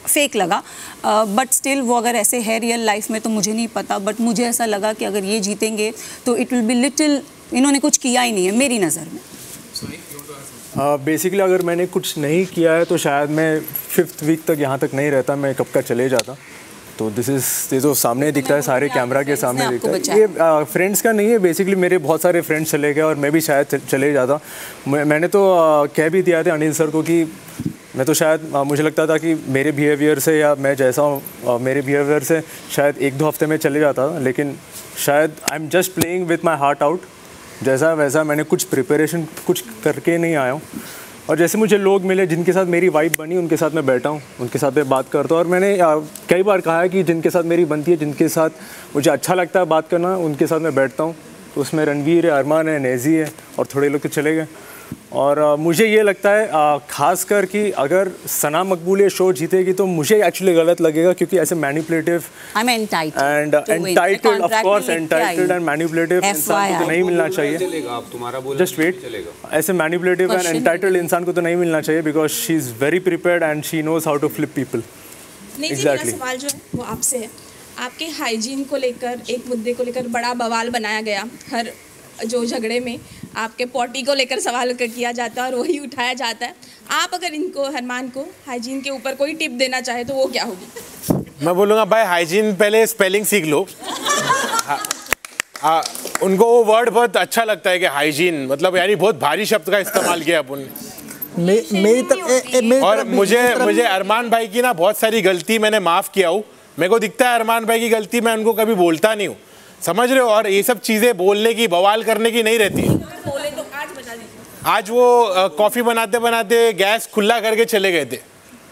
फेक लगा। बट स्टिल वो अगर ऐसे है रियल लाइफ में तो मुझे नहीं पता, बट मुझे ऐसा लगा कि अगर ये जीतेंगे तो इट विल बी लिटिल, इन्होंने कुछ किया ही नहीं है मेरी नज़र में। बेसिकली अगर मैंने कुछ नहीं किया है तो शायद मैं 5th वीक तक यहाँ तक नहीं रहता, मैं कब का चले जाता। तो ये जो सामने दिखता है, सारे कैमरा के सामने दिखता है, ये फ्रेंड्स का नहीं है। बेसिकली मेरे बहुत सारे फ्रेंड्स चले गए और मैं भी शायद चले जाता। मैंने तो कह भी दिया था अनिल सर को कि मैं तो शायद, मुझे लगता था कि मेरे बिहेवियर से या मैं जैसा हूँ मेरे बिहेवियर से शायद 1-2 हफ्ते में चले जाता, लेकिन शायद I am just playing with my heart out. जैसा वैसा मैंने कुछ प्रिपरेशन कुछ करके नहीं आया हूँ, और जैसे मुझे लोग मिले जिनके साथ मेरी वाइब बनी, उनके साथ मैं बैठा हूँ, उनके साथ मैं बात करता हूँ। और मैंने कई बार कहा है कि जिनके साथ मेरी बनती है, जिनके साथ मुझे अच्छा लगता है बात करना, उनके साथ मैं बैठता हूँ। तो उसमें रणवीर है, अरमान है, नेजी है और थोड़े लोग तो चले गए। और मुझे ये लगता है ख़ास कर कि अगर सना मकबूल ये शो जीतेगी तो मुझे एक्चुअली गलत लगेगा, क्योंकि ऐसे manipulative and entitled of course entitled and manipulative इंसान को तो नहीं मिलना चाहिए। जस्ट वेट, ऐसे मैनिपुलेटिव एंड एंटाइटल्ड इंसान को तो नहीं मिलना चाहिए, because she is very prepared and she knows how to flip people. Exactly. सवाल जो है वो आपसे है, आपके हाइजीन को लेकर एक मुद्दे को लेकर बड़ा बवाल बनाया गया, हर जो झगड़े में आपके पॉटी को लेकर सवाल किया जाता है और वही उठाया जाता है। आप अगर इनको अरमान को हाइजीन के ऊपर कोई टिप देना चाहे तो वो क्या होगी? मैं बोलूँगा भाई हाइजीन पहले स्पेलिंग सीख लो। उनको वो वर्ड बहुत अच्छा लगता है कि हाइजीन, मतलब यानी बहुत भारी शब्द का इस्तेमाल किया अपन ने। और मुझे अरमान भाई की ना बहुत सारी गलती मैंने माफ़ किया हूँ। मेरे को दिखता है अरमान भाई की गलती मैं उनको कभी बोलता नहीं हूँ, समझ रहे हो? और ये सब चीज़ें बोलने की, बवाल करने की नहीं रहती। आज वो कॉफ़ी बनाते बनाते गैस खुला करके चले गए थे,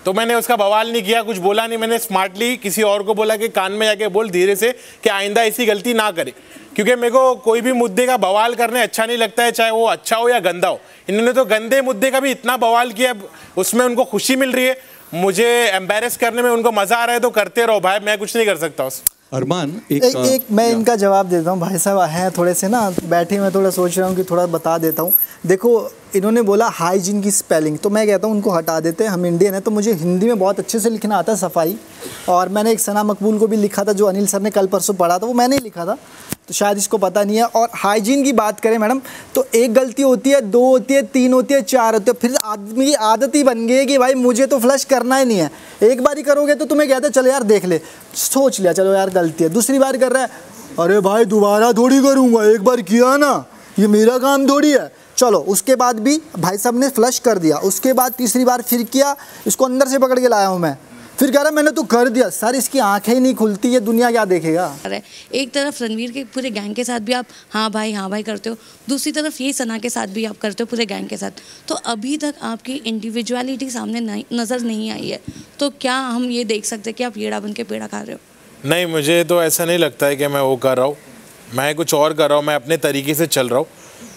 तो मैंने उसका बवाल नहीं किया, कुछ बोला नहीं। मैंने स्मार्टली किसी और को बोला कि कान में जाके बोल धीरे से कि आइंदा ऐसी गलती ना करे, क्योंकि मेरे को कोई भी मुद्दे का बवाल करने अच्छा नहीं लगता है, चाहे वो अच्छा हो या गंदा हो। इन्होंने तो गंदे मुद्दे का भी इतना बवाल किया, उसमें उनको खुशी मिल रही है, मुझे एम्बेरस करने में उनको मज़ा आ रहा है, तो करते रहो भाई, मैं कुछ नहीं कर सकता उस। अरमान एक मैं इनका जवाब देता हूँ। भाई साहब हैं थोड़े से ना बैठे, मैं थोड़ा सोच रहा हूँ कि थोड़ा बता देता हूँ। देखो इन्होंने बोला हाइजीन की स्पेलिंग, तो मैं कहता हूँ उनको हटा देते हैं, हम इंडियन हैं तो मुझे हिंदी में बहुत अच्छे से लिखना आता है, सफाई। और मैंने एक सना मकबूल को भी लिखा था, जो अनिल सर ने कल परसों पढ़ा था, वो मैंने ही लिखा था, तो शायद इसको पता नहीं है। और हाइजीन की बात करें मैडम, तो एक गलती होती है, दो होती है, तीन होती है, चार होती है, फिर आदमी की आदत ही बन गई है कि भाई मुझे तो फ्लश करना ही नहीं है। एक बार ही करोगे तो तुम्हें कहते चलो यार देख ले, सोच लिया चलो यार गलती है, दूसरी बार कर रहा है, अरे भाई दोबारा थोड़ी करूँगा, एक बार किया ना, ये मेरा काम थोड़ी है, चलो। उसके बाद भी भाई साहब ने फ्लश कर दिया, उसके बाद तीसरी बार फिर किया, इसको अंदर से पकड़ के लाया हूँ मैं, फिर कह रहा मैंने तो कर दिया। सर इसकी आंखें ही नहीं खुलती, ये दुनिया क्या देखेगा। एक तरफ रणवीर के पूरे गैंग के साथ भी आप हाँ भाई करते हो, दूसरी तरफ ये सना के साथ भी आप करते हो पूरे गैंग के साथ, तो अभी तक आपकी इंडिविजुअलिटी सामने नज़र नहीं आई है, तो क्या हम ये देख सकते हैं कि आप येड़ा बन के पेड़ा खा रहे हो? नहीं, मुझे तो ऐसा नहीं लगता है कि मैं वो कर रहा हूँ, मैं कुछ और कर रहा हूँ, मैं अपने तरीके से चल रहा हूँ।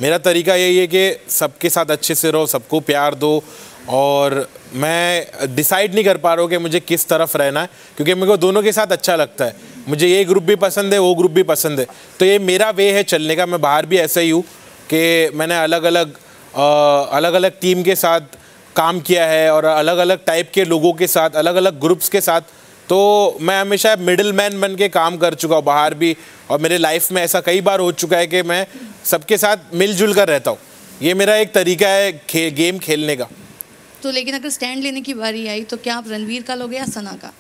मेरा तरीका यही है कि सबके साथ अच्छे से रहो, सबको प्यार दो, और मैं डिसाइड नहीं कर पा रहा हूँ कि मुझे किस तरफ रहना है, क्योंकि मेरे को दोनों के साथ अच्छा लगता है। मुझे ये ग्रुप भी पसंद है, वो ग्रुप भी पसंद है, तो ये मेरा वे है चलने का। मैं बाहर भी ऐसा ही हूँ कि मैंने अलग अलग टीम के साथ काम किया है और अलग अलग टाइप के लोगों के साथ, अलग अलग ग्रुप्स के साथ, तो मैं हमेशा मिडिल मैन बन के काम कर चुका हूँ बाहर भी, और मेरे लाइफ में ऐसा कई बार हो चुका है कि मैं सबके साथ मिलजुल कर रहता हूँ। ये मेरा एक तरीका है गेम खेलने का। तो लेकिन अगर स्टैंड लेने की बारी आई तो क्या आप रणवीर का लोगे या सना का?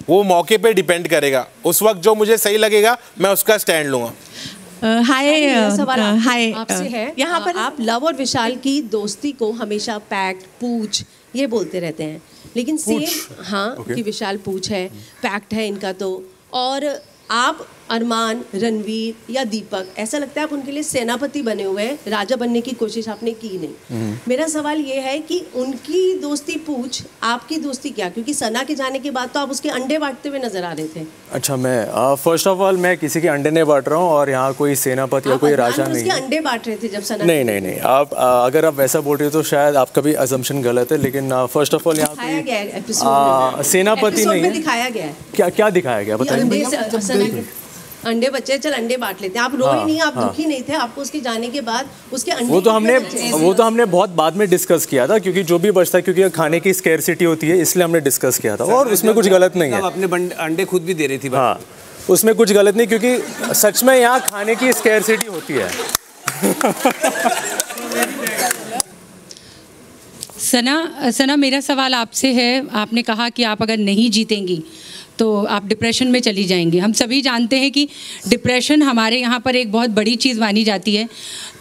वो मौके पे डिपेंड करेगा, उस वक्त जो मुझे सही लगेगा मैं उसका स्टैंड लूँगा। हाय आपसे है, यहाँ पर आप लव और विशाल की दोस्ती को हमेशा पैक्ट, पूछ ये बोलते रहते हैं, लेकिन सेम हाँ कि विशाल पूछ है, पैक्ट है इनका तो, और आप अरमान, रणवीर या दीपक, ऐसा लगता है आप उनके लिए सेनापति बने हुए हैं, राजा बनने की कोशिश आपने की नहीं। मेरा सवाल ये है कि उनकी दोस्ती पूछ, आपकी दोस्ती क्या? क्योंकि सना के जाने के बाद तो आप उसके अंडे बांटते हुए नजर आ रहे थे। अच्छा, मैं फर्स्ट ऑफ ऑल मैं किसी के अंडे नहीं बांट रहा हूँ, और यहाँ कोई सेनापति या कोई राजा नहीं है। अंडे बांट रहे थे जब सना? नहीं, आप अगर आप वैसा बोल रहे हो तो शायद आपका भी असम्पशन गलत है, लेकिन फर्स्ट ऑफ ऑल यहाँ सेनापति नहीं है। दिखाया गया है क्या दिखाया गया बताइए? अंडे बच्चे, चल अंडे बांट लेते हैं। आप रोए नहीं, आप दुखी नहीं थे, आपको उसके जाने के बाद उसके अंडे वो तो हमने बहुत बाद में डिस्कस किया था, क्योंकि जो भी बचता है, क्योंकि खाने की स्कैरसिटी होती है, इसलिए हमने डिस्कस किया था, और उसमें कुछ गलत नहीं है। अपने अंडे खुद भी दे रही थी। हाँ, उसमें कुछ गलत नहीं, क्योंकि सच में यहाँ खाने की स्कैरसिटी होती है। सना मेरा सवाल आपसे है, आपने कहा कि आप अगर नहीं जीतेंगी तो आप डिप्रेशन में चली जाएंगी। हम सभी जानते हैं कि डिप्रेशन हमारे यहाँ पर एक बहुत बड़ी चीज़ मानी जाती है,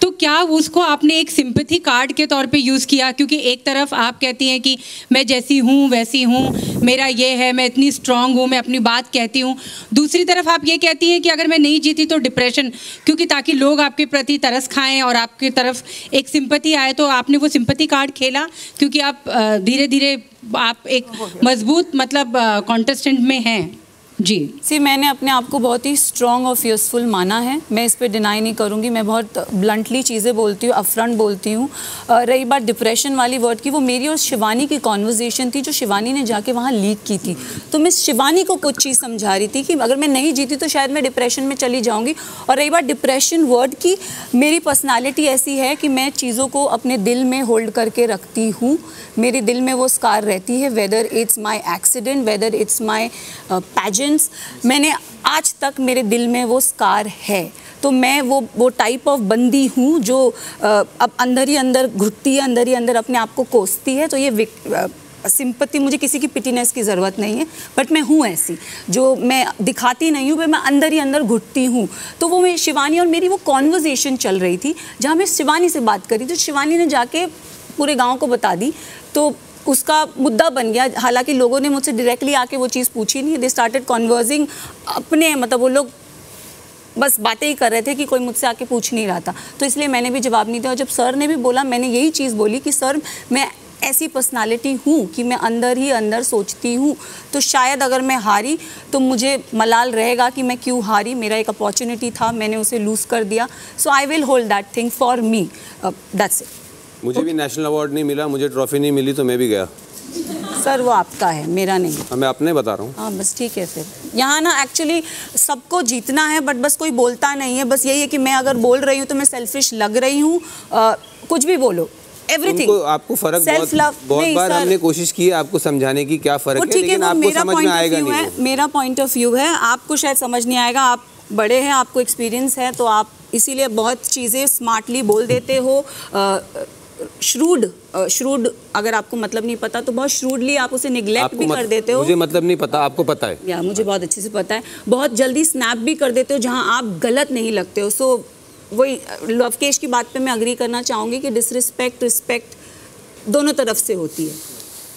तो क्या उसको आपने एक सिंपैथी कार्ड के तौर पे यूज़ किया? क्योंकि एक तरफ आप कहती हैं कि मैं जैसी हूँ वैसी हूँ, मेरा ये है, मैं इतनी स्ट्रांग हूँ, मैं अपनी बात कहती हूँ, दूसरी तरफ आप ये कहती हैं कि अगर मैं नहीं जीती तो डिप्रेशन, क्योंकि ताकि लोग आपके प्रति तरस खाएँ और आपकी तरफ एक सिंपैथी आए, तो आपने वो सिंपैथी कार्ड खेला, क्योंकि आप धीरे धीरे आप एक मजबूत मतलब कॉन्टेस्टेंट में हैं जी सी मैंने अपने आप को बहुत ही स्ट्रॉन्ग और फियर्सफुल माना है, मैं इस पर डिनाई नहीं करूँगी, मैं बहुत ब्लंटली चीज़ें बोलती हूँ, अपफ्रंट बोलती हूँ। रही बात डिप्रेशन वाली वर्ड की, वो मेरी और शिवानी की कॉन्वर्जेसन थी जो शिवानी ने जाके वहाँ लीक की थी। तो मैं शिवानी को कुछ चीज़ समझा रही थी कि अगर मैं नहीं जीती तो शायद मैं डिप्रेशन में चली जाऊँगी। और रही बात डिप्रेशन वर्ड की, मेरी पर्सनैलिटी ऐसी है कि मैं चीज़ों को अपने दिल में होल्ड करके रखती हूँ, मेरे दिल में वो स्कार रहती है, whether it's my accident, whether it's my pageants, मैंने आज तक मेरे दिल में वो स्कार है। तो मैं वो टाइप ऑफ बंदी हूँ जो अब अंदर ही अंदर घुटती है, अंदर ही अंदर अपने आप को कोसती है। तो ये सिंपत्ति, मुझे किसी की पिटीनेस की ज़रूरत नहीं है, बट मैं हूँ ऐसी, जो मैं दिखाती नहीं हूँ, मैं अंदर ही अंदर घुटती हूँ। तो वो मैं शिवानी और मेरी वो कॉन्वर्जेसन चल रही थी जहाँ मैं शिवानी से बात करी, तो शिवानी ने जाके पूरे गाँव को बता दी, तो उसका मुद्दा बन गया। हालांकि लोगों ने मुझसे डायरेक्टली आके वो चीज़ पूछी नहीं, दे स्टार्टेड कन्वर्सिंग अपने, मतलब वो लोग बस बातें ही कर रहे थे कि कोई मुझसे आके पूछ नहीं रहा था, तो इसलिए मैंने भी जवाब नहीं दिया। और जब सर ने भी बोला, मैंने यही चीज़ बोली कि सर मैं ऐसी पर्सनालिटी हूँ कि मैं अंदर ही अंदर सोचती हूँ, तो शायद अगर मैं हारी तो मुझे मलाल रहेगा कि मैं क्यों हारी, मेरा एक अपॉर्चुनिटी था, मैंने उसे लूज़ कर दिया। So I will hold that thing for me, that's it. मुझे भी नेशनल अवार्ड नहीं मिला, मुझे ट्रॉफी नहीं मिली, तो मैं भी गया। सर वो आपका है, मेरा नहीं। मैं अपने बता रहा हूँ। हाँ बस ठीक है। फिर यहाँ ना एक्चुअली सबको जीतना है, बट बस कोई बोलता नहीं है। बस यही है कि मैं अगर बोल रही हूँ तो मैं सेल्फिश लग रही हूँ, कुछ भी बोलो, एवरीथिंग। आपको फर्क बहुत बार हमने कोशिश की है आपको समझाने की क्या फ़र्क है, लेकिन आपको समझ में आएगा नहीं। मेरा पॉइंट ऑफ व्यू है, आपको शायद समझ नहीं आएगा, आप बड़े हैं, आपको एक्सपीरियंस है, तो आप इसीलिए बहुत चीज़ें स्मार्टली बोल देते हो। श्रूड अगर आपको मतलब नहीं पता तो बहुत श्रूडली आप उसे निगलेक्ट भी कर देते हो। मुझे मतलब नहीं पता, आपको पता है। या मुझे बहुत अच्छे से पता है। बहुत जल्दी स्नैप भी कर देते हो जहां आप गलत नहीं लगते हो। सो वही लवकेश की बात पे मैं अग्री करना चाहूँगी कि डिसरिस्पेक्ट रिस्पेक्ट दोनों तरफ से होती है।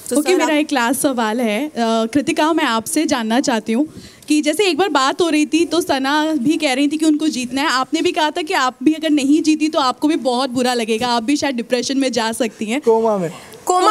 तो मेरा एक लास्ट सवाल है कृतिका, मैं आपसे जानना चाहती हूँ कि जैसे एक बार बात हो रही थी तो सना भी कह रही थी कि उनको जीतना है, आपने भी कहा था कि आप भी अगर नहीं जीती तो आपको भी बहुत बुरा लगेगा, आप भी शायद डिप्रेशन में जा सकती हैं, कोमा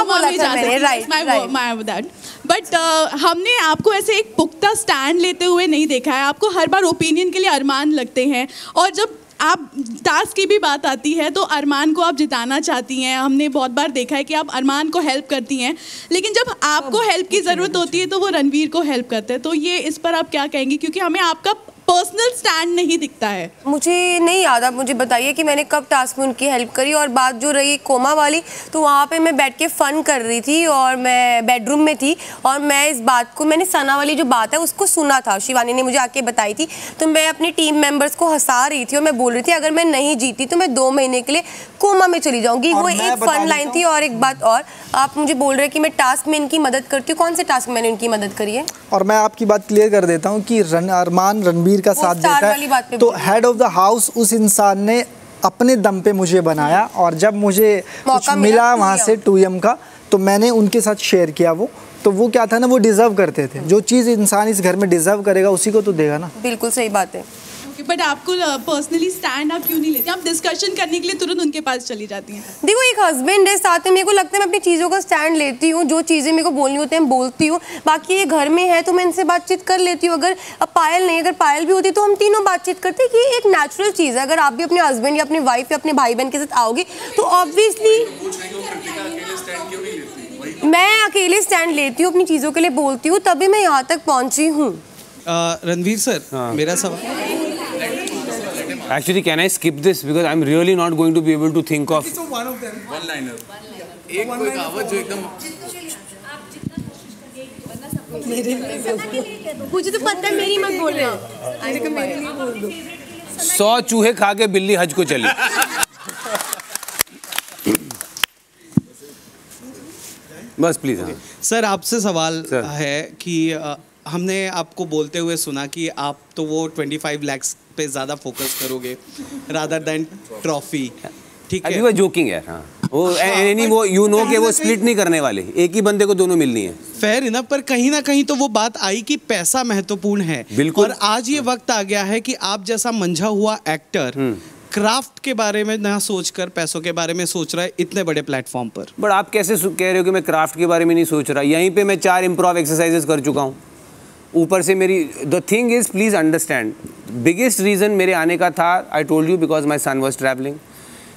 बोला था मैंने, राइट। बट हमने आपको ऐसे एक पुख्ता स्टैंड लेते हुए नहीं देखा है, आपको हर बार ओपिनियन के लिए अरमान लगते हैं, और जब आप टास्क की भी बात आती है तो अरमान को आप जिताना चाहती हैं। हमने बहुत बार देखा है कि आप अरमान को हेल्प करती हैं, लेकिन जब आपको हेल्प की ज़रूरत होती है तो वो रणवीर को हेल्प करते हैं। तो ये इस पर आप क्या कहेंगी, क्योंकि हमें आपका पर्सनल स्टैंड नहीं दिखता है। मुझे नहीं याद, आप मुझे बताइए कि मैंने कब टास्क में उनकी हेल्प करी। और बात जो रही कोमा वाली, तो वहाँ पे मैं बैठ के फ़न कर रही थी और मैं बेडरूम में थी, और मैं इस बात को, मैंने सना वाली जो बात है उसको सुना था, शिवानी ने मुझे आके बताई थी, तो मैं अपनी टीम मेंबर्स को हंसा रही थी और मैं बोल रही थी अगर मैं नहीं जीती तो मैं 2 महीने के लिए कोमा में चली जाऊँगी। वो एक फ़न लाइन थी। और एक बात और, आप मुझे बोल रहे हैं कि मैं टास्क में इनकी मदद करती हूँ, कौन से टास्क में मैंने इनकी मदद करी है? और मैं आपकी बात क्लियर कर देता हूँ कि अरमान रणवीर का साथ देता है, तो हेड ऑफ द हाउस उस इंसान ने अपने दम पे मुझे बनाया, और जब मुझे कुछ मिला वहाँ से 2M का, तो मैंने उनके साथ शेयर किया वो। तो वो क्या था ना, वो डिजर्व करते थे, जो चीज़ इंसान इस घर में डिजर्व करेगा उसी को तो देगा ना। बिल्कुल सही बात है। बट आपको पर्सनली स्टैंड आप क्यों नहीं लेती, आप डिस्कशन करने के लिए तुरंत उनके पास चली जाती हैं? देखो, एक हस्बैंड है साथ में, मेरे को लगता है मैं अपनी चीज़ों का स्टैंड लेती हूँ, जो चीज़ें मेरे को बोलनी होती हैं बोलती हूँ। बाकी ये घर में है तो मैं इनसे बातचीत कर लेती हूँ। अगर अब पायल नहीं, अगर पायल भी होती तो हम तीनों बातचीत करते हैं कि एक नेचुरल चीज़ है। अगर आप भी अपने हस्बैंड या अपनी वाइफ या अपने भाई बहन के साथ आओगे तो ऑब्वियसली मैं अकेले स्टैंड लेती हूँ, अपनी चीज़ों के लिए बोलती हूँ, तभी मैं यहाँ तक पहुँची हूँ। रणवीर सर, मेरा सवाल Actually, can I skip this because I'm really not going to be able to think of one of them. One liner. एक कोई कहावत जो एकदम मुझे तो पता है, मेरी मत बोलना। 100 चूहे खा के बिल्ली हज को चली। बस प्लीज। सर आपसे सवाल है कि हमने आपको बोलते हुए सुना कि आप तो वो 25 लाख पे ज़्यादा फोकस करोगे रादर देन ट्रॉफी, ठीक है? वो जोकिंग है। हाँ, वो यू नो कि वो स्प्लिट नहीं करने वाले, एक ही बंदे को दोनों मिलनी है। फेयर इनफ, पर कहीं ना कहीं तो वो बात आई कि पैसा महत्वपूर्ण है। बिल्कुल। और आज ये वक्त आ गया है कि आप जैसा मंझा हुआ एक्टर क्राफ्ट के बारे में ना सोचकर पैसों के बारे में सोच रहा है इतने बड़े प्लेटफॉर्म पर। बट आप कैसे कह रहे हो कि मैं क्राफ्ट के बारे में नहीं सोच रहा? यहीं पे मैं 4 इम्प्रोव एक्सरसाइजेस कर चुका हूँ। ऊपर से मेरी the thing is please understand, biggest reason मेरे आने का था, I told you, because my son was travelling.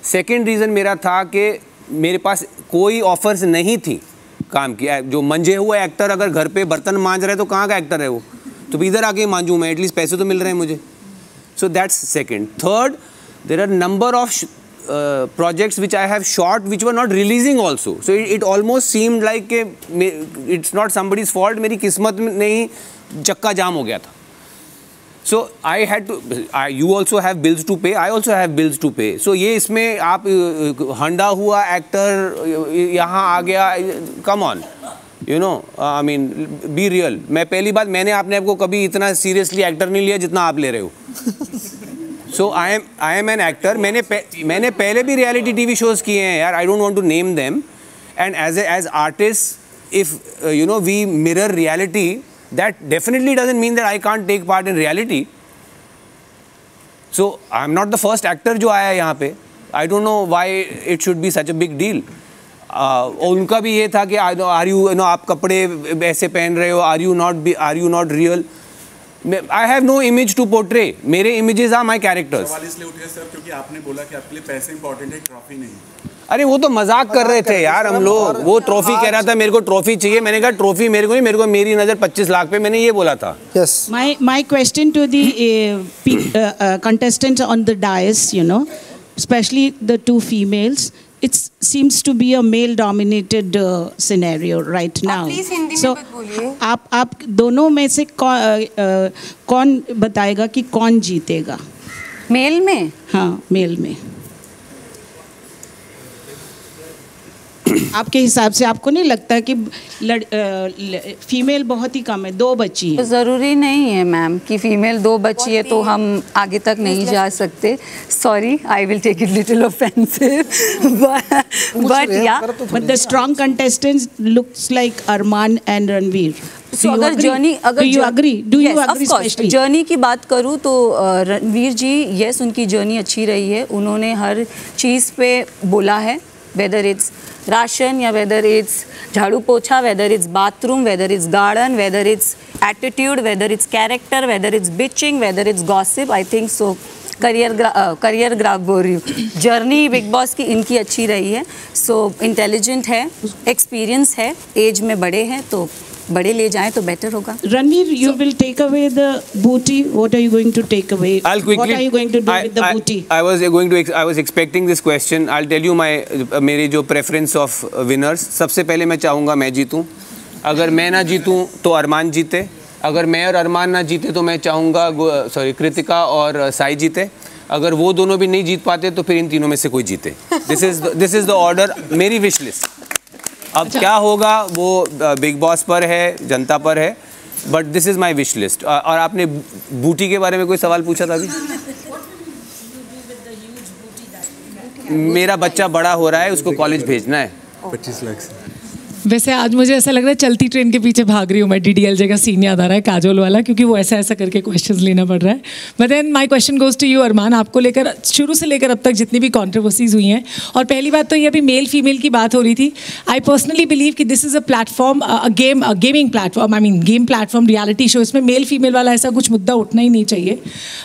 Second reason मेरा था कि मेरे पास कोई ऑफर्स नहीं थी काम की। जो मंजे हुए एक्टर अगर घर पे बर्तन मांज रहे तो कहाँ का एक्टर है वो, तो इधर आके मांजूँ मैं, एटलीस्ट पैसे तो मिल रहे हैं मुझे। So that's second. Third, there are number of projects which I have shot which were not releasing also, so it almost seemed like it's not somebody's fault, मेरी किस्मत में नहीं, चक्का जाम हो गया था। So I had to, you also have bills to pay, I also have bills to pay, so ये इसमें आप हंडा हुआ एक्टर यहाँ आ गया, come on, you know, I mean be real। मैं पहली बात, मैंने अपने आप को कभी इतना सीरियसली एक्टर नहीं लिया जितना आप ले रहे हो। So I am an actor। मैंने पहले भी रियलिटी टीवी शोज़ किए हैं यार, I don't want to name them, and as artists, if you know we mirror reality, that definitely doesn't mean that I can't take part in reality। So I'm not the first actor जो आया यहाँ पे, I don't know why it should be such a big deal। उनका भी ये था कि are you know आप कपड़े ऐसे पहन रहे हो, are you not real। I have no image to portray, मेरे images are my characters। सवाल इसलिए उठे सर क्योंकि आपने बोला कि आपके लिए पैसे इंपॉर्टेंट है, ट्रॉफी नहीं। अरे वो तो मजाक कर रहे थे यार हम लोग, वो ट्रॉफी कह रहा था, मेरे को ट्रॉफी चाहिए, मैंने कहा ट्रॉफी मेरे को नहीं, मेरे को मेरी नज़र 25 लाख पे, मैंने ये बोला था। Yes। My question to the contestants on the dais, you know, especially the two females, it seems to be a male dominated scenario right now। Please Hindi so, में बोलिए। आप दोनों में से कौन बताएगा कि कौन जीतेगा? मेल में? हाँ, मेल में। आपके हिसाब से आपको नहीं लगता कि फीमेल बहुत ही कम है, 2 बच्ची हैं? ज़रूरी नहीं है मैम कि फीमेल 2 बच्ची है तो हम आगे तक नहीं जा सकते। Sorry, I will take it little offensive, but yeah but the strong contestants looks like Armaan and Ranveer. So, अगर जर्नी, अगर do you agree? जर्नी की बात करूँ तो रणवीर जी, यस, उनकी जर्नी अच्छी रही है, उन्होंने हर चीज़ पे बोला है, वेदर इट्स राशन या वेदर इट्स झाड़ू पोछा, whether it's bathroom, whether it's garden, whether it's attitude, whether it's character, whether it's bitching, whether it's gossip, I think so career graph बोल रही हूँ, जर्नी बिग बॉस की इनकी अच्छी रही है। सो इंटेलिजेंट है, एक्सपीरियंस है, एज में बड़े हैं, तो बड़े ले जाएं तो बेटर होगा। Ranveer, you will take away the booty. What are you going to take away? I'll quickly, what are you going to do with the booty? I was expecting this question. I'll tell you मेरी जो preference of winners। सबसे पहले मैं चाहूँगा मैं जीतूँ। अगर मैं ना जीतूँ तो अरमान जीते। अगर मैं और अरमान ना जीते तो मैं चाहूँगा कृतिका और साई जीते। अगर वो दोनों भी नहीं जीत पाते तो फिर इन तीनों में से कोई जीते। This is the order, मेरी wish list। अब क्या होगा वो बिग बॉस पर है, जनता पर है, but this is my wish list. और आपने बूटी के बारे में कोई सवाल पूछा था अभी? मेरा बच्चा बड़ा हो रहा है, उसको कॉलेज भेजना है। 25 लाख से। वैसे आज मुझे ऐसा लग रहा है चलती ट्रेन के पीछे भाग रही हूँ मैं, DDLJ का सीन याद आ रहा है, काजोल वाला, क्योंकि वो ऐसा करके क्वेश्चंस लेना पड़ रहा है। But then my question goes to you Armaan, आपको लेकर शुरू से लेकर अब तक जितनी भी कॉन्ट्रोवर्सीज हुई हैं, और पहली बात तो ये अभी मेल फीमेल की बात हो रही थी, आई पर्सनली बिलीव कि this is a platform, gaming platform, I mean game platform, reality show, इसमें मेल फीमेल वाला ऐसा कुछ मुद्दा उठना ही नहीं चाहिए।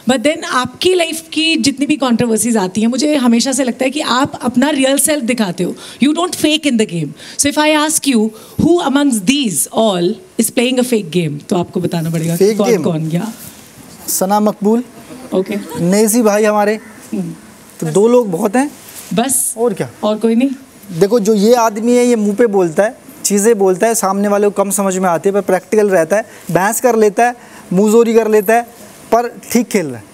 बट देन आपकी लाइफ की जितनी भी कॉन्ट्रोवर्सीज आती हैं, मुझे हमेशा से लगता है कि आप अपना रियल सेल्फ दिखाते हो, you don't fake in the game. So if I ask you who amongst these all is playing a fake game, तो आपको बताना पड़ेगा कौन क्या। सना मकबूल, ओके, नेजी भाई हमारे, तो 2 लोग बहुत हैं बस, और क्या, और कोई नहीं। देखो जो ये आदमी है, ये मुंह पे बोलता है, चीज़ें बोलता है, सामने वाले को कम समझ में आती है, पर प्रैक्टिकल रहता है, बहस कर लेता है, मुँहजोरी कर लेता है, पर ठीक खेल रहा है।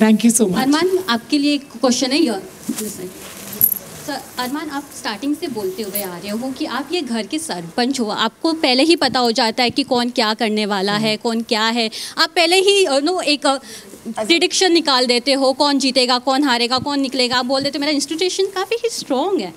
Thank you so much. Armaan, आपके लिए एक क्वेश्चन है यार। सर अरमान, आप स्टार्टिंग से बोलते हुए आ रहे हो कि आप ये घर के सरपंच हो, आपको पहले ही पता हो जाता है कि कौन क्या करने वाला है, कौन क्या है, आप पहले ही एक प्रिडिक्शन निकाल देते हो, कौन जीतेगा, कौन हारेगा, कौन निकलेगा, आप बोल देते हो। मेरा इंस्टीट्यूशन काफ़ी ही स्ट्रॉन्ग है।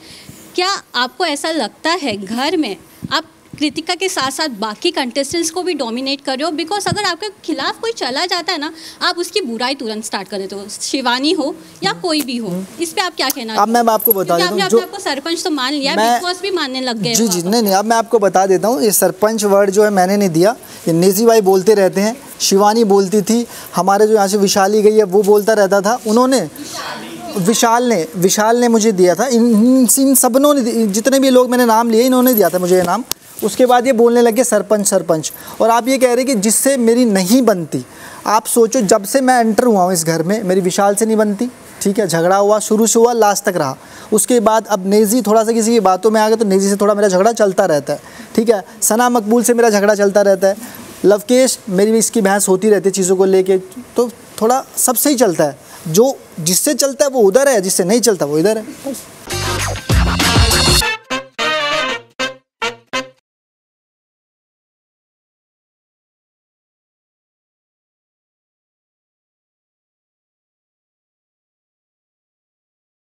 क्या आपको ऐसा लगता है घर में आप, कृतिका के साथ साथ बाकी कंटेस्टेंट्स को भी डोमिनेट कर रहे हो, बिकॉज अगर आपके खिलाफ कोई चला जाता है ना, आप उसकी बुराई तुरंत स्टार्ट कर देते हो, शिवानी हो या कोई भी हो। इस पे आप क्या कहना? अब मैं आपको बता देता हूँ, आपने आपको सरपंच तो मान लिया, बिग बॉस भी मानने लग गए। जी जी, नहीं, अब मैं आपको बता देता हूँ, ये सरपंच वर्ड जो है मैंने नहीं दिया, ये नेजी भाई बोलते रहते हैं, शिवानी बोलती थी, हमारे जो यहाँ से विशाली गई है वो बोलता रहता था, उन्होंने विशाल ने मुझे दिया था, इन सबनों ने, जितने भी लोग मैंने नाम लिए इन्होंने दिया था मुझे ये नाम। उसके बाद ये बोलने लगे सरपंच, और आप ये कह रहे कि जिससे मेरी नहीं बनती। आप सोचो, जब से मैं एंटर हुआ हूँ इस घर में, मेरी विशाल से नहीं बनती, ठीक है, झगड़ा हुआ, शुरू से हुआ, लास्ट तक रहा। उसके बाद अब नेजी थोड़ा सा किसी की बातों में आ गया तो नेजी से थोड़ा मेरा झगड़ा चलता रहता है, ठीक है। सना मकबूल से मेरा झगड़ा चलता रहता है, लवकेश मेरी भी इसकी बहस होती रहती है चीज़ों को लेके, तो थोड़ा सबसे ही चलता है। जो जिससे चलता है वो उधर है, जिससे नहीं चलता वो इधर है, बस।